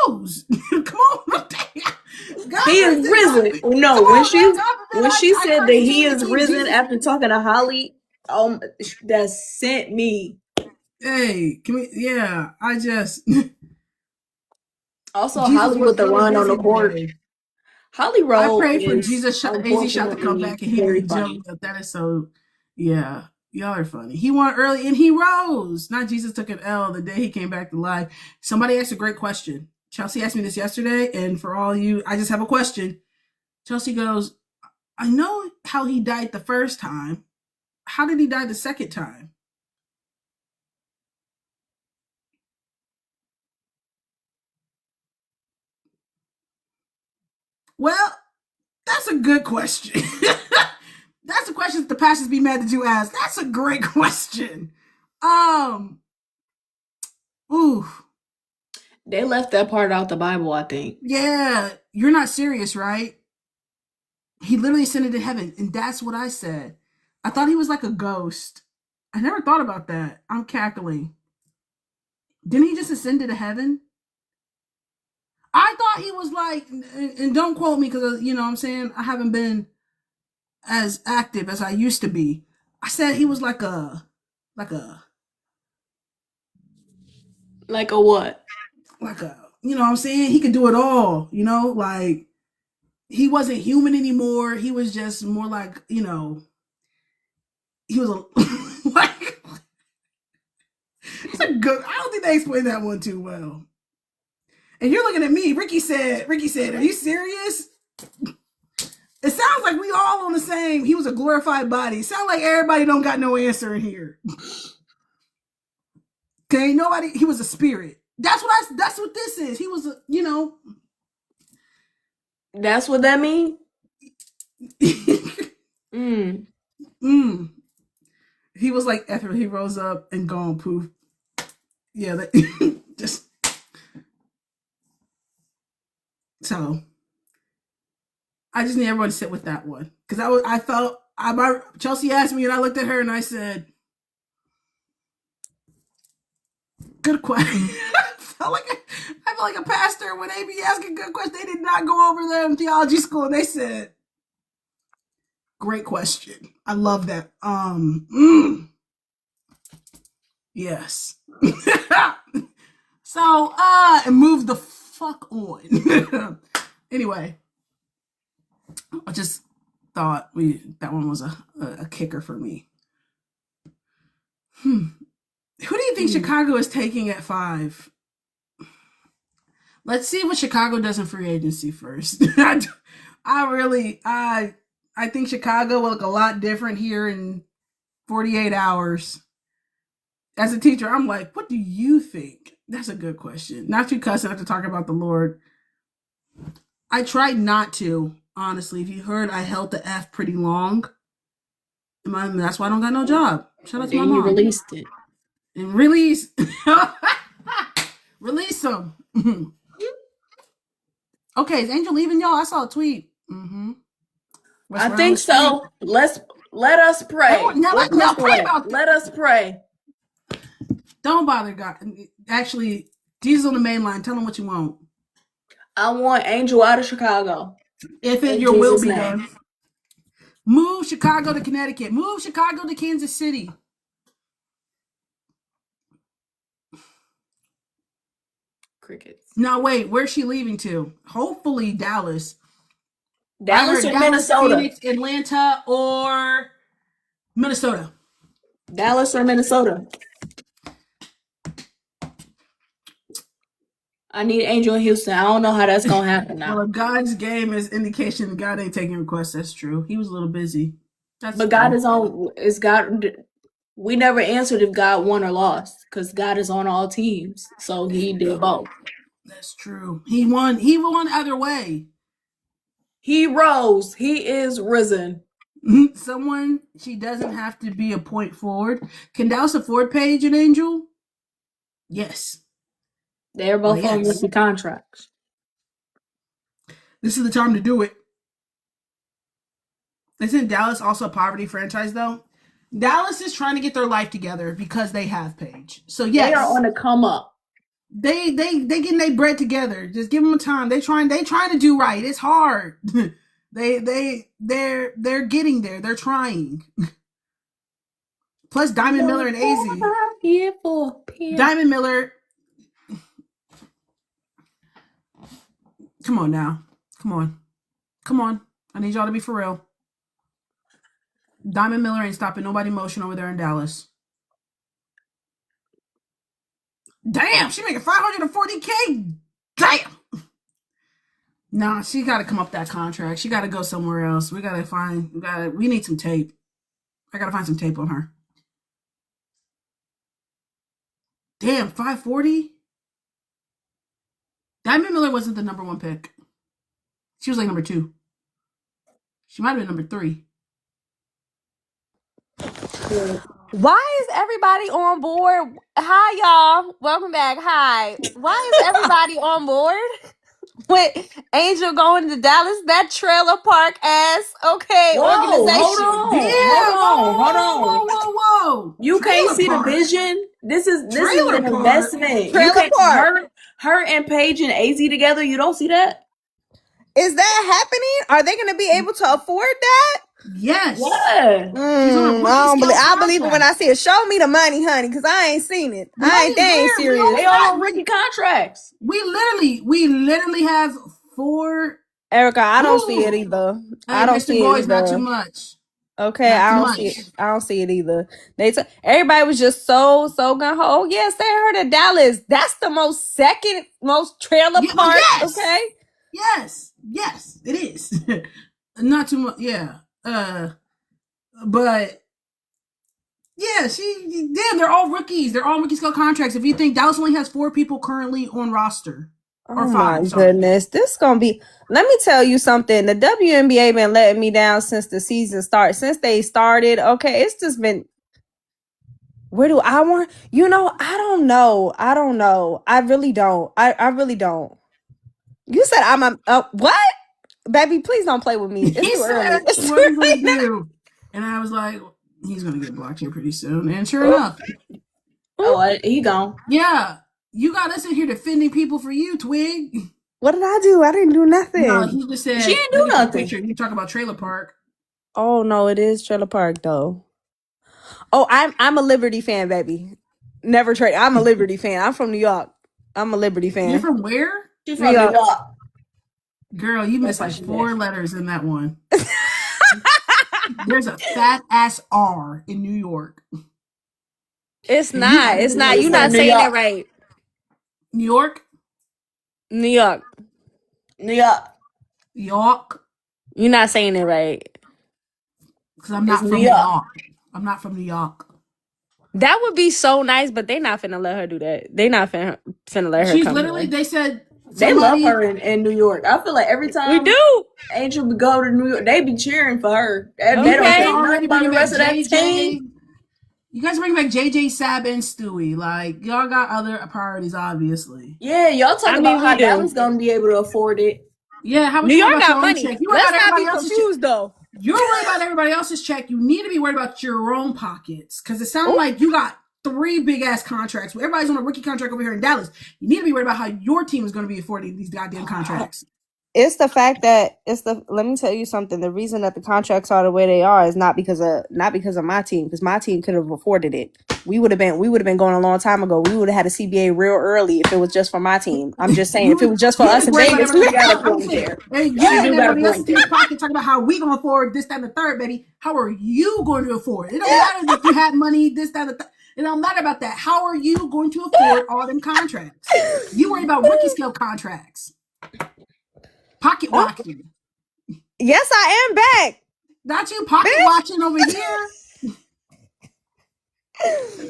rose. Come on. God, he is risen. No, when she said that he is risen Jesus. After talking to Holly, that sent me. Hey, I just also Jesus Holly with the run on the court. Holly Rowe. I prayed for Jesus shot to come back and he jumped up. That is so, yeah. Y'all are funny. He won early and he rose. Not Jesus took an L the day he came back to life. Somebody asked a great question. Chelsea asked me this yesterday, and for all you, I just have a question. Chelsea goes, I know how he died the first time. How did he die the second time? Well, that's a good question. That's a question that the pastors be mad that you asked. That's a great question. They left that part out the Bible, I think. Yeah, you're not serious, right? He literally ascended to heaven, and that's what I said. I thought he was like a ghost. I never thought about that. I'm cackling. Didn't he just ascend to heaven? I thought he was like, and don't quote me because, what I'm saying, I haven't been as active as I used to be. I said he was like a Like a what? Like a, you know what I'm saying? He could do it all, you know? Like, he wasn't human anymore. He was just more like, you know, he was a, like, it's a good, I don't think they explained that one too well. And you're looking at me. Ricky said, are you serious? It sounds like we all on the same. He was a glorified body. It sounds like everybody don't got no answer in here. Okay, nobody. He was a spirit. That's what this is. He was a, you know. That's what that mean? He was like after he rose up and gone poof. Yeah, just so. I just need everyone to sit with that one because Chelsea asked me and I looked at her and I said, "Good question." I feel like a pastor when they be asking good questions. They did not go over there in theology school and they said, "Great question. I love that." Yes. So and move the fuck on. Anyway. I just thought that one was a kicker for me. Who do you think Chicago is taking at 5? Let's see what Chicago does in free agency first. I think Chicago will look a lot different here in 48 hours. As a teacher, I'm like, what do you think? That's a good question. Not too cussing, not to talk about the Lord. I tried not to. Honestly, if you heard, I held the F pretty long. That's why I don't got no job. Shout out to my mom. You released it. And release them. Okay, is Angel leaving y'all? I saw a tweet. I think so. Let us pray. Let us pray. Don't bother, God. Actually, Jesus on the main line. Tell him what you want. I want Angel out of Chicago. If your will be done. Move Chicago to Connecticut. Move Chicago to Kansas City. Crickets. No, wait. Where's she leaving to? Hopefully Dallas. Dallas or Minnesota? Phoenix, Atlanta, or Minnesota. Dallas or Minnesota? I need Angel in Houston. I don't know how that's going to happen now. Well, if God's game is indication God ain't taking requests, that's true. He was a little busy. But God is God. We never answered if God won or lost because God is on all teams. So he did both. That's true. He won either way. He rose. He is risen. She doesn't have to be a point forward. Can Dallas afford Paige and Angel? Yes. They're both on rookie contracts. This is the time to do it. Isn't Dallas also a poverty franchise, though? Dallas is trying to get their life together because they have Paige. So yes, they are on the come up. They getting their bread together. Just give them time. They trying to do right. It's hard. they're getting there. They're trying. Plus Diamond Miller and AZ. Diamond Miller. Come on now. Come on. I need y'all to be for real. Diamond Miller ain't stopping nobody motion over there in Dallas. Damn, she making $540K. Damn. Nah, she got to come up that contract. She got to go somewhere else. We need some tape. I got to find some tape on her. Damn, 540? Diamond Miller wasn't the number 1 pick. She was like number 2. She might have been number 3. Why is everybody on board? Hi, y'all. Welcome back. Hi. Why is everybody on board with Angel going to Dallas? That trailer park ass, organization. Hold on. Whoa. You trailer can't see park. the vision. This is an Trailer park. investment. Trailer park. Her and Paige and AZ together, you don't see that? Is that happening? Are they going to be able to afford that? Yes. Yeah. She's on a rookie I scale believe it when I see it. Show me the money, honey, because I ain't seen it. The I ain't money's dang there. serious. They all on rookie contracts. We literally have 4. Erica, I don't see it Ooh. either. Hey, I don't Mr. see it Boys, not too either. much. Okay, Not I too don't much. see it. I don't see it either. Everybody was just so gung ho. Oh yeah, send her to Dallas. That's the second most trailer Yeah, park. yes. Okay. Yes, it is. Not too much. Yeah. But yeah, they're all rookies. They're all rookie scale contracts. If you think Dallas only has 4 people currently on roster. Or Oh 5, my sorry. goodness. This gonna be, let me tell you something. The WNBA been letting me down since the season started. Since they started, okay, it's just been, where do I want, I don't know. I really don't. I really don't. You said I'm a what? Baby, please don't play with me. It's He too early. said, It's what too are you early going to now. do? And I was like, he's going to get blocked here pretty soon. And sure enough. Oh, he gone. Yeah. You got us in here defending people for you, Twig. What did I do? I didn't do nothing. No, he just said, She didn't do nothing. You talk about Trailer Park. Oh no, it is Trailer Park though. Oh, I'm a Liberty fan, baby. Never trade. I'm a Liberty fan. I'm from New York. I'm a Liberty fan. You're from where? She's from New York. Girl, you missed like 4 letters in that one. There's a fat ass R in New York. It's not. It's not. You're not saying it right. New York? New York. New York. York? You're not saying it right. Because I'm not from New York. I'm not from New York. That would be so nice, but they not finna let her do that. They not finna let her She's come literally, here. they said, They love her in New York. I feel like every time we do. Angel would go to New York, they be cheering for her. They don't Okay. care nothing about the rest of that team. You guys bring back JJ, Sab, and Stewie. Like, y'all got other priorities, obviously. Yeah, y'all talking about how Dallas gonna be able to afford it. Yeah, how much New you York about got your own money. check? You Let's about not be everybody else's confused check. though. You're worried about everybody else's check. You need to be worried about your own pockets. Because it sounds like you got 3 big ass contracts. Everybody's on a rookie contract over here in Dallas. You need to be worried about how your team is going to be affording these goddamn contracts. It's the fact that let me tell you something. The reason that the contracts are the way they are is not because of my team, because my team could have afforded it. We would have been going a long time ago. We would have had a CBA real early if it was just for my team. I'm just saying, if it was just for us in Vegas, we got a point there. Hey, you and everybody else in your pocket talking about how we gonna afford this, that, and the third, baby. How are you going to afford it? It don't matter if you had money, this, that, and the third. It don't matter about that. How are you going to afford all them contracts? You worry about rookie scale contracts. Pocket watching. Yes, I am back. Not you pocket watching over here.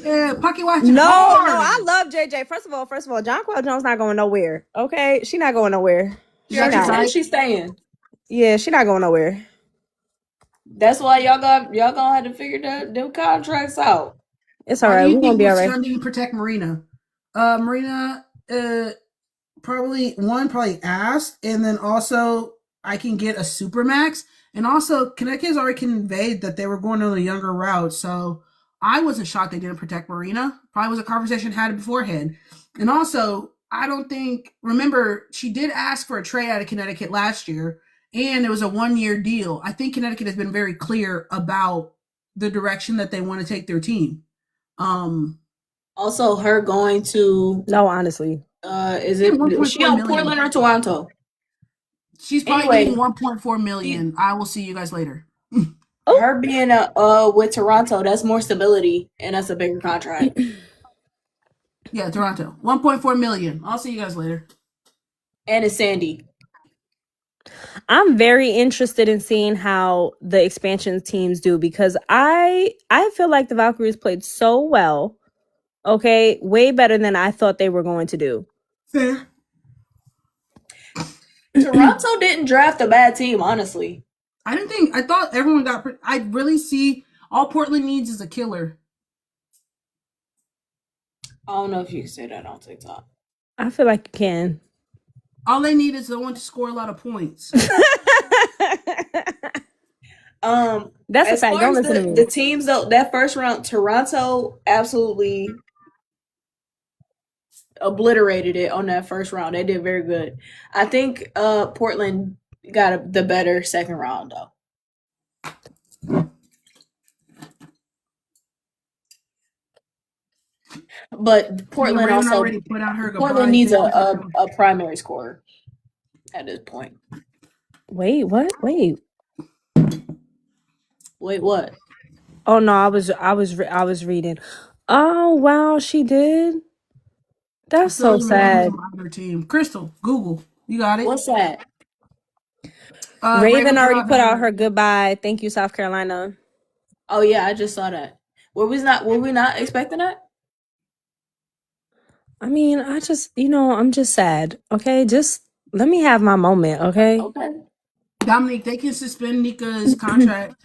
Yeah, pocket watching. No, hard. I love JJ. First of all, Jonquel Jones not going nowhere. Okay, she not going nowhere. She's staying. Yeah, she not going nowhere. That's why y'all gonna have to figure them contracts out. It's all right. We're gonna be all right. Going to protect Marina? Marina, probably asked, and then also I can get a Supermax, and also Connecticut's already conveyed that they were going on a younger route, so I wasn't shocked they didn't protect Marina. Probably was a conversation had beforehand, and also I don't think, remember, she did ask for a trade out of Connecticut last year, and it was a 1-year deal. I think Connecticut has been very clear about the direction that they want to take their team. Also, her going to honestly, is she on Portland or Toronto? She's probably getting 1.4 million. I will see you guys later. Her being with Toronto, that's more stability and that's a bigger contract. Yeah, Toronto, 1.4 million. I'll see you guys later. And it's Sandy. I'm very interested in seeing how the expansion teams do, because I feel like the Valkyries played so well. Okay, way better than I thought they were going to do. Fair. Toronto didn't draft a bad team, honestly. I thought everyone got. I really see all Portland needs is a killer. I don't know if you can say that on TikTok. I feel like you can. All they need is someone to score a lot of points. That's a fact. Don't listen to me. The teams though, that first round, Toronto absolutely obliterated it on that first round. They did very good. I think Portland got the better second round though. But Portland Raven also already put out her Portland goodbye needs thing. a primary scorer at this point. Wait, what? Wait. Wait, what? Oh no, I was reading. Oh wow, she did. That's Still so even know who's sad. on her team. Crystal, Google. You got it. What's that? Raven already put out her goodbye. Thank you, South Carolina. Oh yeah, I just saw that. Were we not expecting that? I mean, I just, I'm just sad. Okay, just let me have my moment. Okay. Okay. Dominique, they can suspend Nika's contract.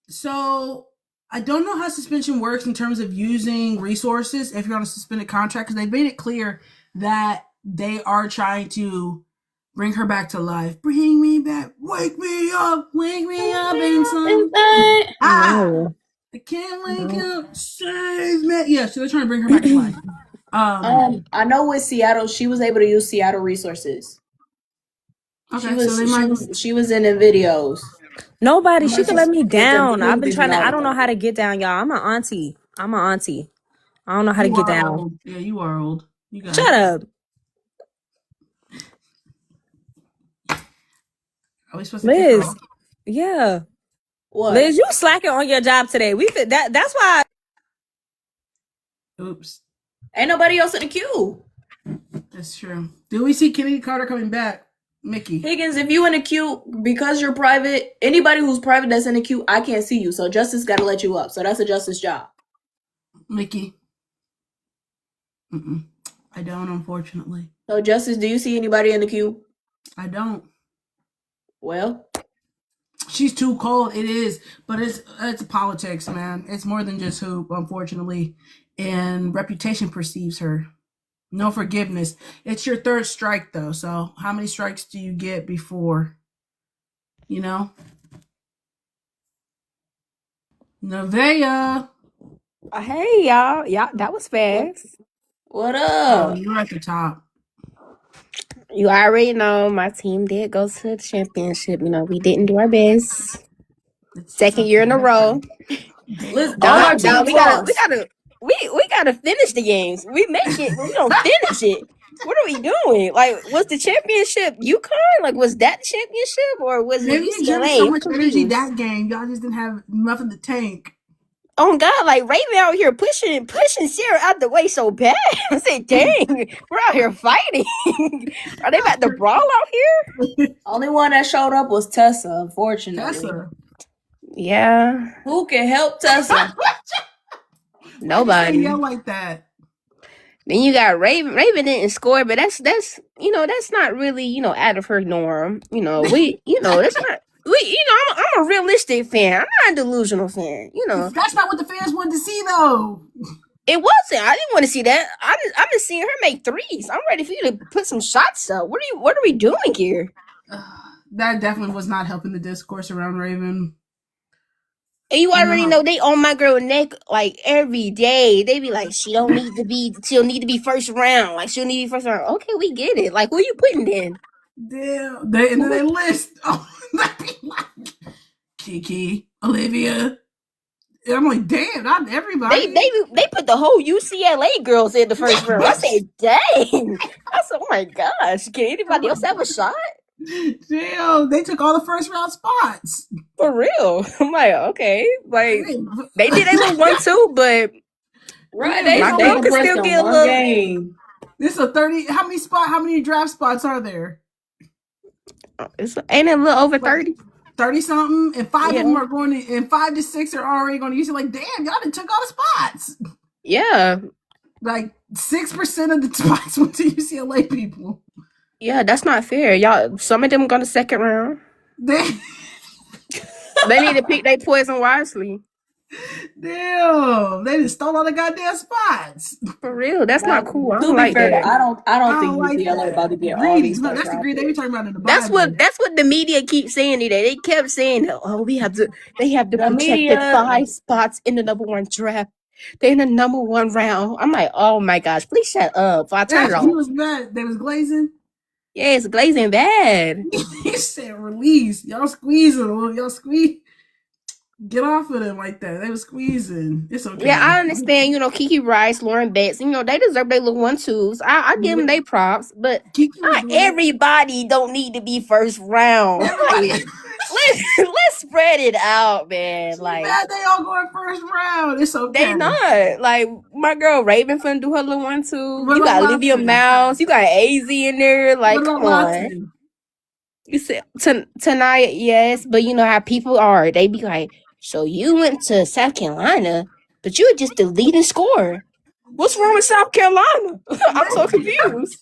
So I don't know how suspension works in terms of using resources if you're on a suspended contract, because they made it clear that they are trying to bring her back to life. Bring me back, wake me up in some. No. I can't wake up, save me. Yeah, so they're trying to bring her back to life. I know with Seattle, she was able to use Seattle resources. Okay, she was in the videos. Nobody, she can let me down. the I've been trying to. I video. don't know how to get down, y'all. I'm an auntie. I don't know how to You get are down. old. Yeah, you are old. You got Shut up. Are we supposed to kick her Liz. off? Yeah. What? Liz, you slacking on your job today. That's why. Oops. Ain't nobody else in the queue. That's true. Do we see Kennedy Carter coming back? Mickey. Higgins, if you in the queue, because you're private, anybody who's private that's in the queue, I can't see you. So Justice got to let you up. So that's a Justice job. Mickey. I don't, unfortunately. So Justice, do you see anybody in the queue? I don't. Well, she's too cold. It is, but it's politics, man. It's more than just hoop, unfortunately. And reputation perceives her. No forgiveness. It's your third strike, though. So how many strikes do you get before? Nevaeh. Hey, y'all. Yeah, that was fast. What up? Oh, you're at the top. You already know my team did go to the championship. We didn't do our best. Second year in a row. Listen, we gotta finish the games. We make it, but we don't finish it. What are we doing? Like, was the championship UConn? Like, was that the championship, or was it UCLA? So much energy that game. Y'all just didn't have nothing to tank. Oh God, like Raven out here pushing Sarah out the way so bad. I said, dang, we're out here fighting. Are they about to brawl out here? Only one that showed up was Tessa, unfortunately. Tessa. Yeah. Who can help Tessa? Nobody. Yell like that. Then you got Raven. Raven didn't score, but that's not really out of her norm. That's not. I'm a realistic fan. I'm not a delusional fan. That's not what the fans wanted to see, though. It wasn't. I didn't want to see that. I'm just seeing her make threes. I'm ready for you to put some shots up. What are we doing here? That definitely was not helping the discourse around Raven. And you already know they on my girl neck like every day. They be like, she'll need to be first round. Like, she'll need to be first round. Okay, we get it. Like, who you putting in? Damn. They list. Oh, Kiki, Olivia. And I'm like, damn, not everybody. They put the whole UCLA girls in the first round. I said, dang. I said, oh my gosh. Can anybody else have a shot? Damn, they took all the first round spots. For real. I'm like, okay. Like, they did a little 1-2, but right, they can still get a little game. This is a 30. How many draft spots are there? Ain't it a little over 30? 30 something, and 5 of them are going to, and 5 to 6 are already going to use it. Like, damn, y'all done took all the spots. Yeah. Like 6% of the spots went to UCLA people. Yeah, that's not fair. Y'all, some of them go to second round. They need to pick their poison wisely. Damn, they just stole all the goddamn spots. For real, that's not cool. I don't like that. I don't think UCLA about to get all these. No, that's the greed they be talking about in the Bible. That's what the media keeps saying today. They kept saying, "Oh, they have to protect the 5 spots in the number 1 draft. They're in the number 1 round." I'm like, oh my gosh, please shut up. I turn it off. He was bad. They was glazing. Yeah, it's glazing bad. He said, "Release, y'all squeeze it. Y'all squeeze." Get off of them like that. They were squeezing. It's okay. Yeah, I understand. You know, Kiki Rice, Lauren Betts. You know, they deserve their little 1-2s. I give them their props, but Kiki was not doing it. everybody don't need to be first round. Everybody. Let's spread it out, man. She Like mad they all going first round. It's okay. they not. Like my girl Raven finna do her little 1-2. What You got about Olivia Latte? Mouse. You got AZ in there. Like What come about on. Latte? You said tonight, yes, but you know how people are. They be like, so you went to South Carolina, but you were just the leading scorer. What's wrong with South Carolina? I'm so confused.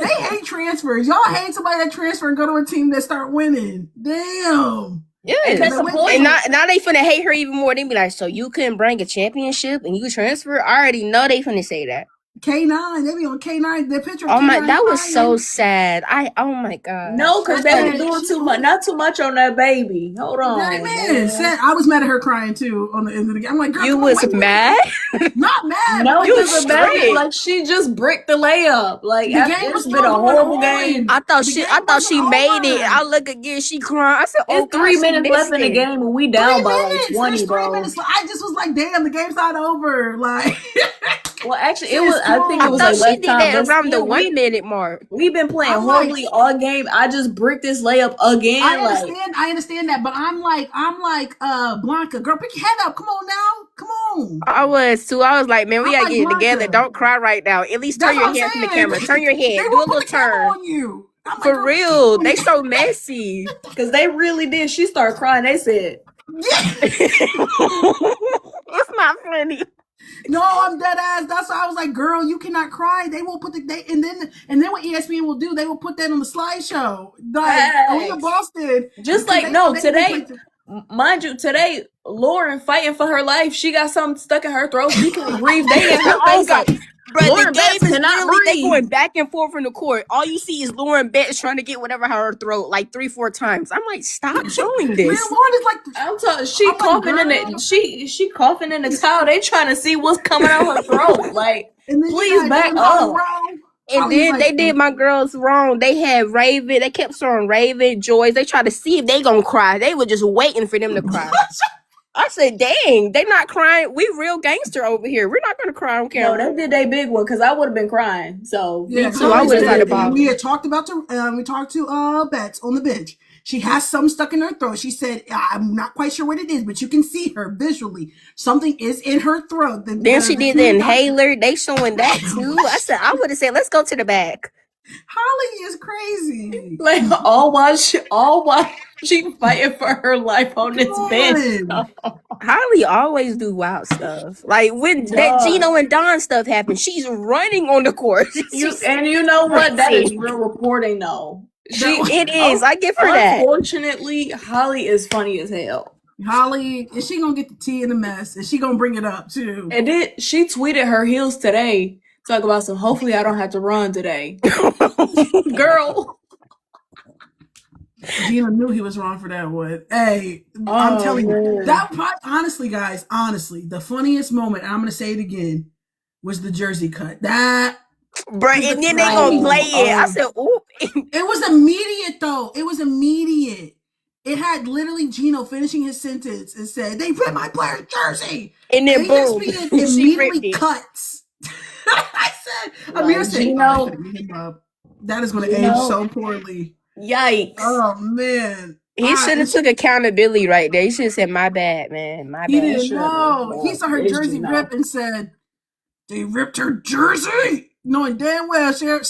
They hate transfers. Y'all hate somebody that transfer and go to a team that start winning. Damn. Yes. That's the point. And now they finna hate her even more. They be like, so you couldn't bring a championship and you transfer? I already know they finna say that. K9. They be on K9. The picture of Oh my, K9 that was crying. so sad. Oh my god. No, because they were doing too much. Not too much on that baby. Hold on. That man said, I was mad at her crying too on the end of the game. I'm like, girl, You come on, was wait, mad? not mad. No, but you you like, was was mad. straight. Like she just bricked the layup. Like The game it's was been a still going horrible on. game. I thought The she game wasn't made it. over. I look again, she crying. I said, oh It's 3 God, minutes left in the game. game and we down 3 by minutes. like 20, There's 3 bro. minutes. I just was like, damn, the game's not over. Like, Well, actually, it was. I think I it was thought like she left did time. that But around the still, 1 minute mark. we've been playing I'm like- horribly all game. I just bricked this layup again. I understand that, but I'm like, Blanca, girl, pick your head up. Come on now. Come on. I was too. I was like, man, we I'm gotta like get it Blanca. together. Don't cry right now. At least turn That's your what I'm head from the saying. camera. Turn your head. They Do a won't little put the camera turn. on you. I'm like, For girl, real. They so messy. Because they really did. She started crying. They said, It's not funny. No, I'm dead ass. That's why I was like, girl, you cannot cry. They won't put and then what ESPN will do, they will put that on the slideshow. Like Aaliyah Boston. just like, today, mind you, today, Lauren fighting for her life. She got something stuck in her throat. She can't breathe. They in her face like, Bro, Lauren the game Betts is cannot literally, they breathe. going back and forth from the court. All you see is Lauren Betts trying to get whatever out of her throat like 3-4 times. I'm like, stop showing Man, this. Lauren is like, I'm talking. She I'm like, coughing in girl. the she coughing in the towel. They trying to see what's coming out her throat. Like, and then please you got back Jalen up. Brown. And Holly's then like, they did my girls wrong. They had Raven. They kept throwing Raven, Joyce. They tried to see if they gonna cry. They were just waiting for them to cry. I said, dang, they not crying. We real gangster over here. We're not gonna cry on No, camera. they did they big one because I would have been crying. So Yeah, too. I would've had a ball. We had talked about we talked to Bets on the bench. She has something stuck in her throat. She said, I'm not quite sure what it is, but you can see her visually. Something is in her throat. Then she did the inhaler. They showing that too. I said, I would have said, let's go to the back. Holly is crazy. like all while she fighting for her life on this bench. Holly always do wild stuff. Like when that Geno and Don stuff happened, she's running on the court. And you know what? That is real reporting though. It is. I give her that. Unfortunately, Holly is funny as hell. Holly, is she gonna get the tea in the mess? Is she gonna bring it up too? And then she tweeted her heels today. Talk about some. Hopefully, I don't have to run today, girl. Gina knew he was wrong for that one. Hey, I'm telling you, that probably, honestly, guys, the funniest moment, and I'm gonna say it again, was the jersey cut. That, bro, and then they gonna play it. I said, "Ooh!" It was immediate, though. It was immediate. It had literally Geno finishing his sentence and said, "They ripped my player's jersey," and then boom, ESPN immediately cuts. I said, Amir said, Geno, that is going to age so poorly. Yikes! Oh man, he should have took accountability right there. He should have said, "My bad, man. My bad." He didn't know. He saw her jersey rip and said, "They ripped her jersey," knowing damn well Sarah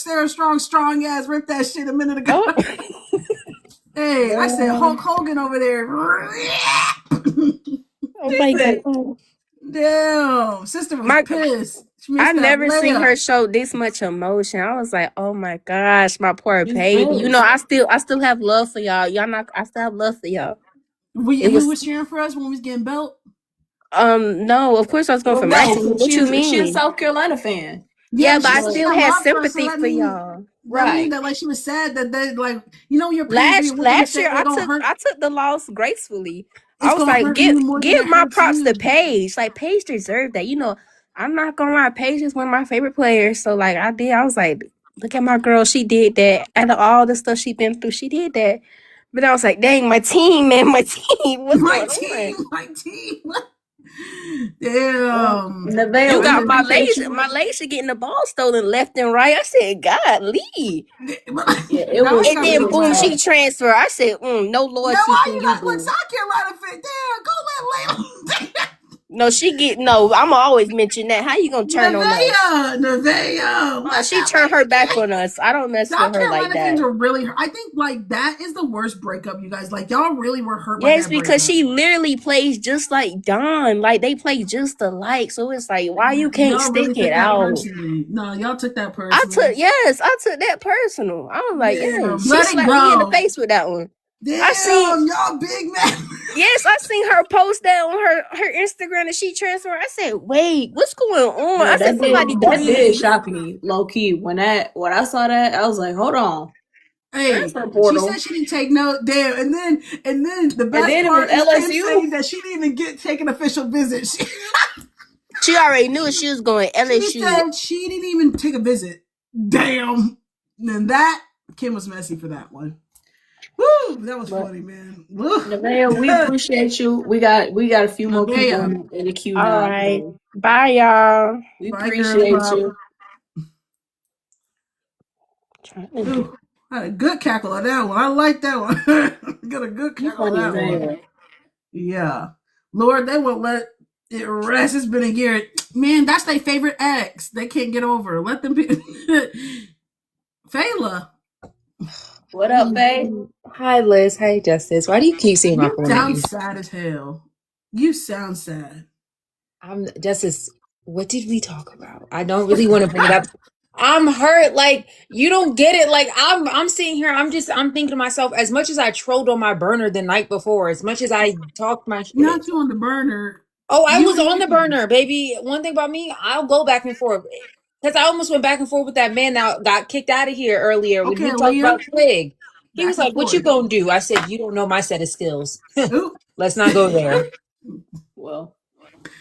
strong ass ripped that shit a minute ago. Hey, I said Hulk Hogan over there. Oh my god! Damn, sister was pissed. I never seen her show this much emotion. I was like, oh my gosh, my poor baby. You know, I still have love for y'all. I still have love for y'all. You was cheering for us when we was getting belt? No, of course I was going for my team. What you mean? She's a South Carolina fan. Yeah, but I still had sympathy for y'all. Right. That like she was sad that they like, you know, your last year I took the loss gracefully. I was like, give my props to Paige. Like Paige deserved that. You know, I'm not gonna lie, Paige is one of my favorite players. So like I was like, look at my girl, she did that. Out of all the stuff she been through, she did that. But I was like, dang, my team, man, my team. What's My going team, on? my team. Damn. Nevaeh, You we got my appreciate legs. you. My legs are getting the ball stolen left and right. I said, God, Lee. Yeah, it Now was. I And got then real boom, mad. she transferred. I said, no Now loyalty why from you you, got look boo. South Carolina fit? Damn, go let Layla. No, I'ma always mention that. How you gonna turn on us? Nevaeh. She turned her back on us. I don't mess South with her like Carolina fans that. are really hurt. I think like that is the worst breakup, you guys. Like y'all really were hurt by Yes, that because breakup. she literally plays just like Dawn. Like they play just alike. So it's like, why you can't Y'all really stick took it that out? personally. No, y'all took that I personally. took that personal. I was like, Damn, she let it slapped me in the go. face with that one. Damn, y'all big man. Yes, I seen her post that on her Instagram and she transferred. I said, wait, what's going on? Yeah, I said, somebody that did please. shock me, low key. When I saw that, I was like, hold on. Hey, Transfer she portal. said she didn't take no damn, and then the best then it part was is Kim LSU. saying that she didn't even take an official visit. She already knew she was going She LSU. said she didn't even take a visit. Damn. And that Kim was messy for that one. Woo, that was funny, man. Nevaeh, we appreciate you. We got a few more people in the queue All now. right. Bye, y'all. We Bye, appreciate girl pop. you. Ooh, I had a good cackle on that one. I like that one. Got a good cackle on that one. Yeah. Lord, they won't let it rest. It's been a year. Man, that's their favorite ex. They can't get over. Let them be. Fayla. What up, Faye? Hi, Liz. Hi, Justice. Why do you keep saying my You full sound name? sad as hell. You sound sad. I'm Justice. What did we talk about? I don't really want to bring it up. I'm hurt. Like, you don't get it. Like, I'm sitting here. I'm thinking to myself, as much as I trolled on my burner the night before, as much as I talked my shit. Not you on the burner. Oh, I You was on the and- burner, baby. One thing about me, I'll go back and forth. Because I almost went back and forth with that man that got kicked out of here earlier when Okay, we talked Leah. about Twig. He Back was and like, what you forth. gonna do? I said, you don't know my set of skills. Ooh. Let's not go there. Well,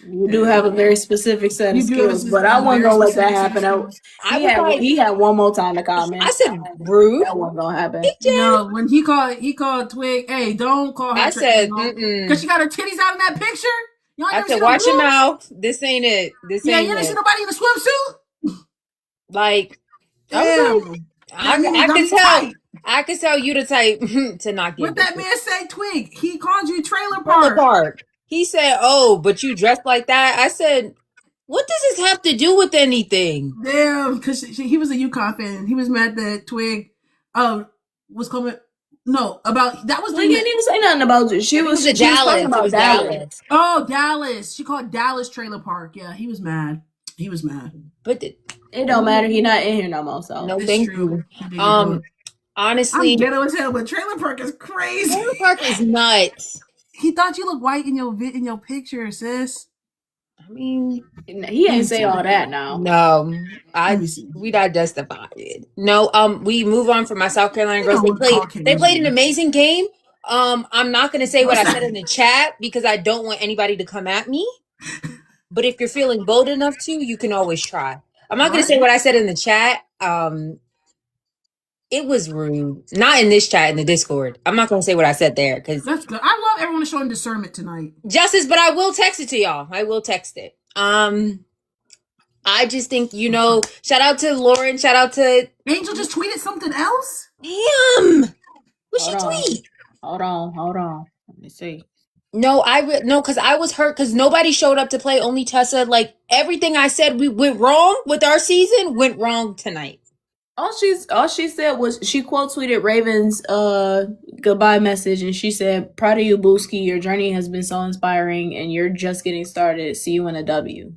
you do have a very specific set of You do have a skills, but I wasn't very gonna let that specific set of happen. skills. He had one more time to comment. I said, rude. That wasn't gonna happen. No, when he called Twig, hey, don't call her. I said, because she got her titties out in that picture. Y'all I never said, seen watch your boobs? mouth. This ain't it. This Yeah, ain't you didn't see it. nobody in a swimsuit. Like, Damn, I could tell you the type to not get what that man say, Twig? He called you trailer Trailer park. park. He said, "Oh, but you dressed like that." I said, "What does this have to do with anything?" Damn, because he was a UConn fan. He was mad that Twig was coming. No, about that was. We didn't even say nothing about it. She was talking about Dallas. Oh, Dallas. She called Dallas trailer park. Yeah, he was mad. But it don't matter. He not in here no more. So no, thank you. Honestly, I'm ghetto as hell, but trailer park is crazy. Trailer park is nuts. He thought you look white in your picture, sis. I mean, he ain't say all that now. No, we not justified. No, we move on from my South Carolina girls. They played an amazing game. I'm not gonna say what I said in the chat because I don't want anybody to come at me. But if you're feeling bold enough to, you can always try. I'm not gonna say what I said in the chat. It was rude. Not in this chat, in the Discord. I'm not gonna say what I said there because that's good. I love everyone showing discernment tonight. Justice, but I will text it to y'all. I will text it. I just think, shout out to Lauren, shout out to Angel just tweeted something else? Damn. What'd she tweet? Hold on. Let me see. No, because I was hurt because nobody showed up to play. Only Tessa. Like everything I said we went wrong with our season went wrong tonight. All she said was she quote tweeted Raven's goodbye message, and she said, "Proud of you, Booski. Your journey has been so inspiring, and you're just getting started. See you in a W."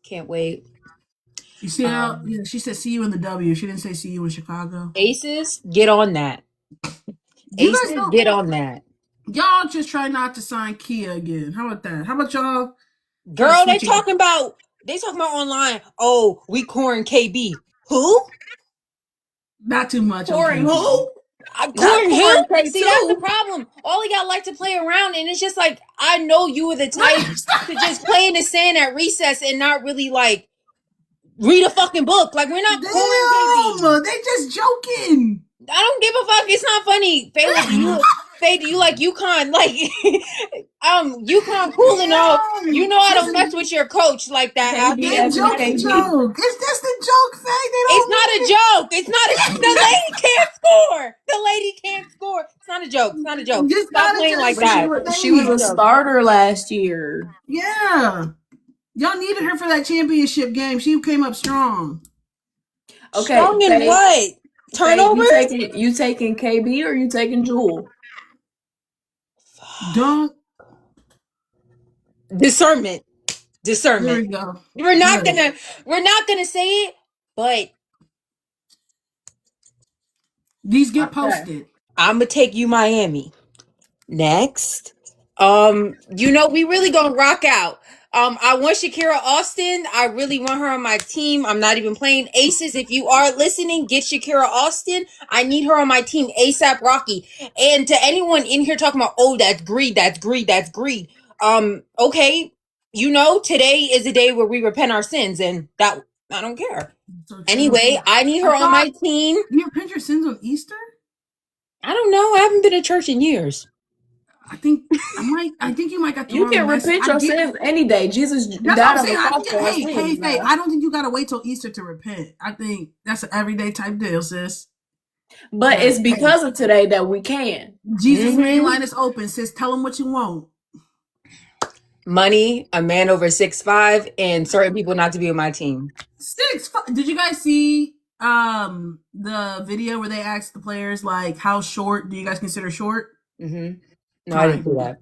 Can't wait. You see how? Yeah, she said, "See you in the W." She didn't say, "See you in Chicago." Aces, get on that. Aces, get on that. Y'all just try not to sign Kia again. How about that? How about y'all? Girl, they talking about online. Oh, we coring KB. Who? Not too much. Coring who? Coring who? See, that's the problem. All he got like to play around, and it's just like I know you were the type to just play in the sand at recess and not really like read a fucking book. Like we're not coring KB. They just joking. I don't give a fuck. It's not funny. Fayla, Faye, do you like UConn? Like, UConn cooling off. You know I don't mess with your coach like that. They joking joke. It's just a joke, Faye. It's not a joke. It's not a. The lady can't score. The lady can't score. It's not a joke. It's not a joke. Just Stop not a playing joke. like But that. she was a starter last year. Yeah. Y'all needed her for that championship game. She came up strong. Okay. Strong in what? Turnovers? You taking KB or you taking Jewel? Don't. Discernment. There we go. We're not gonna say it, but these get posted. I'm gonna take you Miami. Next. We really gonna rock out. I want Shakira Austin. I really want her on my team. I'm not even playing Aces. If you are listening, get Shakira Austin. I need her on my team ASAP Rocky. And to anyone in here talking about, oh, that's greed, that's greed, that's greed. Okay. Today is a day where we repent our sins, and that I don't care. So anyway, I need her on my team. You repent your sins on Easter? I don't know. I haven't been to church in years. I think you might got the You can repent your sins any day. Jesus died on the cross for us. Hey, I don't think you gotta wait till Easter to repent. I think that's an everyday type deal, sis. But it's because of today that we can. Jesus' main line is open, sis. Tell him what you want. Money, a man over 6'5", and certain people not to be on my team. 6'5". Did you guys see the video where they asked the players like, how short do you guys consider short? Mm-hmm. No, I didn't see that.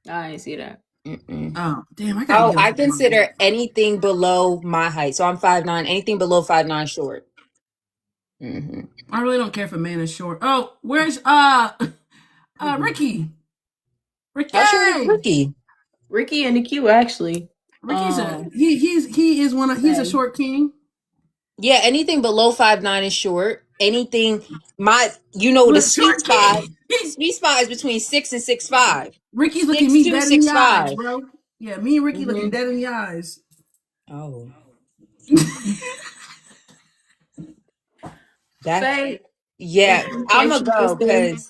I didn't see that. Mm-mm. Oh, damn. I consider anything below my height. So I'm 5'9". Anything below 5'9" short. Mm-hmm. I really don't care if a man is short. Oh, where's Ricky? How short is Ricky? Ricky and the Q actually. Ricky's he's a short king. Yeah, anything below 5'9" is short. Anything the sweet spot. Sweet spot is between 6 and 6'5". Ricky's looking me dead in the eyes, bro. Yeah, me and Ricky looking dead in the eyes. Oh. I'm gonna go because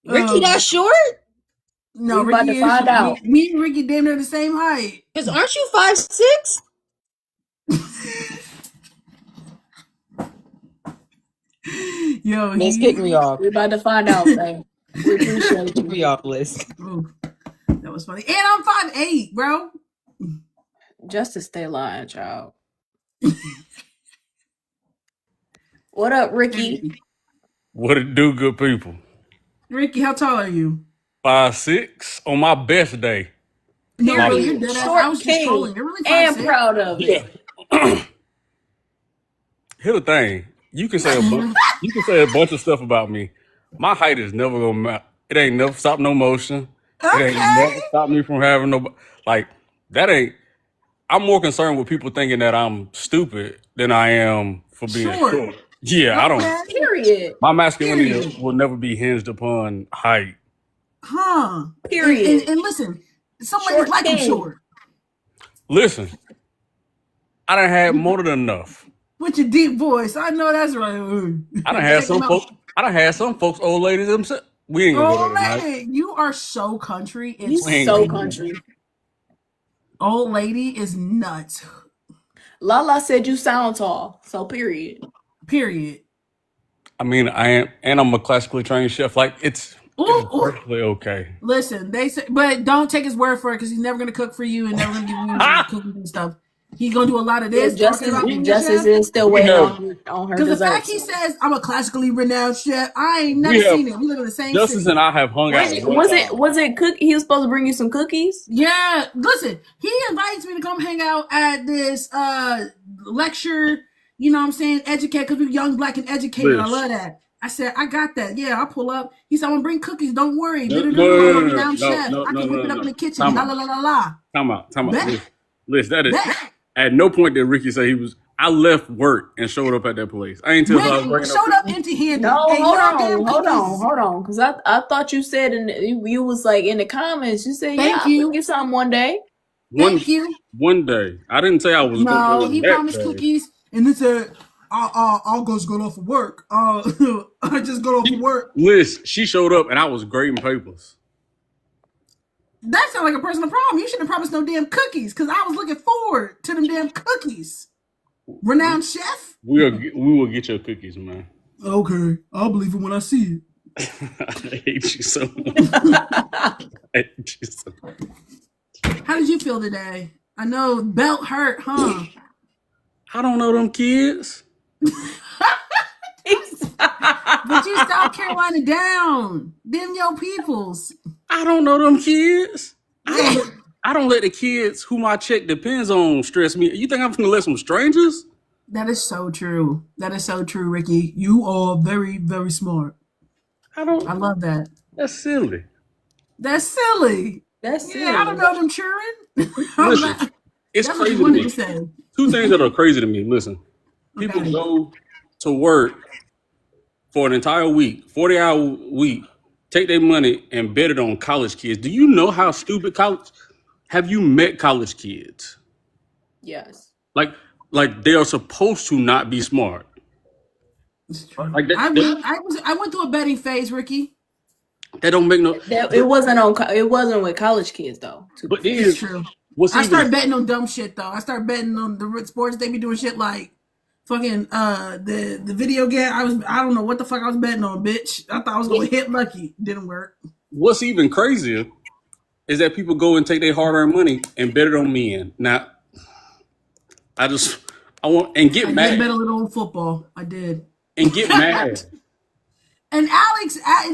Ricky not short? No, Ricky about to find out. Me and Ricky damn near the same height. Because aren't you 5'6"? Yo, Let's kick me off. We're about to find out, man. We appreciate you. Kick me off, Liz. That was funny. And I'm 5'8", bro. Just to stay lying, child. What up, Ricky? What it do, good people? Ricky, how tall are you? 5'6" on my best day. No, really, you're dead ass. I was just trolling. You're really 5'6". And proud of it. Here's the thing. You can say a bunch of stuff about me. My height is never gonna matter. It ain't never stop no motion. Okay. It ain't never stop me from having no that ain't. I'm more concerned with people thinking that I'm stupid than I am for being short. Yeah, I don't. Period. My masculinity will never be hinged upon height. Huh. Period. And listen, somebody like him short. Listen, I done had more than enough. With your deep voice, I know that's right. I done had some folks. I done had some folks, old ladies themselves. We ain't gonna go there tonight. You are so country. It's so country. Old lady is nuts. Lala said you sound tall. So period. I mean, I am, and I'm a classically trained chef. Like it's perfectly okay. Listen, they say, but don't take his word for it because he's never gonna cook for you and never gonna give you cookies and stuff. He's gonna do a lot of this. Justice is still waiting on her. Because the fact he says I'm a classically renowned chef, I ain't never seen it. We live in the same Justice city. and I have hung out. Was it cookie? He was supposed to bring you some cookies. Yeah, listen, he invites me to come hang out at this lecture. You know what I'm saying? Educate, because we're young, black, and educated. I love that. I said, I got that. Yeah, I'll pull up. He said, I'm gonna bring cookies. Don't worry. I'm a renowned chef. I can whip it up in the kitchen. La la la la la. Time out. Liz, that is. At no point did Ricky say he was. I left work and showed up at that place. I ain't tell you I was bringing showed up empty-handed. No, hold on. Because I thought you said you was like in the comments. You said, Thank you. I'll get something one day. Thank you. One day. I didn't say I was. No, he promised cookies, and then said, I'll go off of work. I just got off of work. Liz, she showed up and I was grading papers. That sounds like a personal problem. You shouldn't have promised no damn cookies because I was looking forward to them damn cookies. Renowned chef? We will get your cookies, man. Okay, I'll believe it when I see it. I hate you so much. I hate you so much. How did you feel today? I know belt hurt, huh? I don't know them kids. But you South Carolina down. Them your peoples. I don't know them kids. I don't let the kids who my check depends on stress me. You think I'm gonna let some strangers? That is so true. That is so true, Ricky. You are very, very smart. I love that. That's silly. That's silly. That's silly. I don't know them children. Listen, it's That's crazy what to you me. wanted to say. Two things that are crazy to me. Listen, people go to work for an entire week, 40-hour week, take their money and bet it on college kids. Do you know how stupid college? Have you met college kids? Yes. Like they are supposed to not be smart. Like that, I went through a betting phase, Ricky. That don't make no. It wasn't with college kids though. But It's true. I started betting on dumb shit though. I started betting on the sports. They be doing shit like fucking the video game. I don't know what the fuck I was betting on, bitch. I thought I was gonna hit lucky. Didn't work. What's even crazier is that people go and take their hard-earned money and bet it on men. Now, I want and get mad. I did bet a little on football. I did. And get mad. And Alex, you know, as a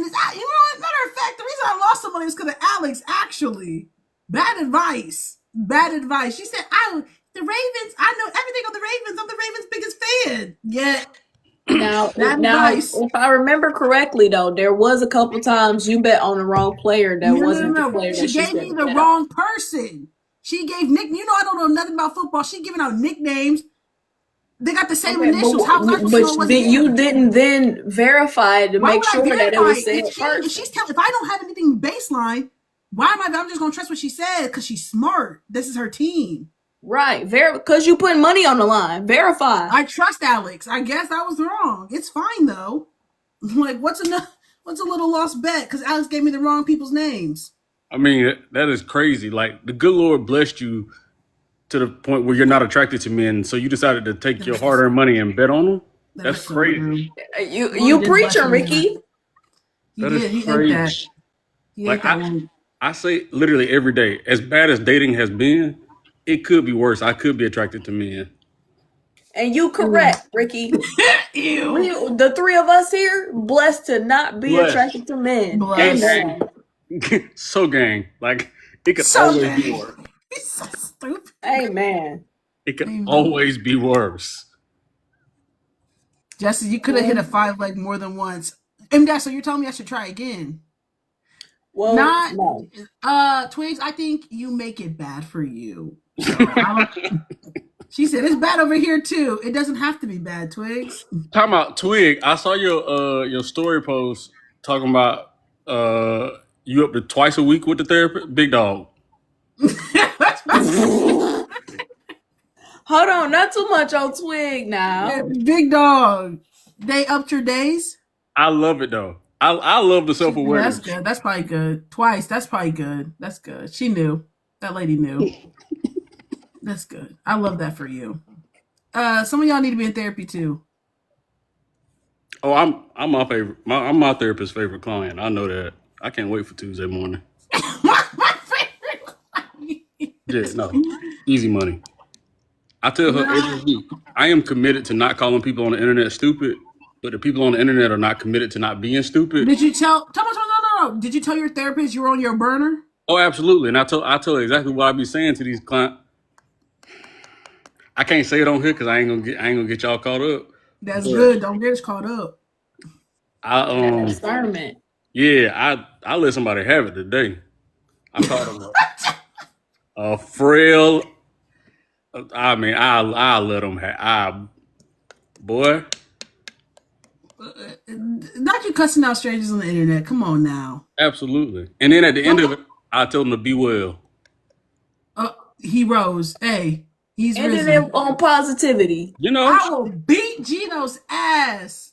matter of fact, the reason I lost some money is because of Alex. Actually, bad advice. She said, the Ravens. I know everything on the Ravens. I'm the Ravens' biggest fan. Yeah. Now, if I remember correctly, though, there was a couple times you bet on the wrong player that wasn't the player that she gave me the wrong person. She gave Nick. You know, I don't know nothing about football. She giving out nicknames. They got the same initials. How was I supposed to know what you didn't then verify to make sure that it was said first. If I don't have anything baseline, why am I'm just gonna trust what she said because she's smart. This is her team. Right. Because you put money on the line. Verify. I trust Alex. I guess I was wrong. It's fine though. Like what's a little lost bet? Because Alex gave me the wrong people's names. I mean, that is crazy. Like the good Lord blessed you to the point where you're not attracted to men, so you decided to take your hard-earned money and bet on them. That's crazy. You preaching, Ricky? That is crazy. Like I say literally every day, as bad as dating has been, it could be worse. I could be attracted to men. And you correct, Ricky. The three of us here, blessed to not be attracted to men. Gang. So gang. Like it could always be worse. He's so stupid. Amen. It could always be worse. Jesse, you could have hit a 5 leg more than once. So you're telling me I should try again? Well, no. Twigs, I think you make it bad for you. So she said it's bad over here too. It doesn't have to be bad, Twigs. Talking about Twig, I saw your story post talking about you up to twice a week with the therapist, big dog. Hold on, not too much on Twig now. Yeah, big dog. They upped your days? I love it though. I love the self-awareness. That's good. That's probably good. Twice. That's probably good. That's good. She knew. That lady knew. That's good. I love that for you. Some of y'all need to be in therapy too. Oh, I'm my favorite. I'm my therapist's favorite client. I know that. I can't wait for Tuesday morning. My favorite client. Yeah, no, easy money. I tell her every week, I am committed to not calling people on the internet stupid, but the people on the internet are not committed to not being stupid. Did you tell? No. Did you tell your therapist you were on your burner? Oh, absolutely. And I tell her exactly what I be saying to these clients. I can't say it on here because I ain't gonna get y'all caught up. That's good. Don't get us caught up. Experiment. Yeah, I let somebody have it today. I called them a frail. I mean, I let them have. Boy. Not you cussing out strangers on the internet. Come on now. Absolutely. And then at the end of it, I tell them to be well. Heroes. Hey, He's Ended risen. it on positivity. You know, I will beat Geno's ass.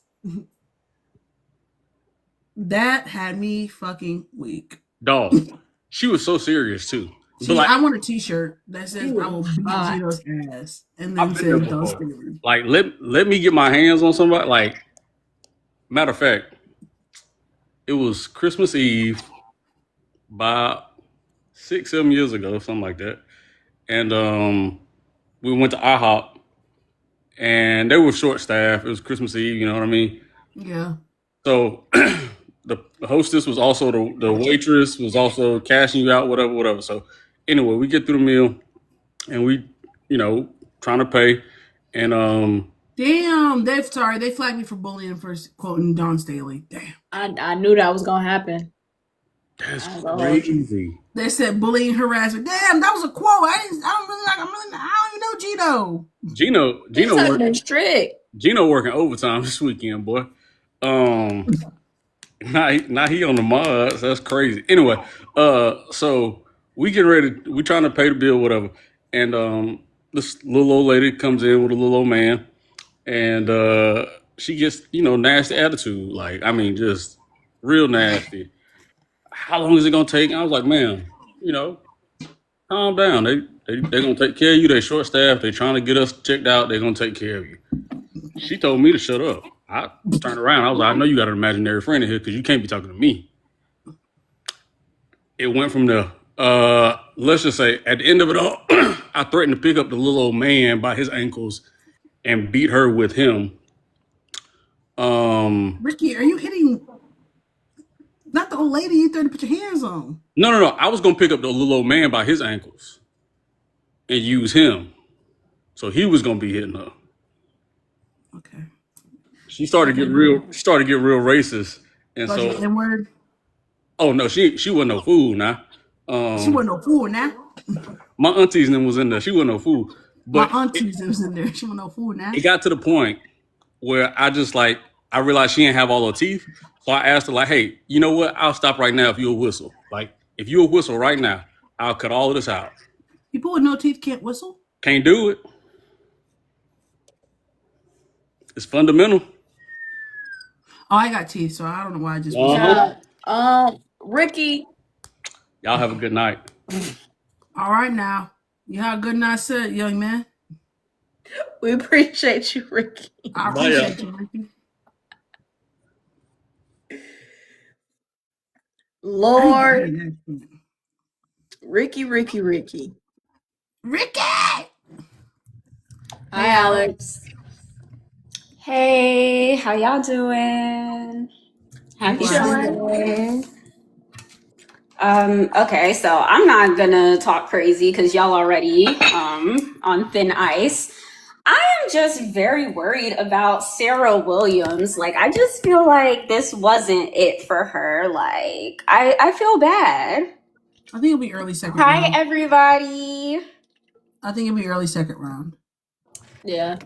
That had me fucking weak. dog. She was so serious too. See, But like, I want a T-shirt that says He "I will was beat hot. Geno's ass," and I've then been there said "Don't before. stare." Like, let me get my hands on somebody. Like, matter of fact, it was Christmas Eve about 6-7 years ago, something like that. And we went to IHOP, and they were short staffed. It was Christmas Eve, you know what I mean? Yeah. So the hostess was also the waitress was also cashing you out, whatever. So anyway, we get through the meal, and we, trying to pay, and Damn, they flagged me for bullying for quoting Don Staley. Damn. I knew that was gonna happen. that's I don't know. crazy. They said bullying, harassment. Damn, that was a quote. I don't even know Geno. Geno He's working. been strict. Geno working overtime this weekend, boy. Now he on the mods. That's crazy. Anyway, so we getting ready. We trying to pay the bill, whatever. And this little old lady comes in with a little old man, and she gets nasty attitude. Like, I mean, just real nasty. How long is it gonna take? And I was like, man, calm down. They gonna take care of you. They short staffed. They trying to get us checked out. They gonna take care of you. She told me to shut up. I turned around. I was like, I know you got an imaginary friend in here because you can't be talking to me. It went from there. Let's just say at the end of it all, I threatened to pick up the little old man by his ankles and beat her with him. Ricky, are you hitting? Not the old lady you threatened to put your hands on. No. I was gonna pick up the little old man by his ankles and use him, so he was gonna be hitting her. Okay. She started getting real racist, and Thought you so N-word. oh no, she wasn't no fool now. She wasn't no fool now. My aunties and them was in there. She wasn't no fool, but My aunties was in there. She wasn't no fool now. it got to the point where I realized she didn't have all her teeth. So I asked her, like, hey, you know what? I'll stop right now if you'll whistle. Like, if you'll whistle right now, I'll cut all of this out. People with no teeth can't whistle. Can't do it. It's fundamental. Oh, I got teeth, so I don't know why I just. Ricky. Y'all have a good night. All right, now you have a good night, sir, young man. We appreciate you, Ricky. I appreciate you, Ricky. Lord. Ricky. Ricky! Hi, Alex. Hey, how y'all doing? Happy Sunday. Okay, so I'm not gonna talk crazy because y'all already on thin ice. I am just very worried about Sarah Williams. Like, I just feel like this wasn't it for her. Like, I feel bad. I think it'll be early second Hi, round. everybody. I think it'll be early second round. Yeah.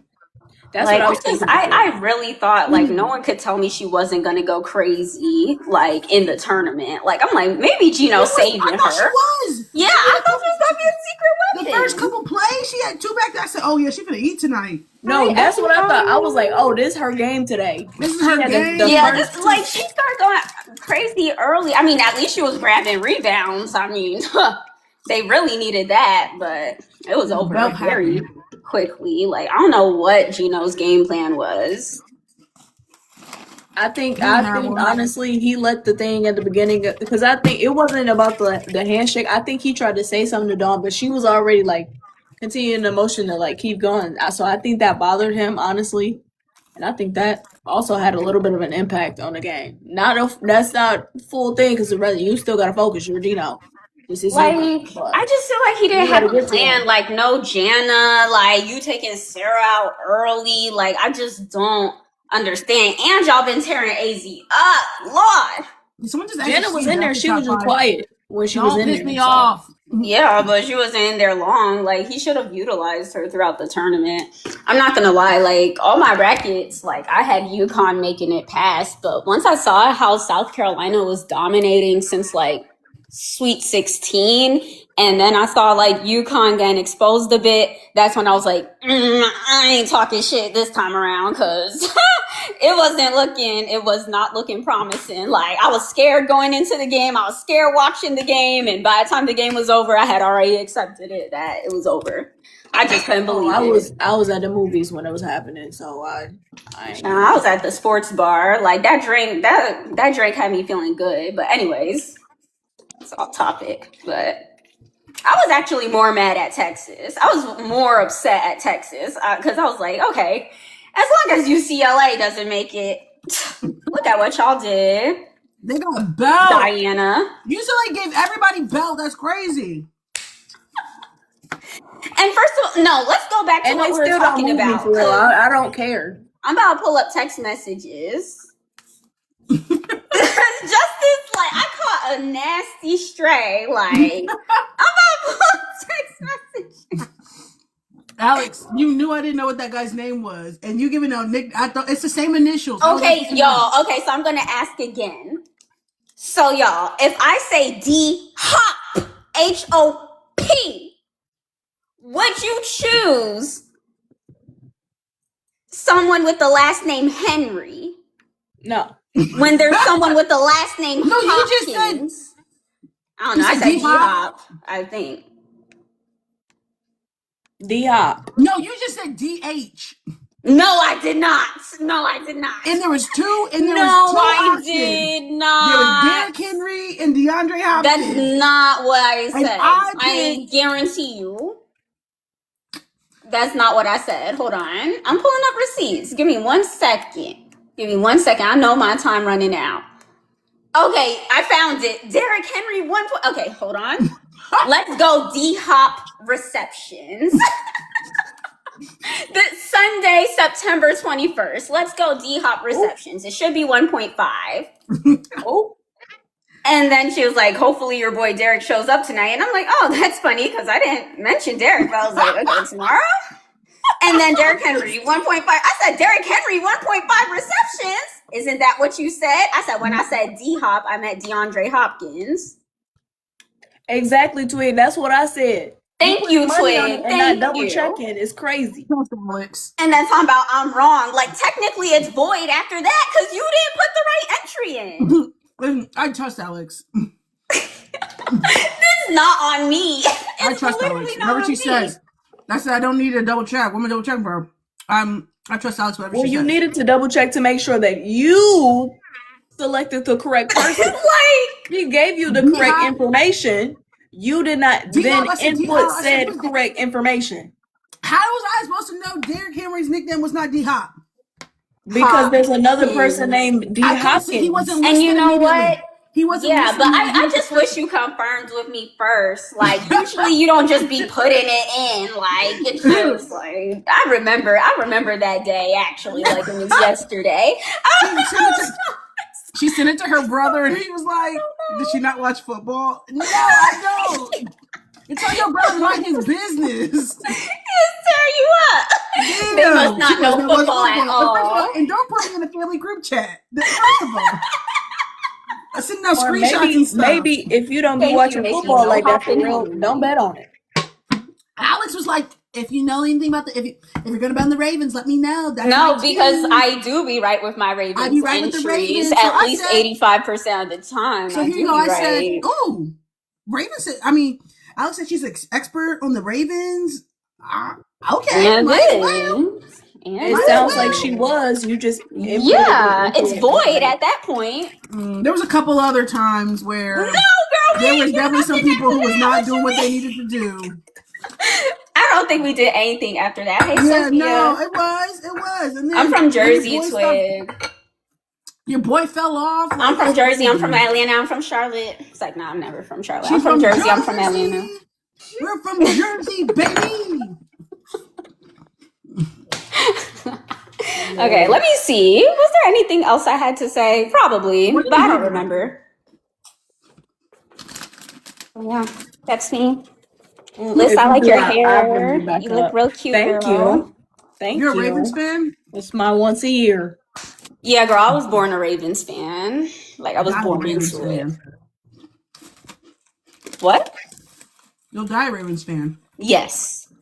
That's Like, what I was thinking. I really thought, like, no one could tell me she wasn't gonna go crazy, like, in the tournament. Like, I'm like, maybe Geno's saving I thought her. she was. Yeah, I thought she was gonna be a secret The weapon. first couple plays, she had two back there. I said, "Oh yeah, she finna eat tonight." No, that's what I thought. I was like, oh, this is her game today. This is her She had game. Yeah, first just like she started going crazy early. I mean, at least she was grabbing rebounds. I mean, they really needed that, but it was over Belt very quickly. Like, I don't know what Geno's game plan was. I think honestly he let the thing at the beginning because I think it wasn't about the handshake. I think he tried to say something to Dawn, but she was already like continuing the motion to like keep going. So I think that bothered him honestly, and I think that also had a little bit of an impact on the game. That's not full thing because you still gotta focus. You're Geno. This is Like, you. I just feel like he didn't have a plan. Like, no Jana. Like, you taking Sarah out early. Like, I just don't understand. And y'all been tearing AZ up, Lord. Someone just Jana was in there. She was just quiet when she was in there. Don't piss me off. Yeah, but she wasn't in there long. Like, he should have utilized her throughout the tournament. I'm not gonna lie, like, all my brackets, like, I had UConn making it past, but once I saw how South Carolina was dominating since, like, Sweet 16, And then I saw like UConn getting exposed a bit. That's when I was like, I ain't talking shit this time around because it was not looking promising. Like I was scared going into the game. I was scared watching the game. And by the time the game was over, I had already accepted it that it was over. I just couldn't believe it. I was at the movies when it was happening, so I was at the sports bar. Like that drink had me feeling good. But anyways, it's off topic. But I was actually more mad at Texas. I was more upset at Texas because I was like, okay, as long as UCLA doesn't make it, look at what y'all did. They got a belt. Diana. UCLA gave everybody belt. That's crazy. And first of all, no, let's go back to what we were talking about. I don't care. I'm about to pull up text messages. Justice, like, I caught a nasty stray. Like, I'm about to pull up text messages. Alex, you knew I didn't know what that guy's name was, and you giving out Nick. I thought it's the same initials. Okay, y'all. Okay, so I'm gonna ask again. So, y'all, if I say D Hop, HOP, would you choose someone with the last name Henry? No. When there's someone with the last name No, Hopkins. you just said. I don't know. I said D-Hop, I think. D-Hop. No, you just said DH. No, I did not. No, I did not. And there was two. And there no, was two I options. did not. There was Derrick Henry and DeAndre Hopkins. That's not what I said. And I guarantee you. That's not what I said. Hold on. I'm pulling up receipts. Give me 1 second. I know my time running out. Okay, I found it. Derrick Henry, 1 point. Okay, hold on. Let's go D-Hop receptions. The Sunday, September 21st. Let's go D-Hop receptions. It should be 1.5. Oh. And then she was like, hopefully your boy Derrick shows up tonight. And I'm like, oh, that's funny because I didn't mention Derrick. But I was like, okay, tomorrow? And then Derrick Henry, 1.5. I said, Derrick Henry, 1.5 receptions. Isn't that what you said? I said, when I said D-Hop, I meant DeAndre Hopkins. Exactly, Twig. That's what I said. Thank you, Twig. And not double checking is crazy. And then talking about I'm wrong. Like, technically, it's void after that because you didn't put the right entry in. Listen, I trust Alex. This is not on me. I trust Alex. Whatever she says. I said I don't need to double check. What am I double checking for? I trust Alex. Whatever she says. You needed to double check to make sure that you selected the correct person. Like, he gave you the correct information. You did not then input said correct information. How was I supposed to know Derrick Henry's nickname was not D-Hop? Because there's another person named D. Hopkins. He wasn't and you know what? He wasn't. Yeah, but I just wish you confirmed with me first. Like, usually you don't just be putting it in. Like, it's just like I remember that day actually, like it was yesterday. She sent it to her brother, and he was like, "Did she not watch football?" No, I don't. It's all your brother mind his business. He'll tear you up. Yeah, they must not know football at all. And don't put me in the family group chat. First of all. I send out screenshots and stuff. Maybe if you don't be watching football like that for real, don't bet on it. Alex was like, if you know anything about if you're gonna bet on the Ravens, let me know. That's because I do be right with my Ravens. I be right with the Ravens at least 85% of the time. So here you go. I said, "Oh, Ravens." I mean, Alex said she's an expert on the Ravens. Okay, it sounds like she was. You just it's void at that point. There was a couple other times where there was definitely some people who was not doing what they needed to do. I don't think we did anything after that. Hey, Sophia. No, it was. And then I'm from Jersey, Twig. Your boy fell off. I'm from Jersey. I'm from Atlanta. I'm from Charlotte. It's like, no, I'm never from Charlotte. I'm from Jersey. I'm from Atlanta. We're from Jersey, baby. Okay, let me see. Was there anything else I had to say? Probably, but I don't remember. Yeah, that's me. Liz, I like your hair. You look real cute. Thank you. Thank you. You're a Ravens fan? It's my once a year. Yeah, girl, I was born a Ravens fan. Like, I was born into it. What? You'll die, Ravens fan. Yes.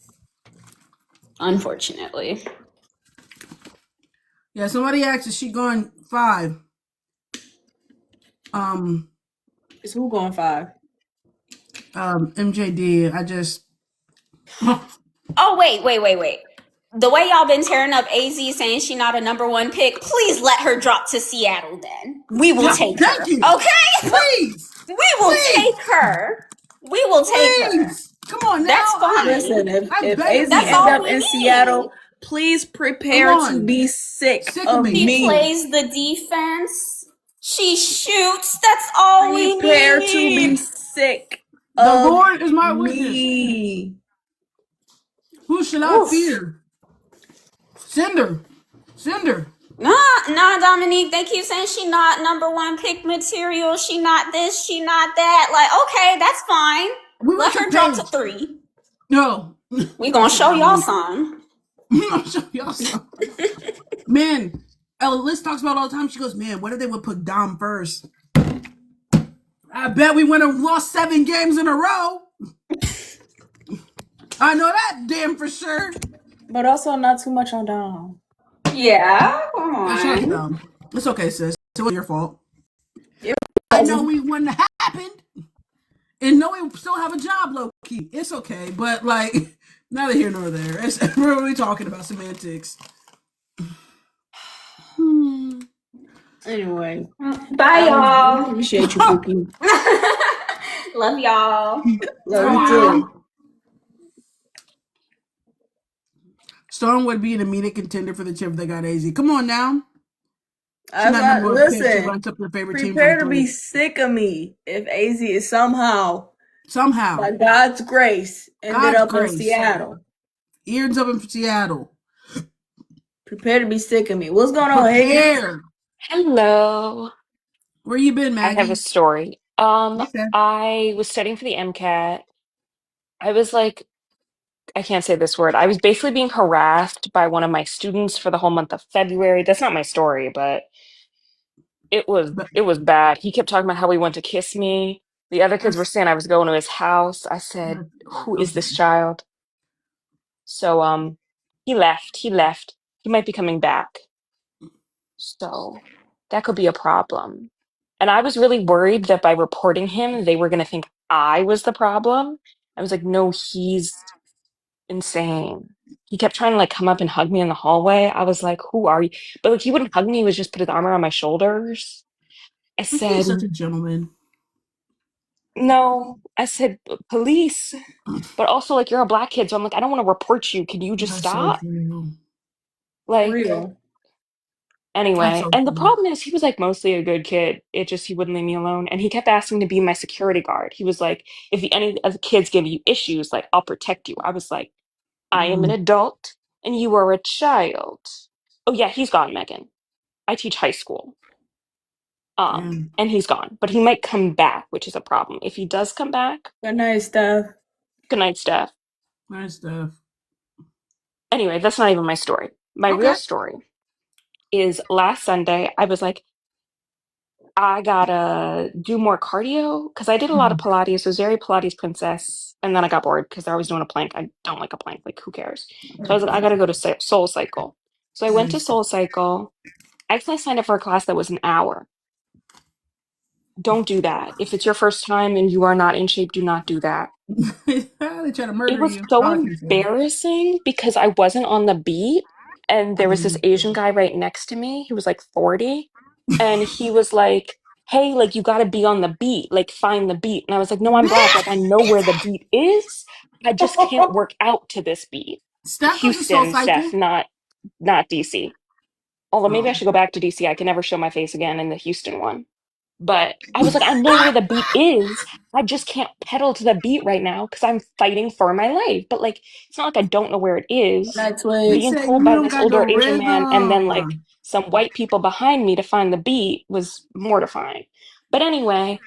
Unfortunately. Yeah, somebody asked, is she going 5? Is who going 5? MJD. I just. Oh, wait. The way y'all been tearing up AZ saying she not a number 1 pick, please let her drop to Seattle then. We will take her. Thank you. Okay? Please. We will take her. We will take her. Please. Come on now. That's fine. Listen, if AZ That's ends all up we in need. Seattle, please prepare Come on. to be sick Sick of of me. She me. plays the defense. She shoots. That's all we need. Prepare to be sick The of Lord is my witness. me. Who should I fear? Cinder. Nah, Dominique. They keep saying she not number 1 pick material. She not this. She not that. Like, okay, that's fine. Let her drop to 3. No. We gonna show y'all some. Man, Liz talks about all the time. She goes, man, what if they would put Dom first? I bet we would have lost 7 games in a row. I know that damn for sure. But also not too much on Dom. Yeah, come on. Dom. It's okay, sis. It was your fault. I know we wouldn't have happened. And no, we still have a job, low key. It's okay, but like, neither here nor there. We're really talking about semantics. Anyway. Bye, y'all. Appreciate you, Pookie. Love y'all. Love you too. Storm would be an immediate contender for the chip if they got AZ. Come on now. Listen, prepare to be sick of me if AZ is somehow, by God's grace, ended up in Seattle. He ends up in Seattle. Prepare to be sick of me. What's going on, Higgins? Hello. Where you been, Maggie? I have a story. Okay. I was studying for the MCAT. I was like, I can't say this word. I was basically being harassed by one of my students for the whole month of February. That's not my story, but it was bad. He kept talking about how he wanted to kiss me. The other kids were saying I was going to his house. I said, "Who is this child?" So he left. He might be coming back. So that could be a problem. And I was really worried that by reporting him, they were going to think I was the problem. I was like, no, he's insane. He kept trying to like come up and hug me in the hallway. I was like, who are you? But like he wouldn't hug me, he would just put his arm around my shoulders. I said, he's such a gentleman. No, I said police. But also like you're a black kid, so I'm like, I don't want to report you. Can you just stop? Like real. Anyway, and the problem is he was like mostly a good kid. It just he wouldn't leave me alone. And he kept asking to be my security guard. He was like, if any of the kids give you issues, like I'll protect you. I was like, I am an adult and you are a child. Oh yeah, he's gone, Megan. I teach high school. And he's gone. But he might come back, which is a problem. If he does come back. Good night, Steph. Good night, Steph. Nice stuff. Anyway, that's not even my story. My real story is last Sunday, I was like, I gotta do more cardio because I did a lot of Pilates. I was very Pilates princess. And then I got bored because I was doing a plank. I don't like a plank. Like, who cares? So I was like, I gotta go to Soul Cycle. So I went to Soul Cycle. Actually, I signed up for a class that was an hour. Don't do that. If it's your first time and you are not in shape, do not do that. They try to murder you. It was so embarrassing because I wasn't on the beat. And there was this Asian guy right next to me. He was like 40. And he was like, hey, like, you got to be on the beat. Like, find the beat. And I was like, no, I'm black. Like, I know where the beat is. I just can't work out to this beat. Houston, Steph, not DC. Although maybe I should go back to DC. I can never show my face again in the Houston one. But I was like, I know where the beat is. I just can't pedal to the beat right now because I'm fighting for my life. But like, it's not like I don't know where it is. Being told by this older Asian man and then like some white people behind me to find the beat was mortifying. But anyway,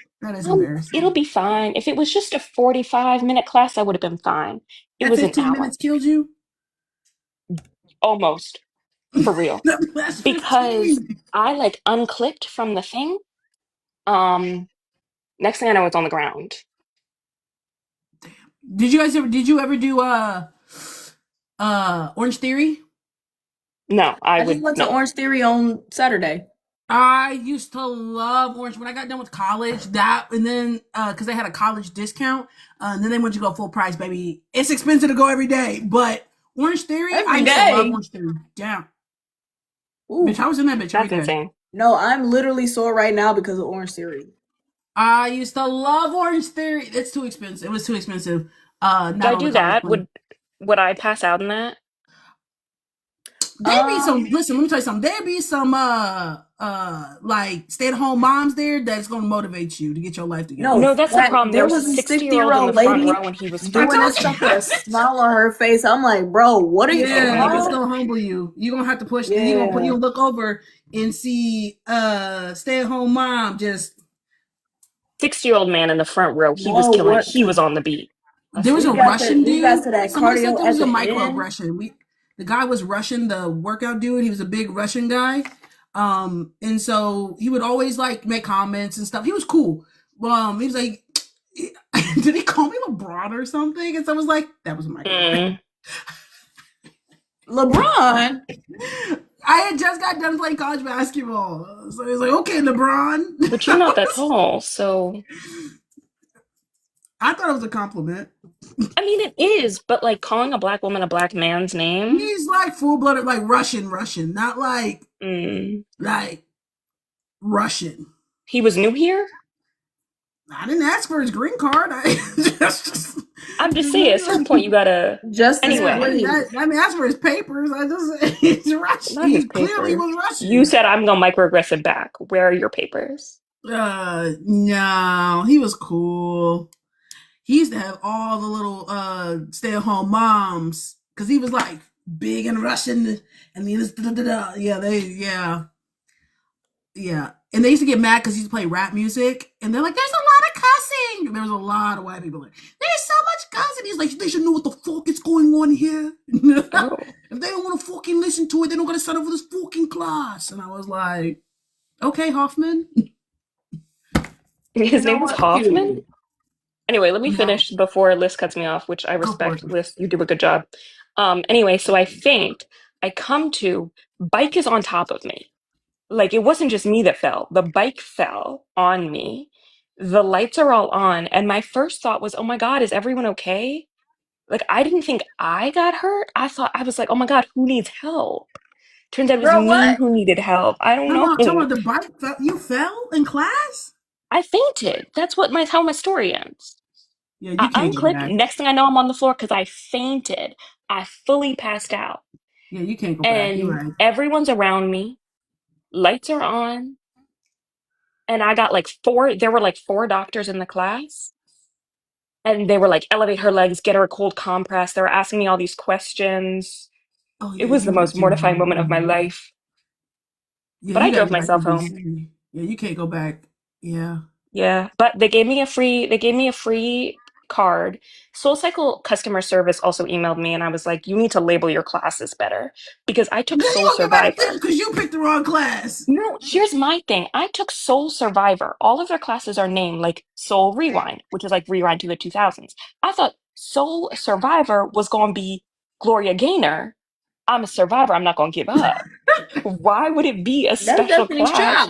it'll be fine. If it was just a 45-minute class, I would have been fine. It was an hour. 15 minutes killed you? Almost. For real. Because I like unclipped from the thing. Next thing I know, it's on the ground. Did you ever do Orange Theory? No, I just would went to no. Orange Theory on Saturday. I used to love Orange when I got done with college. That and then because they had a college discount, and then they went to go full price, baby. It's expensive to go every day, but Orange Theory, I Every used to love day. Orange Theory. Damn, Ooh. bitch, I was in that bitch every That's day. insane. No, I'm literally sore right now because of Orange Theory. I used to love Orange Theory. It's too expensive. It was too expensive. Did Not I all the do college that? money. Would I pass out in that? There be some. Listen, let me tell you something. There be some like stay-at-home moms there that's gonna motivate you to get your life together. No, that's the problem. There There was was a a 60-year-old in the 60-year-old front lady row and he was doing fine. this stuff with a smile on her face. I'm like, bro, what are you? Yeah, it's gonna humble you. You're gonna have to push. Yeah. You gonna look over and see stay-at-home mom just. 60-year-old man in the front row. He was No, killing it. what? He was on the beat. There was We a got to- Russian we got dude. to that Somebody said cardio there was at a the end. microaggression. The guy was Russian, the workout dude. He was a big Russian guy. And so he would always like make comments and stuff. He was cool. He was like, did he call me LeBron or something? And so I was like, that was a microaggression. LeBron. I had just got done playing college basketball. So he was like, okay, LeBron. But you're not that tall, so I thought it was a compliment. I mean it is, but like calling a black woman a black man's name. He's like full-blooded, like Russian, not like like Russian. He was new here? I didn't ask for his green card. I'm just saying, at a certain point you gotta anyway. I didn't ask for his papers. He's Russian. Not his Clearly papers. was Russian. You said I'm gonna microaggress it back. Where are your papers? No, he was cool. He used to have all the little stay-at-home moms because he was like big and Russian, and he was yeah. And they used to get mad because he used to play rap music, and they're like, "There's a lot of cussing." And there was a lot of white people like, "There's so much cussing." He's like, "They should know what the fuck is going on here. Oh. If they don't want to fucking listen to it, they don't got to sign up for this fucking class." And I was like, "Okay, Hoffman." His name was Hoffman? Anyway, let me finish before Liz cuts me off, which I respect. Liz, you do a good job. Anyway, so I faint. I come to, bike is on top of me. Like, it wasn't just me that fell. The bike fell on me. The lights are all on. And my first thought was, oh my God, is everyone okay? Like, I didn't think I got hurt. I was like, oh my God, who needs help? Turns out it was me who needed help. I don't know. Talking about the bike, you fell in class? I fainted. That's how my story ends. Yeah, you I can't go unclip. back. Next thing I know, I'm on the floor because I fainted. I fully passed out. Yeah, you can't go back. You're right. And everyone's around me. Lights are on. And I got there were like 4 doctors in the class. And they were like, elevate her legs, get her a cold compress. They were asking me all these questions. Oh, yeah, It was the most mortifying moment of my life. Yeah, but I drove myself home. Yeah, you can't go back. Yeah. Yeah, but they gave me a free card. SoulCycle customer service also emailed me and I was like, you need to label your classes better because I took Soul Survivor. Because you picked the wrong class. No, here's my thing. I took Soul Survivor. All of their classes are named like Soul Rewind, which is like Rewind to the 2000s. I thought Soul Survivor was going to be Gloria Gaynor. I'm a survivor. I'm not going to give up. Why would it be a special class?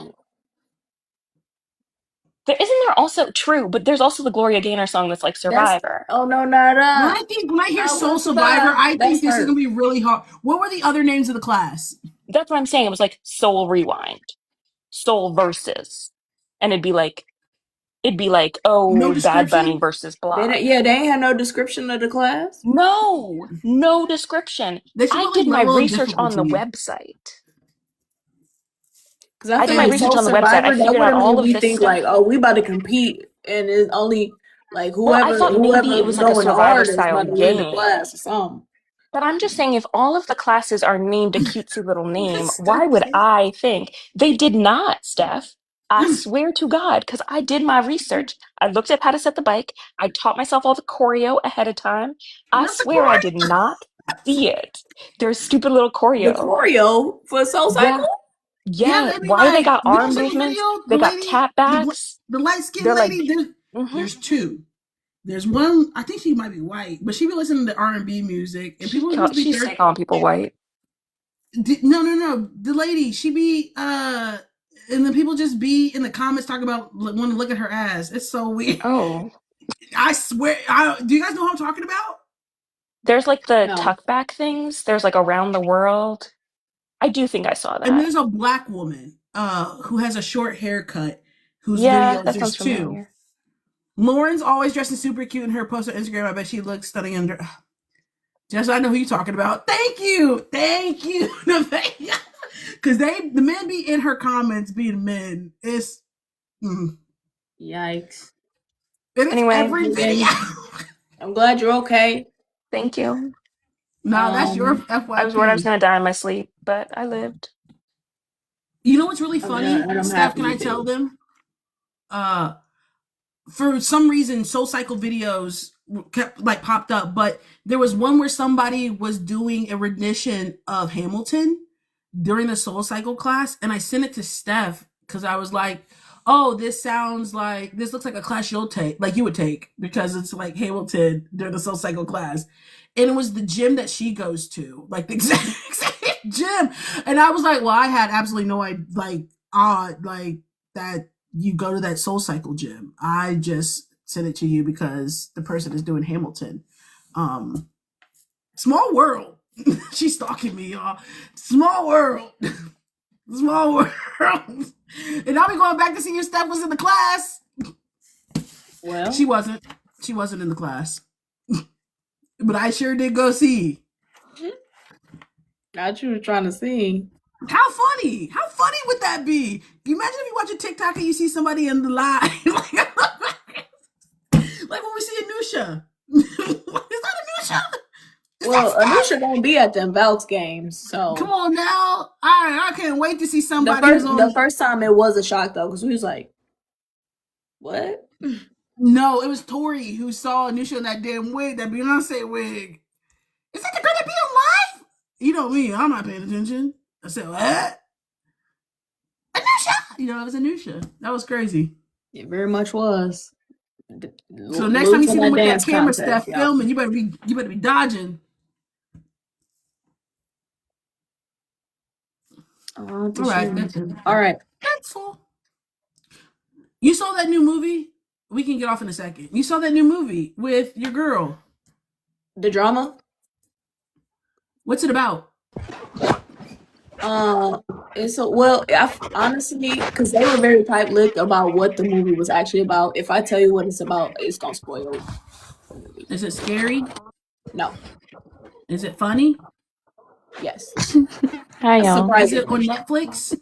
Isn't there also true, but there's also the Gloria Gaynor song that's like Survivor. Oh no, not us. When I hear Soul Survivor, I think this is gonna be really hard. What were the other names of the class? That's what I'm saying. It was like Soul Rewind, Soul Versus, and it'd be like, oh, No Bad Bunny versus blah. They ain't had no description of the class. No description. I did my research on the website. Because I did my research on the website. I figured out all of this stuff. Like, oh, we about to compete, and it's only like whoever. Well, I thought maybe it was like a Survivor style game. Class or something. But I'm just saying, if all of the classes are named a cutesy little name, why would I think? They did not, Steph. I swear to God, because I did my research. I looked up how to set the bike. I taught myself all the choreo ahead of time. I swear I did not see it. There's stupid little choreo. The choreo for SoulCycle? Yeah. Why do they got arm movements? They got tap backs. The light skinned lady, there's 2. There's one. I think she might be white, but she be listening to R&B music, and people just be She's calling people white. No. The lady, she be and then people just be in the comments talking about want to look at her ass. It's so weird. Oh, I swear. Do you guys know what I'm talking about? there's like the No. tuck back things. There's like around the world. I do think I saw And that. there's a black woman who has a short haircut whose Yeah, videos that there's sounds two. familiar. Lauren's always dressing super cute in her post on Instagram. I bet she looks stunning under. Just I know who you're talking about. Thank you. Because the men be in her comments being men. It's Yikes. Anyway, every video. I'm glad you're okay. Thank you. No, that's your FYP. I was worried I was gonna die in my sleep, but I lived. You know what's really funny? I'm Steph, happy can I you tell did. them? For some reason, Soul Cycle videos kept popped up, but there was one where somebody was doing a rendition of Hamilton during the Soul Cycle class, and I sent it to Steph because I was like, "Oh, this looks like a class you would take because it's like Hamilton during the Soul Cycle class," and it was the gym that she goes to, like the exact same gym, and I was like, "Well, I had absolutely no idea, that." You go to that Soul Cycle gym. I just sent it to you because the person is doing Hamilton. Small world. She's stalking me, y'all. Small world. Small world. And I'll be going back to see if Steph was in the class. Well, she wasn't. She wasn't in the class. But I sure did go see. Got you trying to see. How funny? How funny would that be? Can you imagine if you watch a TikTok and you see somebody in the live? Like when we see Anusha. Is that Anusha? Well, Anusha won't be at the Vouts games, so come on now. I can't wait to see somebody. The first time it was a shock though, because we was like, what? No, it was Tori who saw Anusha in that damn wig, that Beyonce wig. Is that the girl that be on live? You know me, I'm not paying attention. I said, what? Anusha! It was Anusha. That was crazy. It very much was. So next time you see them with that camera stuff filming, you better be dodging. All right. That's all. You saw that new movie? We can get off in a second. You saw that new movie with your girl. The drama? What's it about? Honestly, because they were very tight-lipped about what the movie was actually about. If I tell you what it's about, it's gonna spoil it. Is it scary? No. Is it funny? Yes. Hi, y'all. Is it on Netflix?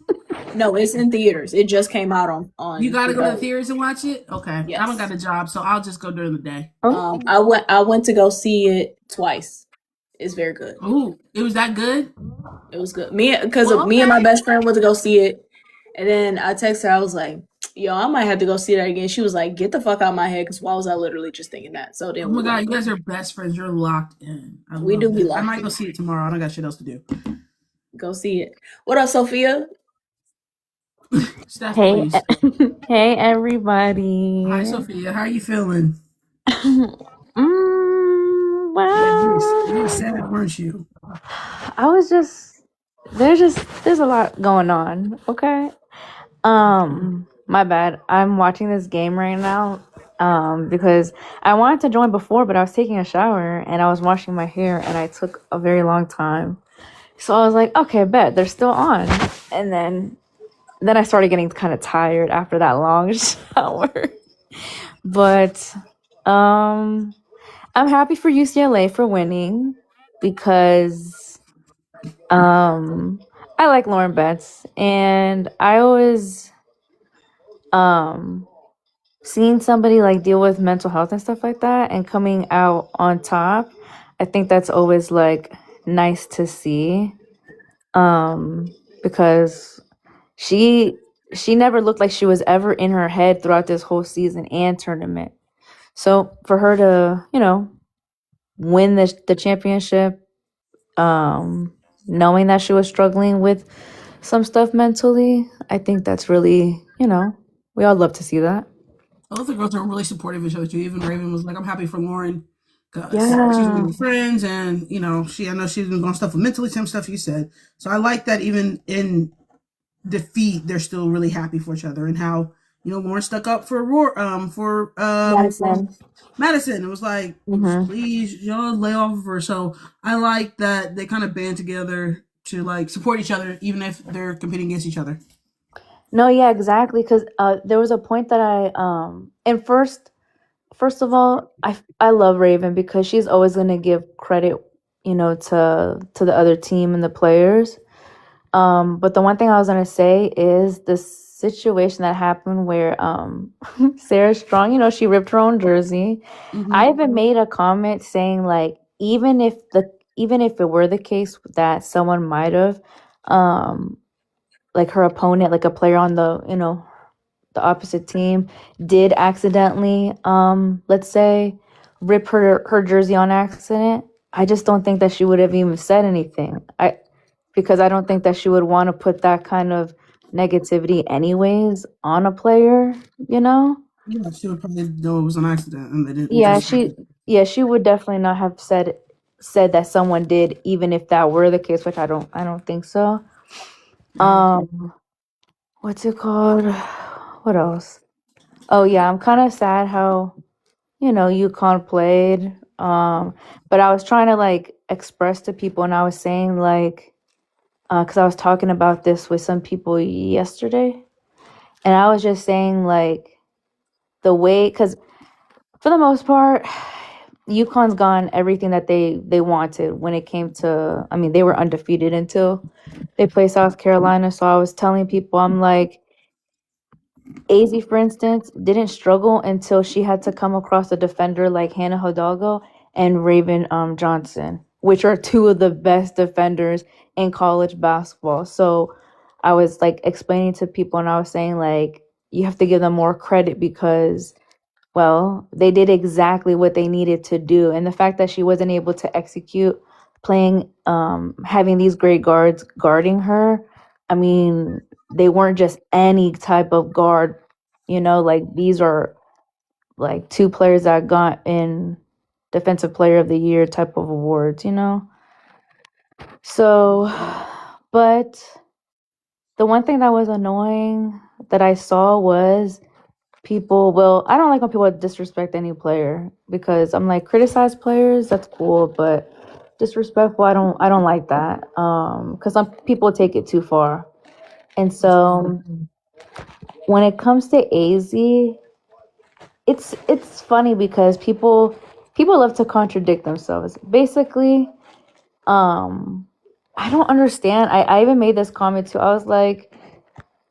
No, it's in theaters. It just came out on. You gotta go to the theaters and watch it. Okay. Yes. I don't got a job, so I'll just go during the day. I went to go see it twice. It's very good. Ooh, it was that good? It was good. Me and my best friend went to go see it, and then I texted her. I was like, "Yo, I might have to go see that again." She was like, "Get the fuck out of my head," because why was I literally just thinking that? So then, oh my god, you guys are best friends. You're locked in. We do be locked. I might go see it tomorrow. I don't got shit else to do. Go see it. What up, Sophia? Steph, Hey, please. hey, everybody. Hi, Sophia. How are you feeling? Well, you were sad, weren't you? I was there's a lot going on. Okay. My bad. I'm watching this game right now. Because I wanted to join before, but I was taking a shower and I was washing my hair and I took a very long time. So I was like, okay, bet they're still on. And then I started getting kind of tired after that long shower. But I'm happy for UCLA for winning because I like Lauren Betts and I always seeing somebody like deal with mental health and stuff like that and coming out on top. I think that's always like nice to see because she never looked like she was ever in her head throughout this whole season and tournament. So for her to, win the championship, knowing that she was struggling with some stuff mentally, I think that's really, we all love to see that. Both the girls are really supportive of each other too. Even Raven was like, "I'm happy for Lauren because she's one of Yeah. my friends, and I know she's been going stuff with mentally, same stuff you said. So I like that even in defeat, they're still really happy for each other, and how Lauren stuck up for Madison. Madison. It was like, Mm-hmm. please, lay off of her. So I like that they kind of band together to like support each other, even if they're competing against each other. No, yeah, exactly. Because there was a point that and first of all, I love Raven because she's always gonna give credit, to the other team and the players. But the one thing I was gonna say is the situation that happened where Sarah Strong, she ripped her own jersey. I even made a comment saying like even if it were the case that someone might have like her opponent, like a player on the opposite team did accidentally let's say rip her jersey on accident, I just don't think that she would have even said anything. Because I don't think that she would want to put that kind of negativity anyways on a player, you know? Yeah, she would probably know it was an accident, and they didn't Yeah, just. she would definitely not have said that someone did, even if that were the case, which I don't think so. What's it called? What else? Oh yeah, I'm kind of sad how UConn played. But I was trying to like express to people, and I was saying like, because I was talking about this with some people yesterday, and I was just saying like the way, because for the most part, UConn's gotten everything that they wanted when it came to. I mean, they were undefeated until they played South Carolina. So I was telling people, I'm like, AZ, for instance, didn't struggle until she had to come across a defender like Hannah Hidalgo and Raven Johnson, which are two of the best defenders in college basketball. So I was like explaining to people, and I was saying like you have to give them more credit because, well, they did exactly what they needed to do. And the fact that she wasn't able to execute playing, having these great guards guarding her, I mean, they weren't just any type of guard, like these are like two players that got in defensive player of the year type of awards. So, but the one thing that was annoying that I saw was I don't like when people disrespect any player because I'm like, criticize players, that's cool, but disrespectful, I don't like that. Because some people take it too far. And so when it comes to AZ, it's funny because people love to contradict themselves. Basically, I don't understand. I even made this comment too. I was like,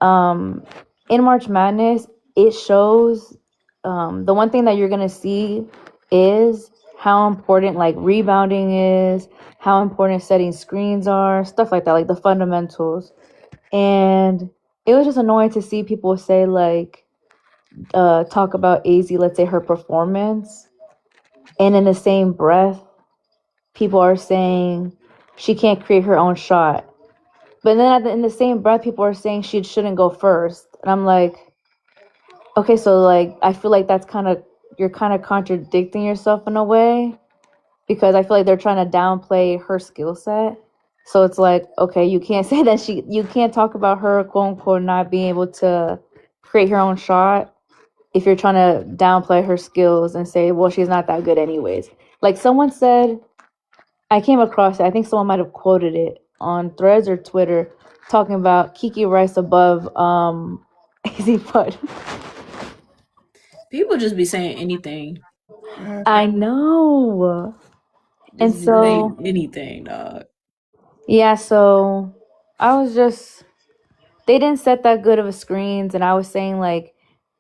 in March Madness, it shows the one thing that you're gonna see is how important like rebounding is, how important setting screens are, stuff like that, like the fundamentals. And it was just annoying to see people say like talk about AZ, let's say her performance, and in the same breath, people are saying she can't create her own shot. But then in the same breath, people are saying she shouldn't go first. And I'm like, okay, so like I feel like you're kind of contradicting yourself in a way because I feel like they're trying to downplay her skill set. So it's like, okay, you can't say that you can't talk about her quote unquote not being able to create her own shot if you're trying to downplay her skills and say, well, she's not that good anyways. Like someone said, I came across it. I think someone might have quoted it on Threads or Twitter, talking about Kiki Rice above AZ Bud. People just be saying anything. I know. And Just be so saying anything, dog. yeah, so I was just they didn't set that good of a screens, and I was saying like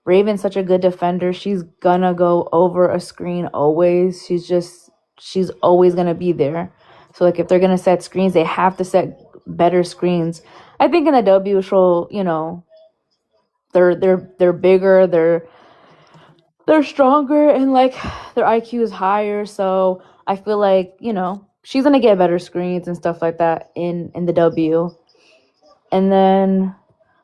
Raven's such a good defender. She's gonna go over a screen always. She's always gonna be there. So like if they're gonna set screens, they have to set better screens. I think in the W show, they're bigger, they're stronger, and like their IQ is higher. So I feel like, she's gonna get better screens and stuff like that in the W. And then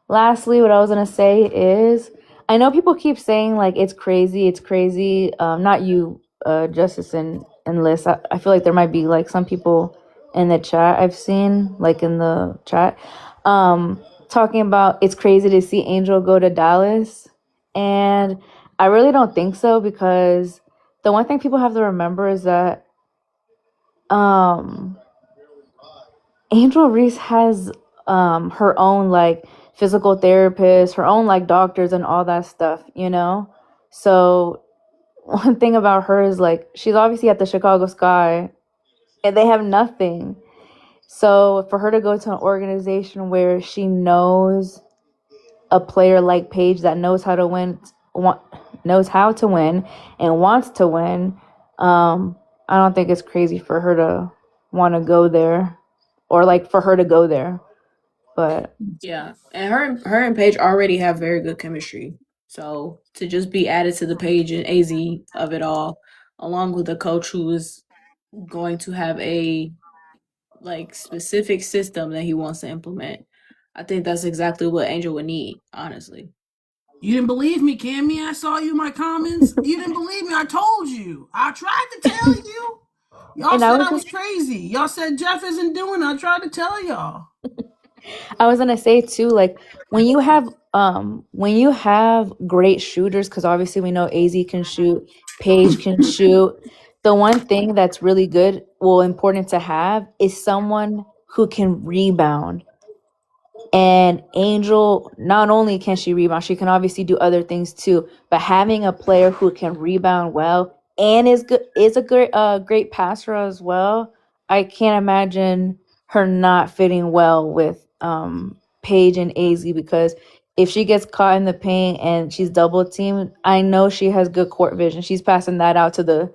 lastly, what I was gonna say is I know people keep saying like it's crazy. Not you, Justice and Liz. I feel like there might be like some people in the chat I've seen, like in the chat, talking about it's crazy to see Angel go to Dallas, and I really don't think so, because the one thing people have to remember is that Angel Reese has her own like physical therapist, her own like doctors and all that stuff, you know? So one thing about her is like she's obviously at the Chicago Sky and they have nothing. So for her to go to an organization where she knows a player like Paige that knows how to win, knows how to win and wants to win, I don't think it's crazy for her to want to go there, or like for her to go there. But yeah, and her and Paige already have very good chemistry. So to just be added to the Paige and AZ of it all, along with a coach who is going to have a like specific system that he wants to implement, I think that's exactly what Angel would need, honestly. You didn't believe me, Cammy? I saw you in my comments. You didn't believe me. I told you. I tried to tell you. Y'all said I was crazy. Y'all said Jeff isn't doing it. I tried to tell y'all. I was gonna say too, like when you have great shooters, because obviously we know AZ can shoot, Paige can shoot. The one thing that's really good, well, important to have, is someone who can rebound. And Angel, not only can she rebound, she can obviously do other things too. But having a player who can rebound well and is a great passer as well, I can't imagine her not fitting well with Paige and AZ, because if she gets caught in the paint and she's double teamed, I know she has good court vision. She's passing that out to the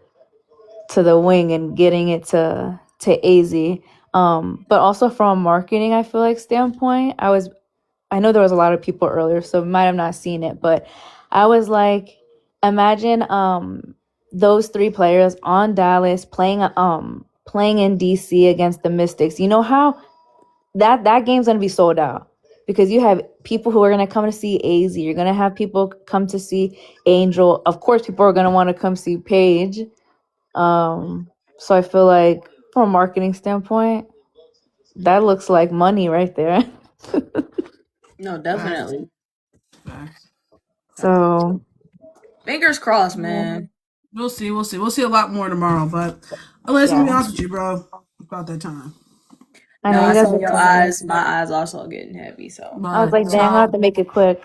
wing and getting it to AZ. But also from a marketing, I feel like standpoint, I know there was a lot of people earlier, so might have not seen it, but I was like, imagine those three players on Dallas playing in DC against the Mystics. You know how that game's gonna be sold out, because you have people who are gonna come to see AZ. You're gonna have people come to see Angel. Of course, people are gonna want to come see Paige. So I feel like from a marketing standpoint, that looks like money right there. No, definitely. So fingers crossed, man. We'll see. We'll see a lot more tomorrow. But let's be honest with you, bro. About that time. I saw your eyes. My eyes also getting heavy. So I was like, damn, I have to make it quick.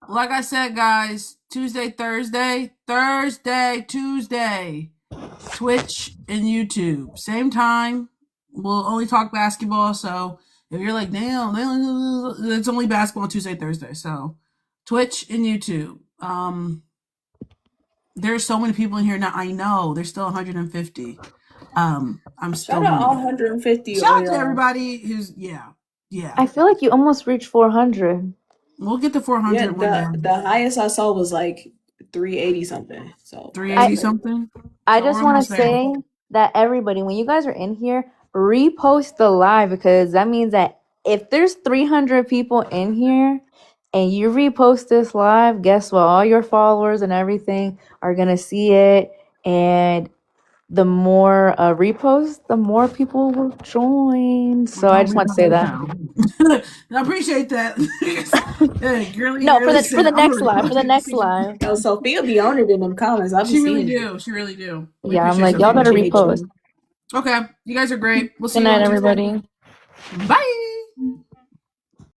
Like I said, guys, Tuesday, Thursday, Tuesday, Twitch and YouTube, same time. We'll only talk basketball, so if you're like, damn, it's only basketball Tuesday, Thursday. So Twitch and YouTube. There's so many people in here now. I know there's still 150. I'm still shout out all 150. Shout out to everybody who's yeah. I feel like you almost reached 400. We'll get to 400 one day. The highest I saw was like 380 something. So 380 something. I just want to say that everybody, when you guys are in here, repost the live, because that means that if there's 300 people in here and you repost this live, guess what? All your followers and everything are gonna see it, and the more reposts, the more people will join. So I just want to say that. I appreciate that. Hey, girly, no, for the next live. For the next live. Oh, Sophia be on it in them comments. She really do. She really do. Yeah, I'm like, y'all better repost. Okay, you guys are great. We'll see you. Good night, everybody. Bye.